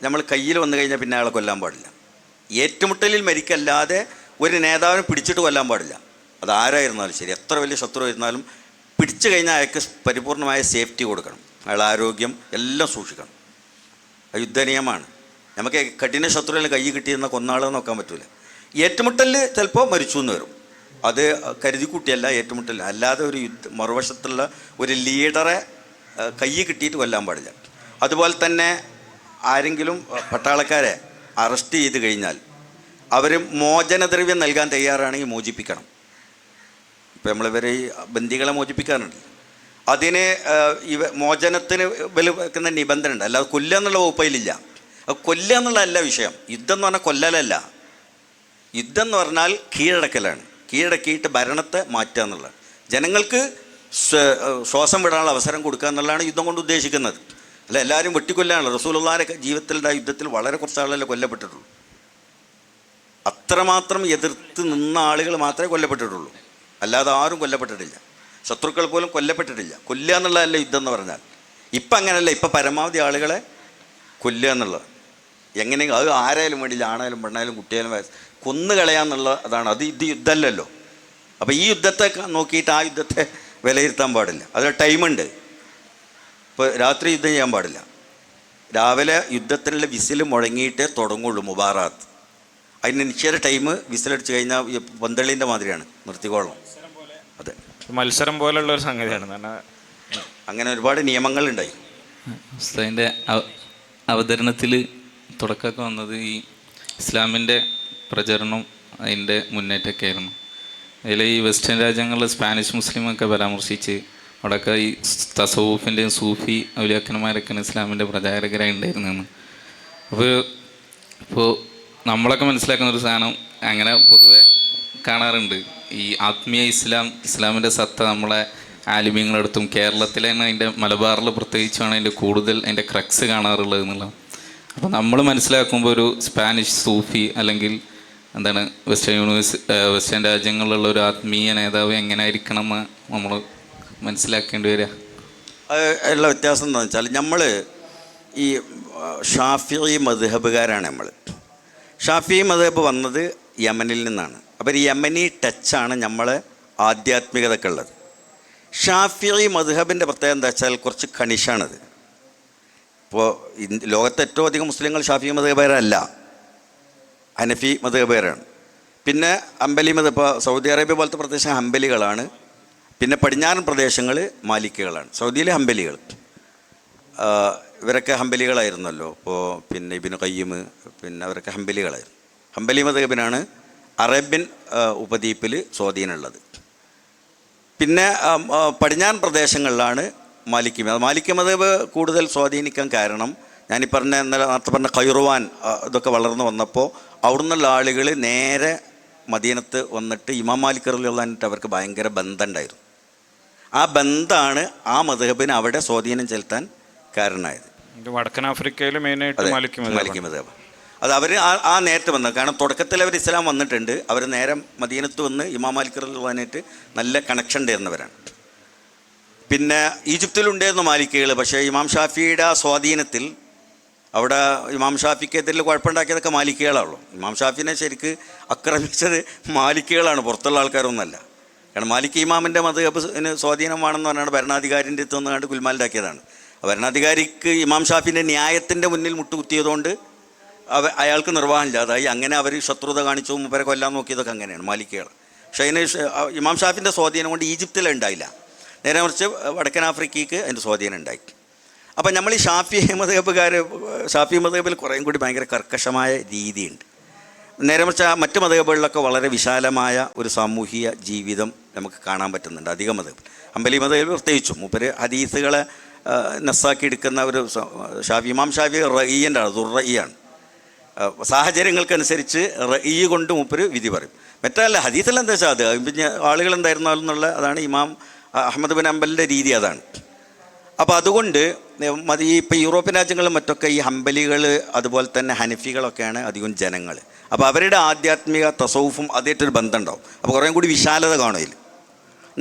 നമ്മൾ കയ്യിൽ വന്നു കഴിഞ്ഞാൽ പിന്നെ അയാളെ കൊല്ലാൻ പാടില്ല. ഏറ്റുമുട്ടലിൽ മരിക്കല്ലാതെ ഒരു നേതാവിനെ പിടിച്ചിട്ട് കൊല്ലാൻ പാടില്ല. അത് ആരായിരുന്നാലും ശരി, എത്ര വലിയ ശത്രു ആയിരുന്നാലും പിടിച്ചു കഴിഞ്ഞാൽ അയാൾക്ക് പരിപൂർണമായ സേഫ്റ്റി കൊടുക്കണം. അയാളുടെ ആരോഗ്യം എല്ലാം സൂക്ഷിക്കണം. യുദ്ധ നിയമമാണ്. നമുക്ക് കഠിന ശത്രുവിനെ കൈ കിട്ടിയെന്ന കൊന്നാളെ നോക്കാൻ പറ്റില്ല. ഏറ്റുമുട്ടലിൽ ചിലപ്പോൾ മരിച്ചു എന്ന് വരും. അത് കരുതിക്കൂട്ടിയല്ല ഏറ്റുമുട്ടൽ. അല്ലാതെ ഒരു മറുവശത്തുള്ള ഒരു ലീഡറെ കൈ കിട്ടിയിട്ട് കൊല്ലാൻ പാടില്ല. അതുപോലെ തന്നെ ആരെങ്കിലും പട്ടാളക്കാരെ അറസ്റ്റ് ചെയ്ത് കഴിഞ്ഞാൽ അവർ മോചനദ്രവ്യം നൽകാൻ തയ്യാറാണെങ്കിൽ മോചിപ്പിക്കണം. ഇപ്പോൾ നമ്മളിവരെ ഈ ബന്ദികളെ മോചിപ്പിക്കാറുണ്ട്. അതിന് മോചനത്തിന് വെക്കുന്ന നിബന്ധന ഉണ്ട്. അല്ലാതെ കൊല്ലുക എന്നുള്ള വകുപ്പയിലില്ല. കൊല്ലുക എന്നുള്ളതല്ല വിഷയം. യുദ്ധം എന്ന് പറഞ്ഞാൽ കൊല്ലലല്ല. യുദ്ധം എന്ന് പറഞ്ഞാൽ കീഴടക്കലാണ്. കീഴടക്കിയിട്ട് ഭരണത്തെ മാറ്റുക എന്നുള്ളതാണ്. ജനങ്ങൾക്ക് ശ്വാസം വിടാനുള്ള അവസരം കൊടുക്കുക എന്നുള്ളതാണ് യുദ്ധം കൊണ്ട് ഉദ്ദേശിക്കുന്നത്. അല്ല എല്ലാവരും വെട്ടിക്കൊല്ലാണല്ലോ. റസൂലുള്ളാഹിയുടെ ജീവിതത്തിലുണ്ടായ യുദ്ധത്തിൽ വളരെ കുറച്ച് ആളല്ലേ കൊല്ലപ്പെട്ടിട്ടുള്ളൂ. അത്രമാത്രം എതിർത്ത് നിന്ന ആളുകൾ മാത്രമേ കൊല്ലപ്പെട്ടിട്ടുള്ളൂ. അല്ലാതെ ആരും കൊല്ലപ്പെട്ടിട്ടില്ല. ശത്രുക്കൾ പോലും കൊല്ലപ്പെട്ടിട്ടില്ല. കൊല്ലുക എന്നുള്ളതല്ല യുദ്ധം എന്ന് പറഞ്ഞാൽ. ഇപ്പം അങ്ങനെയല്ല. ഇപ്പം പരമാവധി ആളുകളെ കൊല്ലുക എന്നുള്ളത്. എങ്ങനെയെങ്കിലും അത് ആരായാലും വേണ്ടിയില്ല, ആണായാലും പെണ്ണായാലും കുട്ടിയായാലും കൊന്നുകളയാന്നുള്ള അതാണ്. ഇത് യുദ്ധമല്ലല്ലോ. അപ്പോൾ ഈ യുദ്ധത്തെ നോക്കിയിട്ട് ആ യുദ്ധത്തെ വിലയിരുത്താൻ പാടില്ല. അതിൽ ടൈമുണ്ട്. ഇപ്പോൾ രാത്രി യുദ്ധം ചെയ്യാൻ പാടില്ല. രാവിലെ യുദ്ധത്തിനുള്ള വിസിൽ മുഴങ്ങിയിട്ടേ തുടങ്ങുള്ളൂ മുബാറാത്ത്. അതിന് നിശ്ചയ ടൈം വിസിലടിച്ച് കഴിഞ്ഞാൽ പന്തളീൻ്റെ മാതിരിയാണ്, നിർത്തിക്കോളണം. അതെ, മത്സരം പോലുള്ള ഒരു സംഗതിയാണ്. അങ്ങനെ ഒരുപാട് നിയമങ്ങളുണ്ടായി. ഉസ്താദിൻ്റെ അവതരണത്തിൽ തുടക്കമൊക്കെ വന്നത് ഈ ഇസ്ലാമിൻ്റെ പ്രചരണം, അതിൻ്റെ മുന്നേറ്റമൊക്കെ ആയിരുന്നു. അതിൽ ഈ വെസ്റ്റേൺ രാജ്യങ്ങളിൽ സ്പാനിഷ് മുസ്ലിമൊക്കെ പരാമർശിച്ച് അവിടെയൊക്കെ ഈ തസവൂഫിൻ്റെയും സൂഫി ഔലിയാക്കന്മാരൊക്കെയാണ് ഇസ്ലാമിൻ്റെ പ്രചാരകരായി ഉണ്ടായിരുന്നതെന്ന്. ഇപ്പോൾ നമ്മളൊക്കെ മനസ്സിലാക്കുന്ന ഒരു സാധനം അങ്ങനെ പൊതുവെ കാണാറുണ്ട്. ഈ ആത്മീയ ഇസ്ലാമിൻ്റെ സത്ത നമ്മളെ ആലിമ്യങ്ങളെടുത്തും കേരളത്തിലാണ് അതിൻ്റെ മലബാറിൽ പ്രത്യേകിച്ചാണ് അതിൻ്റെ കൂടുതൽ അതിൻ്റെ ക്രക്സ് കാണാറുള്ളത് എന്നുള്ളത്. അപ്പോൾ നമ്മൾ മനസ്സിലാക്കുമ്പോൾ ഒരു സ്പാനിഷ് സൂഫി അല്ലെങ്കിൽ എന്താണ് വെസ്റ്റേൺ രാജ്യങ്ങളിലുള്ള ഒരു ആത്മീയ നേതാവ് എങ്ങനെ ആയിരിക്കണം എന്ന് നമ്മൾ മനസ്സിലാക്കേണ്ടി വരിക. ഉള്ള വ്യത്യാസം എന്താണെന്ന് വെച്ചാൽ നമ്മൾ ഈ ഷാഫിഈ മദ്ഹബുകാരാണ്. ഷാഫിഈ മദ്ഹബ് വന്നത് യമനിൽ നിന്നാണ്. അപ്പോൾ ഈ യമനി ടച്ചാണ് നമ്മളെ ആധ്യാത്മികതയൊക്കെ ഉള്ളത്. ഷാഫിഈ മദ്ഹബിൻ്റെ പ്രത്യേകത എന്താ വെച്ചാൽ കുറച്ച് കണിഷാണത്. ഇപ്പോൾ ലോകത്തെ ഏറ്റവും അധികം മുസ്ലിങ്ങൾ ഷാഫിഈ മദ്ഹബുകാരല്ല, ഹനഫി മദ്ഹബുകാരാണ്. പിന്നെ ഹംബലി മദ്ഹബ്, ഇപ്പോൾ സൗദി അറേബ്യ പോലത്തെ പ്രദേശം ഹംബലികളാണ്. പിന്നെ പടിഞ്ഞാറൻ പ്രദേശങ്ങൾ മാലിക്കുകളാണ്. സൗദിയിലെ ഹംബലികൾ, ഇവരൊക്കെ ഹംബലികളായിരുന്നല്ലോ. ഇപ്പോൾ പിന്നെ ഇബ്നു ഖയ്യിം, പിന്നെ അവരൊക്കെ ഹംബലികളായിരുന്നു. ഹംബലി മദ്ഹബിനാണ് അറേബ്യൻ ഉപദ്വീപിൽ സ്വാധീനമുള്ളത്. പിന്നെ പടിഞ്ഞാറൻ പ്രദേശങ്ങളിലാണ് മാലിക്കി മതം. മാലിക്കി മതബ് കൂടുതൽ സ്വാധീനിക്കാൻ കാരണം ഞാനീ പറഞ്ഞ നേരത്തെ പറഞ്ഞ ഖൈറുവാൻ ഇതൊക്കെ വളർന്നു വന്നപ്പോൾ അവിടുന്നുള്ള ആളുകൾ നേരെ മദീനത്ത് വന്നിട്ട് ഇമാം മാലിക് റളിയല്ലാഹു അവർക്ക് ഭയങ്കര ബന്ധമുണ്ടായിരുന്നു. ആ ബന്ധമാണ് ആ മദ്ഹബിന് അവിടെ സ്വാധീനം ചെലുത്താൻ കാരണമായത്. വടക്കൻ ആഫ്രിക്കയിൽ മെയിനായിട്ട് മാലിക്കി മദ്ഹബ് അത് അവർ ആ നേരത്തെ വന്നത്. കാരണം തുടക്കത്തിൽ അവർ ഇസ്ലാം വന്നിട്ടുണ്ട്. അവർ നേരെ മദീനത്ത് വന്ന് ഇമാം മാലിക് റളിയല്ലാഹു നല്ല കണക്ഷൻ ഉണ്ടായിരുന്നവരാണ്. പിന്നെ ഈജിപ്തിലുണ്ടായിരുന്നു മാലിക്കുകൾ. പക്ഷേ ഇമാം ഷാഫിയുടെ ആ സ്വാധീനത്തിൽ അവിടെ ഇമാം ഷാഫിക്കെതിരിൽ കുഴപ്പമുണ്ടാക്കിയതൊക്കെ മാലിക്കുകളാണല്ലോ. ഇമാം ഷാഫിനെ ശരിക്ക് ആക്രമിച്ചത് മാലിക്കുകളാണ്, പുറത്തുള്ള ആൾക്കാരൊന്നുമല്ല. കാരണം മാലിക് ഇമാമിൻ്റെ മദ്ഹബിന് സ്വാധീനമാണെന്ന് പറഞ്ഞാണ് ഭരണാധികാരിൻ്റെ അടുത്ത് വന്നുകൊണ്ട് ഗുൽമാലിലാക്കിയതാണ്. ഭരണാധികാരിക്ക് ഇമാം ഷാഫിൻ്റെ ന്യായത്തിൻ്റെ മുന്നിൽ മുട്ടുകുത്തിയതുകൊണ്ട് അയാൾക്ക് നിർവാഹമില്ലാതായി. അങ്ങനെ അവർ ശത്രുത കാണിച്ചു മൂപ്പരെ കൊല്ലാൻ നോക്കിയതൊക്കെ അങ്ങനെയാണ് മാലിക്കുകൾ. പക്ഷേ അതിന് ഇമാം ഷാഫിൻ്റെ സ്വാധീനം കൊണ്ട് ഈജിപ്തിലുണ്ടായില്ല. നേരെ മറിച്ച് വടക്കൻ ആഫ്രിക്കയ്ക്ക് അതിൻ്റെ സ്വാധീനം ഉണ്ടായി. അപ്പം നമ്മൾ ഈ ഷാഫി മദ്ഹബിൽ കുറേയും കൂടി ഭയങ്കര കർക്കശമായ രീതിയുണ്ട്. നേരെ മറിച്ച് മറ്റ് മദ്ഹബുകളിലൊക്കെ വളരെ വിശാലമായ ഒരു സാമൂഹിക ജീവിതം നമുക്ക് കാണാൻ പറ്റുന്നുണ്ട്. അധിക മദ്ഹബ് ഹംബലി മദ്ഹബിൽ പ്രത്യേകിച്ചും മൂപ്പര് ഹദീസുകളെ നസ്സാക്കി എടുക്കുന്ന ഒരു ഇമാം ഷാഫി റഈൻ്റെ ആണ്, ദുർറഈയാണ്. സാഹചര്യങ്ങൾക്കനുസരിച്ച് റഈ കൊണ്ട് മൂപ്പര് വിധി പറയും. മറ്റല്ല ഹദീസിൽ എന്താ വെച്ചാൽ അത് പിന്നെ ആളുകൾ എന്തായിരുന്നാലും എന്നുള്ള അതാണ് ഇമാം അഹമ്മദ് ബിൻ ഹംബലിൻ്റെ രീതി അതാണ്. അപ്പോൾ അതുകൊണ്ട് ഈ ഇപ്പോൾ യൂറോപ്യൻ രാജ്യങ്ങളിലും മറ്റൊക്കെ ഈ ഹംബലികൾ അതുപോലെ തന്നെ ഹനഫികളൊക്കെയാണ് അധികം ജനങ്ങൾ. അപ്പോൾ അവരുടെ ആധ്യാത്മിക തസൗഫും അതായിട്ടൊരു ബന്ധം ഉണ്ടാവും. അപ്പോൾ കുറേ കൂടി വിശാലത കാണും.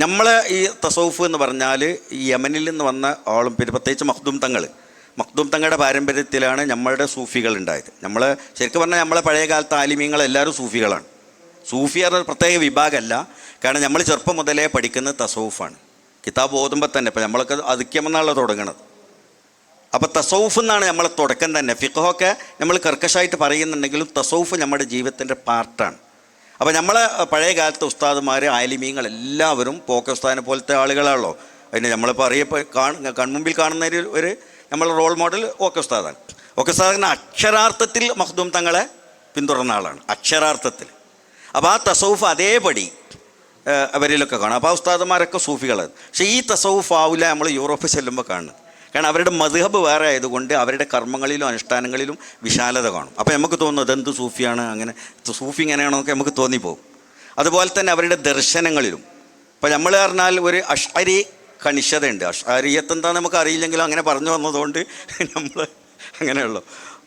നമ്മൾ ഈ തസൗഫ് എന്ന് പറഞ്ഞാൽ ഈ യമനിൽ നിന്ന് വന്ന ആളും പിന്നെ പ്രത്യേകിച്ച് മഖ്ദൂം തങ്ങളുടെ പാരമ്പര്യത്തിലാണ് നമ്മളുടെ സൂഫികൾ ഉണ്ടായത്. നമ്മൾ ശരിക്കും പറഞ്ഞാൽ നമ്മളെ പഴയ കാലത്ത് ആലിമീങ്ങൾ എല്ലാവരും സൂഫികളാണ്. സൂഫി പറഞ്ഞ പ്രത്യേക വിഭാഗമല്ല. കാരണം നമ്മൾ ചെറുപ്പം മുതലേ പഠിക്കുന്നത് തസൗഫാണ്. കിതാബ് ഓതുമ്പോൾ തന്നെ ഇപ്പം നമ്മളൊക്കെ അധിക്യമെന്നാണല്ലോ തുടങ്ങണത്. അപ്പോൾ തസൗഫ് എന്നാണ് നമ്മളെ തുടക്കം തന്നെ. ഫിഖ്ഹൊക്കെ നമ്മൾ കർക്കശായിട്ട് പറയുന്നുണ്ടെങ്കിലും തസൗഫ് നമ്മുടെ ജീവിതത്തിൻ്റെ പാർട്ടാണ്. അപ്പോൾ നമ്മളെ പഴയ കാലത്തെ ഉസ്താദുമാർ ആലിമീങ്ങൾ എല്ലാവരും പോക്കസ്താനെ പോലത്തെ ആളുകളാണല്ലോ. അതിന് നമ്മളിപ്പോൾ കൺമുമ്പിൽ കാണുന്ന ഒരു നമ്മളെ റോൾ മോഡൽ ഓക്കസ്താദാണ്. ഓക്കസ്താദിന് അക്ഷരാർത്ഥത്തിൽ മഖ്ദൂം തങ്ങളെ പിന്തുടർന്ന ആളാണ്, അക്ഷരാർത്ഥത്തിൽ. അപ്പോൾ ആ തസൗഫ് അതേപടി അവരിലൊക്കെ കാണും. അപ്പോൾ ആ ഉസ്താദന്മാരൊക്കെ സൂഫികളാണ്. പക്ഷേ ഈ തസൗഫ് ആവില്ല നമ്മൾ യൂറോപ്പിൽ ചെല്ലുമ്പോൾ കാണുന്നത്. കാരണം അവരുടെ മദ്ഹബ് വേറെ ആയതുകൊണ്ട് അവരുടെ കർമ്മങ്ങളിലും അനുഷ്ഠാനങ്ങളിലും വിശാലത കാണും. അപ്പോൾ നമുക്ക് തോന്നുന്നത് എന്ത് സൂഫിയാണ്, അങ്ങനെ സൂഫി ഇങ്ങനെയാണെന്നൊക്കെ നമുക്ക് തോന്നിപ്പോകും. അതുപോലെ തന്നെ അവരുടെ ദർശനങ്ങളിലും ഇപ്പോൾ നമ്മൾ പറഞ്ഞാൽ ഒരു അഷ്അരി കണിശതയുണ്ട്. അഷ്അരിയത്ത് എന്താണെന്ന് നമുക്ക് അറിയില്ലെങ്കിലും അങ്ങനെ പറഞ്ഞു വന്നതുകൊണ്ട് നമ്മൾ അങ്ങനെയുള്ളൂ.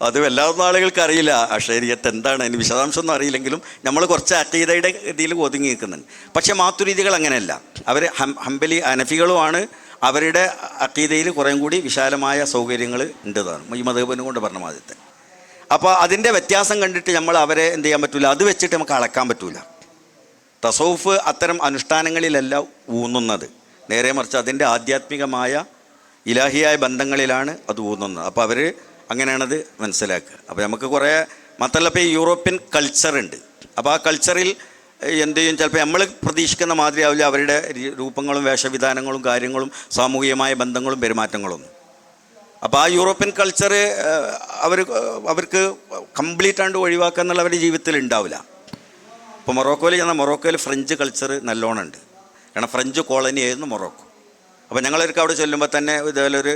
അത് എല്ലാവർക്കും ആളുകൾക്ക് അറിയില്ല അഷ്അരിയത്ത് എന്താണ്, അതിന് വിശദാംശമൊന്നും അറിയില്ലെങ്കിലും നമ്മൾ കുറച്ച് അഖീദയുടെ ഇതിൽ ഒതുങ്ങി നിൽക്കുന്നുണ്ട്. പക്ഷേ മാതുരീദികൾ അങ്ങനെയല്ല. അവർ ഹംബലി ഹനഫികളുമാണ്. അവരുടെ അഖീദയിൽ കുറേയും കൂടി വിശാലമായ സൗകര്യങ്ങൾ ഉണ്ടെന്നാണ് ഈ മദ്ഹബിനെ കൊണ്ട് പറഞ്ഞ മാതിരത്തെ. അപ്പോൾ അതിൻ്റെ വ്യത്യാസം കണ്ടിട്ട് നമ്മൾ അവരെ എന്ത് ചെയ്യാൻ പറ്റില്ല, അത് വെച്ചിട്ട് നമുക്ക് അളക്കാൻ പറ്റില്ല. തസൗഫ് അത്തരം അനുഷ്ഠാനങ്ങളിലല്ല ഊന്നുന്നത്. നേരെ മറിച്ച് അതിൻ്റെ ആധ്യാത്മികമായ ഇലാഹിയായ ബന്ധങ്ങളിലാണ് അത് ഊന്നുന്നത്. അപ്പോൾ അവർ അങ്ങനെയാണത് മനസ്സിലാക്കുക. അപ്പോൾ നമുക്ക് കുറേ മാത്രമല്ല ഇപ്പോൾ ഈ യൂറോപ്യൻ കൾച്ചറുണ്ട്. അപ്പോൾ ആ കൾച്ചറിൽ എന്ത് ചെയ്യും, ചിലപ്പോൾ നമ്മൾ പ്രതീക്ഷിക്കുന്ന മാതിരി ആവില്ല അവരുടെ രൂപങ്ങളും വേഷവിധാനങ്ങളും കാര്യങ്ങളും സാമൂഹികമായ ബന്ധങ്ങളും പെരുമാറ്റങ്ങളൊന്നും. അപ്പോൾ ആ യൂറോപ്യൻ കൾച്ചർ അവർക്ക് കംപ്ലീറ്റ് ആണ്ട് ഒഴിവാക്കുക എന്നുള്ള അവരുടെ ജീവിതത്തിൽ ഉണ്ടാവില്ല. ഇപ്പോൾ മൊറോക്കോയിൽ ചെന്നാൽ മൊറോക്കോയിൽ ഫ്രഞ്ച് കൾച്ചർ നല്ലോണം ഉണ്ട്. കാരണം ഫ്രഞ്ച് കോളനി ആയിരുന്നു മൊറോക്കോ. അപ്പോൾ ഞങ്ങളൊരിക്കൽ അവിടെ ചെല്ലുമ്പോൾ തന്നെ ഇതേപോലെ ഒരു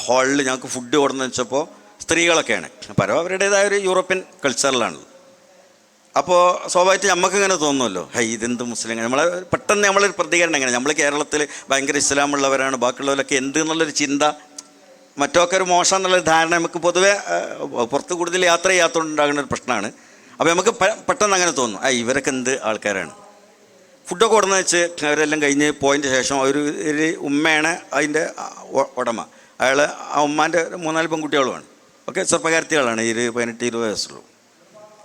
ഹാളിൽ ഞങ്ങൾക്ക് ഫുഡ് കൊടുന്ന് വെച്ചപ്പോൾ സ്ത്രീകളൊക്കെയാണ്. അപ്പോൾ അവരുടേതായ ഒരു യൂറോപ്യൻ കൾച്ചറിലാണല്ലോ. അപ്പോൾ സ്വാഭാവികമായിട്ട് നമുക്കിങ്ങനെ തോന്നുമല്ലോ, ഇതെന്ത് മുസ്ലിം. നമ്മളെ പെട്ടെന്ന് നമ്മളൊരു പ്രതികരണം എങ്ങനെ, നമ്മൾ കേരളത്തിൽ ഭയങ്കര ഇസ്ലാമുള്ളവരാണ്, ബാക്കിയുള്ളവരൊക്കെ എന്ത് എന്നുള്ളൊരു ചിന്ത, മറ്റൊക്കെ ഒരു മോശം എന്നുള്ളൊരു ധാരണ നമുക്ക് പൊതുവേ പുറത്ത് കൂടുതൽ യാത്ര ചെയ്യാത്തതുകൊണ്ടുണ്ടാകുന്ന ഒരു പ്രശ്നമാണ്. അപ്പോൾ നമുക്ക് പെട്ടെന്ന് അങ്ങനെ തോന്നും, ഇവരൊക്കെ എന്ത് ആൾക്കാരാണ്. ഫുഡൊക്കെ കൊടുന്ന് വെച്ച് അവരെല്ലാം കഴിഞ്ഞ് പോയതിൻ്റെ ശേഷം ഒരു ഉമ്മയാണ് അതിൻ്റെ ഉടമ. അയാൾ ആ ഉമ്മാൻ്റെ 3-4 പെൺകുട്ടികളുമാണ്. ഒക്കെ ചെറുപ്പക്കാരത്തികളാണ്, 18-20 വയസ്സുള്ളൂ.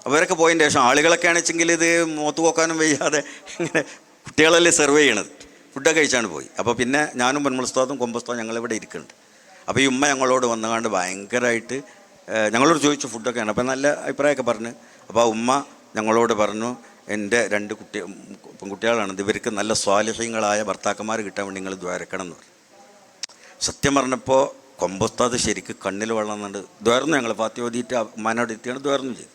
അവരൊക്കെ പോയതിന് ശേഷം ആളുകളൊക്കെ ആണെച്ചെങ്കിൽ ഇത് മുഖത്ത് പോക്കാനും വയ്യാതെ ഇങ്ങനെ കുട്ടികളല്ലേ സെർവ് ചെയ്യണത്. ഫുഡൊക്കെ കഴിച്ചാണ് പോയി. അപ്പോൾ പിന്നെ ഞാനും പൊന്മുളസ്താദും കൊമ്പുസ്താദും ഞങ്ങളിവിടെ ഇരിക്കുന്നുണ്ട്. അപ്പോൾ ഈ ഉമ്മ ഞങ്ങളോട് വന്നുകൊണ്ട് ഭയങ്കരമായിട്ട് ഞങ്ങളോട് ചോദിച്ചു ഫുഡൊക്കെയാണ്. അപ്പോൾ നല്ല അഭിപ്രായമൊക്കെ പറഞ്ഞു. അപ്പോൾ ആ ഉമ്മ ഞങ്ങളോട് പറഞ്ഞു, എൻ്റെ 2 പെൺകുട്ടികളാണ്, ഇവർക്ക് നല്ല സ്വാലിഹ്യങ്ങളായ ഭർത്താക്കന്മാർ കിട്ടാൻ വേണ്ടി നിങ്ങൾ ദ്വാരക്കണം എന്ന് പറഞ്ഞു. സത്യം പറഞ്ഞപ്പോൾ കൊമ്പുസ്താദ് ശരിക്ക് കണ്ണിൽ വെള്ളം എന്നുണ്ട്. ദ്വാരന്നു ഞങ്ങൾ പാത്തി ഓതിയിട്ട് ഉമ്മാനോട് എത്തിയാണ് ദ്വാരന്നു ചെയ്തു.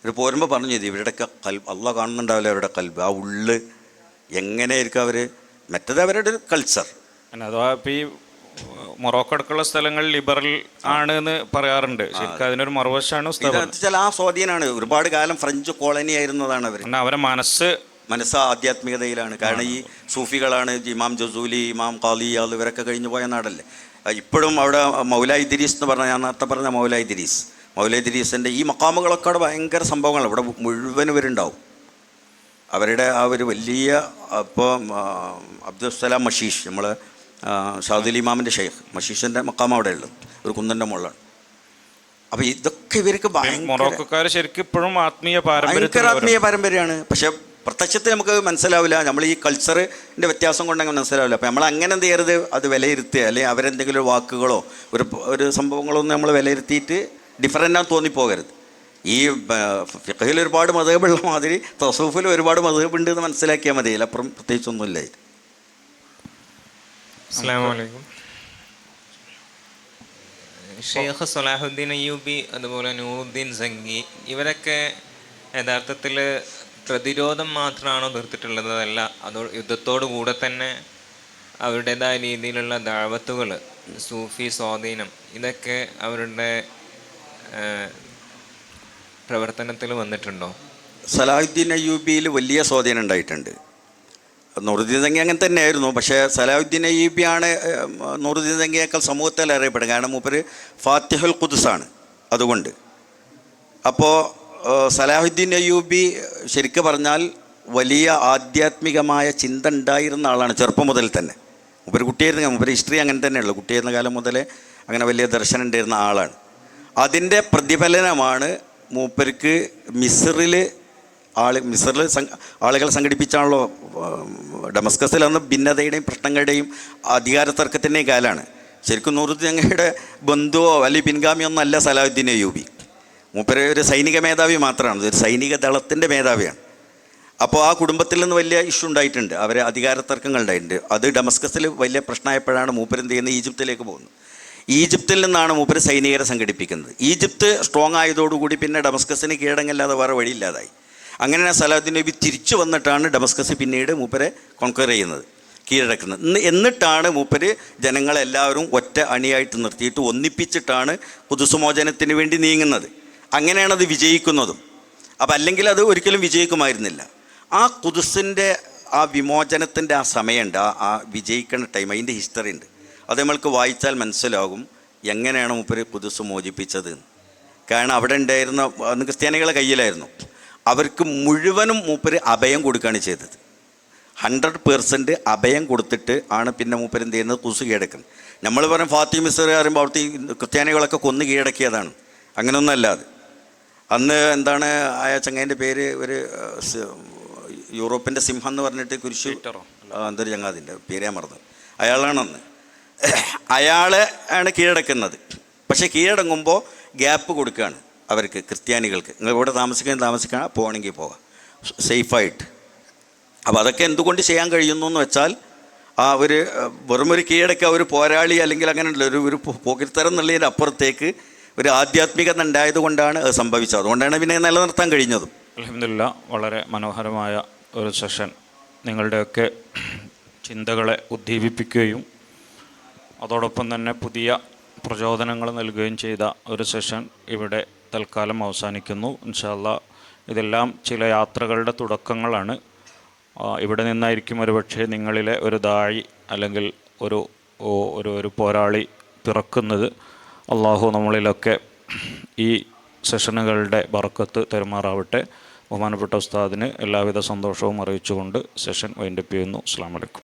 ഇവർ പോരുമ്പോൾ പറഞ്ഞു ചെയ്തു, ഇവരുടെയൊക്കെ അള്ളാഹ് കാണുന്നുണ്ടാവില്ല അവരുടെ കൽബ്, ആ ഉള്ള് എങ്ങനെയായിരിക്കും അവർ മറ്റത് അവരുടെ ഒരു കൾച്ചർ. പിന്നെ അഥവാ ഇപ്പം ഈ മൊറോക്കോ അടക്കമുള്ള സ്ഥലങ്ങൾ ലിബറൽ ആണ് എന്ന് പറയാറുണ്ട്. ശരിക്കും അതിനൊരു മറുവശമാണ് വെച്ചാൽ ആ സ്വാധീനമാണ്. ഒരുപാട് കാലം ഫ്രഞ്ച് കോളനി ആയിരുന്നതാണ് അവർ. അവരെ മനസ്സ് ആധ്യാത്മികതയിലാണ്. കാരണം ഈ സൂഫികളാണ്, ഇമാം ജസൂലി, ഇമാം ഖാലിയാൽ ഇവരൊക്കെ കഴിഞ്ഞു പോയ നാടല്ലേ. ഇപ്പോഴും അവിടെ മൗല ഇദ്രീസ് എന്ന് പറഞ്ഞാൽ, ഞാൻ നേരത്തെ പറഞ്ഞ മൗല ഇദ്രീസിൻ്റെ ഈ മക്കാമുകളൊക്കെ അവിടെ ഭയങ്കര സംഭവങ്ങളാണ്. ഇവിടെ മുഴുവൻ ഇവരുണ്ടാവും. അവരുടെ ആ ഒരു വലിയ, ഇപ്പോൾ അബ്ദുസ്സലാം മഷീഷ്, നമ്മൾ ഷാദുൽ ഇമാമിൻ്റെ ഷെയ്ഖ് മഷീഷിൻ്റെ മക്കാം അവിടെ ഉള്ളത് ഒരു കുന്നിൻ്റെ മുകളിലാണ്. അപ്പോൾ ഇതൊക്കെ ഇവർക്ക് മൊറോക്കോക്കാർ ശരിക്കും ഇപ്പോഴും ആത്മീയ പാരമ്പര്യമാണ്. പക്ഷേ പ്രത്യക്ഷത്തിൽ നമുക്ക് മനസ്സിലാവില്ല. നമ്മൾ ഈ കൾച്ചറിൻ്റെ വ്യത്യാസം കൊണ്ടങ്ങനെ മനസ്സിലാവില്ല. അപ്പോൾ നമ്മൾ അങ്ങനെ എന്ത് ചെയ്യരുത്, അത് വിലയിരുത്തുക, അല്ലെങ്കിൽ അവരെന്തെങ്കിലും ഒരു വാക്കുകളോ ഒരു സംഭവങ്ങളോ ഒന്നും നമ്മൾ വിലയിരുത്തിയിട്ട് ഡിഫറൻ്റാന്ന് തോന്നിപ്പോകരുത്. ഈ ഫിഖ്ഹിൽ ഒരുപാട് മദ്ഹബുള്ള മാതിരി തസൂഫിൽ ഒരുപാട് മദ്ഹബ് ഉണ്ട് എന്ന് മനസ്സിലാക്കിയാൽ മതി. അപ്പുറം പ്രത്യേകിച്ചൊന്നുമില്ല. അസ്സലാമു അലൈക്കും. ഷെയ്ഖ് സലാഹുദ്ദീൻ അയ്യൂബി, അതുപോലെ നൂറുദ്ദീൻ സംഗി, ഇവരൊക്കെ യഥാർത്ഥത്തിൽ പ്രതിരോധം മാത്രമാണോ തീർത്തിട്ടുള്ളത്? അതല്ല, അതോ യുദ്ധത്തോടു കൂടെ തന്നെ അവരുടേതായ രീതിയിലുള്ള ദഅവത്തുകൾ, സൂഫി സ്വാധീനം, ഇതൊക്കെ അവരുടെ പ്രവർത്തനത്തിൽ വന്നിട്ടുണ്ടോ? സലാഹുദ്ദീൻ അയ്യൂബിയിൽ വലിയ സ്വാധീനം ഉണ്ടായിട്ടുണ്ട്. നൂറുദ്ദീൻ സംഗി അങ്ങനെ തന്നെയായിരുന്നു. പക്ഷേ സലാഹുദ്ദീൻ അയ്യൂബിയാണ് നൂറുദ്ദീൻ സംഗിയേക്കാൾ സമൂഹത്തിൽ അറിയപ്പെടുന്നത്. കാരണം മൂപ്പര് ഫാത്തിഹുൽ ഖുദ്സാണ്. അതുകൊണ്ട് അപ്പോൾ സലാഹുദ്ദീൻ അയ്യൂബി ശരിക്കും പറഞ്ഞാൽ വലിയ ആധ്യാത്മികമായ ചിന്ത ഉണ്ടായിരുന്ന ആളാണ് ചെറുപ്പം മുതൽ തന്നെ. മൂപ്പര് കുട്ടിയായിരുന്ന, മൂപ്പര് ഹിസ്റ്ററി അങ്ങനെ തന്നെയുള്ളൂ. കുട്ടിയായിരുന്ന കാലം മുതലേ അങ്ങനെ വലിയ ദർശനം ഉണ്ടായിരുന്ന ആളാണ്. അതിൻ്റെ പ്രതിഫലനമാണ് മൂപ്പർക്ക് മിസ്റിൽ ആളുകൾ സംഘടിപ്പിച്ചാണല്ലോ. ഡമസ്കസിൽ അന്ന് ഭിന്നതയുടെയും പ്രശ്നങ്ങളുടെയും അധികാര തർക്കത്തിൻ്റെയും കാലമാണ്. ശരിക്കും നൂറുദ്ദീൻ സംഗിയുടെ ബന്ധുവോ അല്ലെങ്കിൽ പിൻഗാമിയോ ഒന്നും അല്ല സലാഹുദ്ദീൻ അയ്യൂബി. മൂപ്പര് ഒരു സൈനിക മേധാവി മാത്രമാണ്, ഒരു സൈനിക ദളത്തിൻ്റെ മേധാവിയാണ്. അപ്പോൾ ആ കുടുംബത്തിൽ നിന്ന് വലിയ ഇഷ്യൂ ഉണ്ടായിട്ടുണ്ട്, അവർ അധികാര തർക്കങ്ങൾ ഉണ്ടായിട്ടുണ്ട്. അത് ഡമസ്കസിൽ വലിയ പ്രശ്നമായപ്പോഴാണ് മൂപ്പര് എന്ത് ചെയ്യുന്നത്, ഈജിപ്തിലേക്ക് പോകുന്നത്. ഈജിപ്തിൽ നിന്നാണ് മൂപ്പര് സൈനികരെ സംഘടിപ്പിക്കുന്നത്. ഈജിപ്ത് സ്ട്രോങ് ആയതോടുകൂടി പിന്നെ ഡമസ്കസിന് കീഴടങ്ങല്ലാതെ വേറെ വഴിയില്ലാതായി. അങ്ങനെ സലാഹുദ്ദീൻ അയ്യൂബി തിരിച്ചു വന്നിട്ടാണ് ഡമസ്കസ് പിന്നീട് മൂപ്പരെ കോൺക്വർ ചെയ്യുന്നത്, കീഴടക്കുന്നത്. എന്നിട്ടാണ് മൂപ്പര് ജനങ്ങളെല്ലാവരും ഒറ്റ അണിയായിട്ട് നിർത്തിയിട്ട് ഒന്നിപ്പിച്ചിട്ടാണ് ഖുദ്സ് വേണ്ടി നീങ്ങുന്നത്. അങ്ങനെയാണ് അത് വിജയിക്കുന്നതും. അപ്പം അല്ലെങ്കിൽ അത് ഒരിക്കലും വിജയിക്കുമായിരുന്നില്ല. ആ ഖുദ്സിൻ്റെ ആ വിമോചനത്തിൻ്റെ ആ സമയമുണ്ട്, ആ വിജയിക്കുന്ന ടൈം, അതിൻ്റെ ഹിസ്റ്ററി ഉണ്ട്. അത് നമ്മൾക്ക് വായിച്ചാൽ മനസ്സിലാകും എങ്ങനെയാണ് മൂപ്പര് ഖുദ്സ് മോചിപ്പിച്ചത്. കാരണം അവിടെ ഉണ്ടായിരുന്ന അന്ന് ക്രിസ്ത്യാനികളെ കയ്യിലായിരുന്നു. അവർക്ക് മുഴുവനും മൂപ്പര് അഭയം കൊടുക്കുകയാണ് ചെയ്തത്. 100% അഭയം കൊടുത്തിട്ട് ആണ് പിന്നെ മൂപ്പര് എന്ത് ചെയ്യുന്നത്, ഖുദ്സ് കീഴടക്കുന്നത്. നമ്മൾ പറയും ഫാത്തി മിസ്ർ പറയുമ്പോൾ അവിടുത്തെ ക്രിസ്ത്യാനികളൊക്കെ കൊന്ന് കീഴടക്കിയതാണ്. അങ്ങനെയൊന്നല്ലാതെ അന്ന് എന്താണ് ആ ചങ്ങാതിൻ്റെ പേര്, ഒരു യൂറോപ്പിൻ്റെ സിംഹം എന്ന് പറഞ്ഞിട്ട് കുരിശു എന്തൊരു ചങ്ങാതിൻ്റെ പേര് ഞാൻ മറന്നു, അയാളാണ് അന്ന്. അയാളെ ആണ് കീഴടക്കുന്നത്. പക്ഷേ കീഴടങ്ങുമ്പോൾ ഗ്യാപ്പ് കൊടുക്കുകയാണ് അവർക്ക്, ക്രിസ്ത്യാനികൾക്ക്. നിങ്ങൾ ഇവിടെ താമസിക്കാൻ പോകണമെങ്കിൽ പോകാം സേഫായിട്ട്. അപ്പോൾ അതൊക്കെ എന്തുകൊണ്ട് ചെയ്യാൻ കഴിയുന്നു എന്ന് വെച്ചാൽ ആ ഒരു വെറുമൊരു കീഴടക്കുക, ഒരു പോരാളി അല്ലെങ്കിൽ അങ്ങനെയുള്ള ഒരു പോക്കിരിത്തരം എന്നുള്ളതിൻ്റെ അപ്പുറത്തേക്ക് ഒരു ആധ്യാത്മികത ഉണ്ടായത് കൊണ്ടാണ് അത് സംഭവിച്ചത്. അതുകൊണ്ടാണ് പിന്നെ നിലനിർത്താൻ കഴിഞ്ഞതും. അൽഹംദുലില്ലാ, വളരെ മനോഹരമായ ഒരു സെഷൻ നിങ്ങളുടെയൊക്കെ ചിന്തകളെ ഉദ്ദീപിപ്പിക്കുകയും അതോടൊപ്പം തന്നെ പുതിയ പ്രചോദനങ്ങൾ നൽകുകയും ചെയ്ത ഒരു സെഷൻ ഇവിടെ തൽക്കാലം അവസാനിക്കുന്നു. ഇൻഷാ അല്ലാഹ് ഇതെല്ലാം ചില യാത്രകളുടെ തുടക്കങ്ങളാണ്. ഇവിടെ നിന്നായിരിക്കും ഒരുപക്ഷെ നിങ്ങളിലെ ഒരു ദായി അല്ലെങ്കിൽ ഒരു പോരാളി പിറക്കുന്നത്. അള്ളാഹു നമ്മളിലൊക്കെ ഈ സെഷനുകളുടെ ബറക്കത്ത് തെരുമാറാവട്ടെ. ബഹുമാനപ്പെട്ട ഉസ്താദിന് എല്ലാവിധ സന്തോഷവും അറിയിച്ചുകൊണ്ട് സെഷൻ വൈൻഡപ്പ് ചെയ്യുന്നു. അസ്സലാമു അലൈക്കും.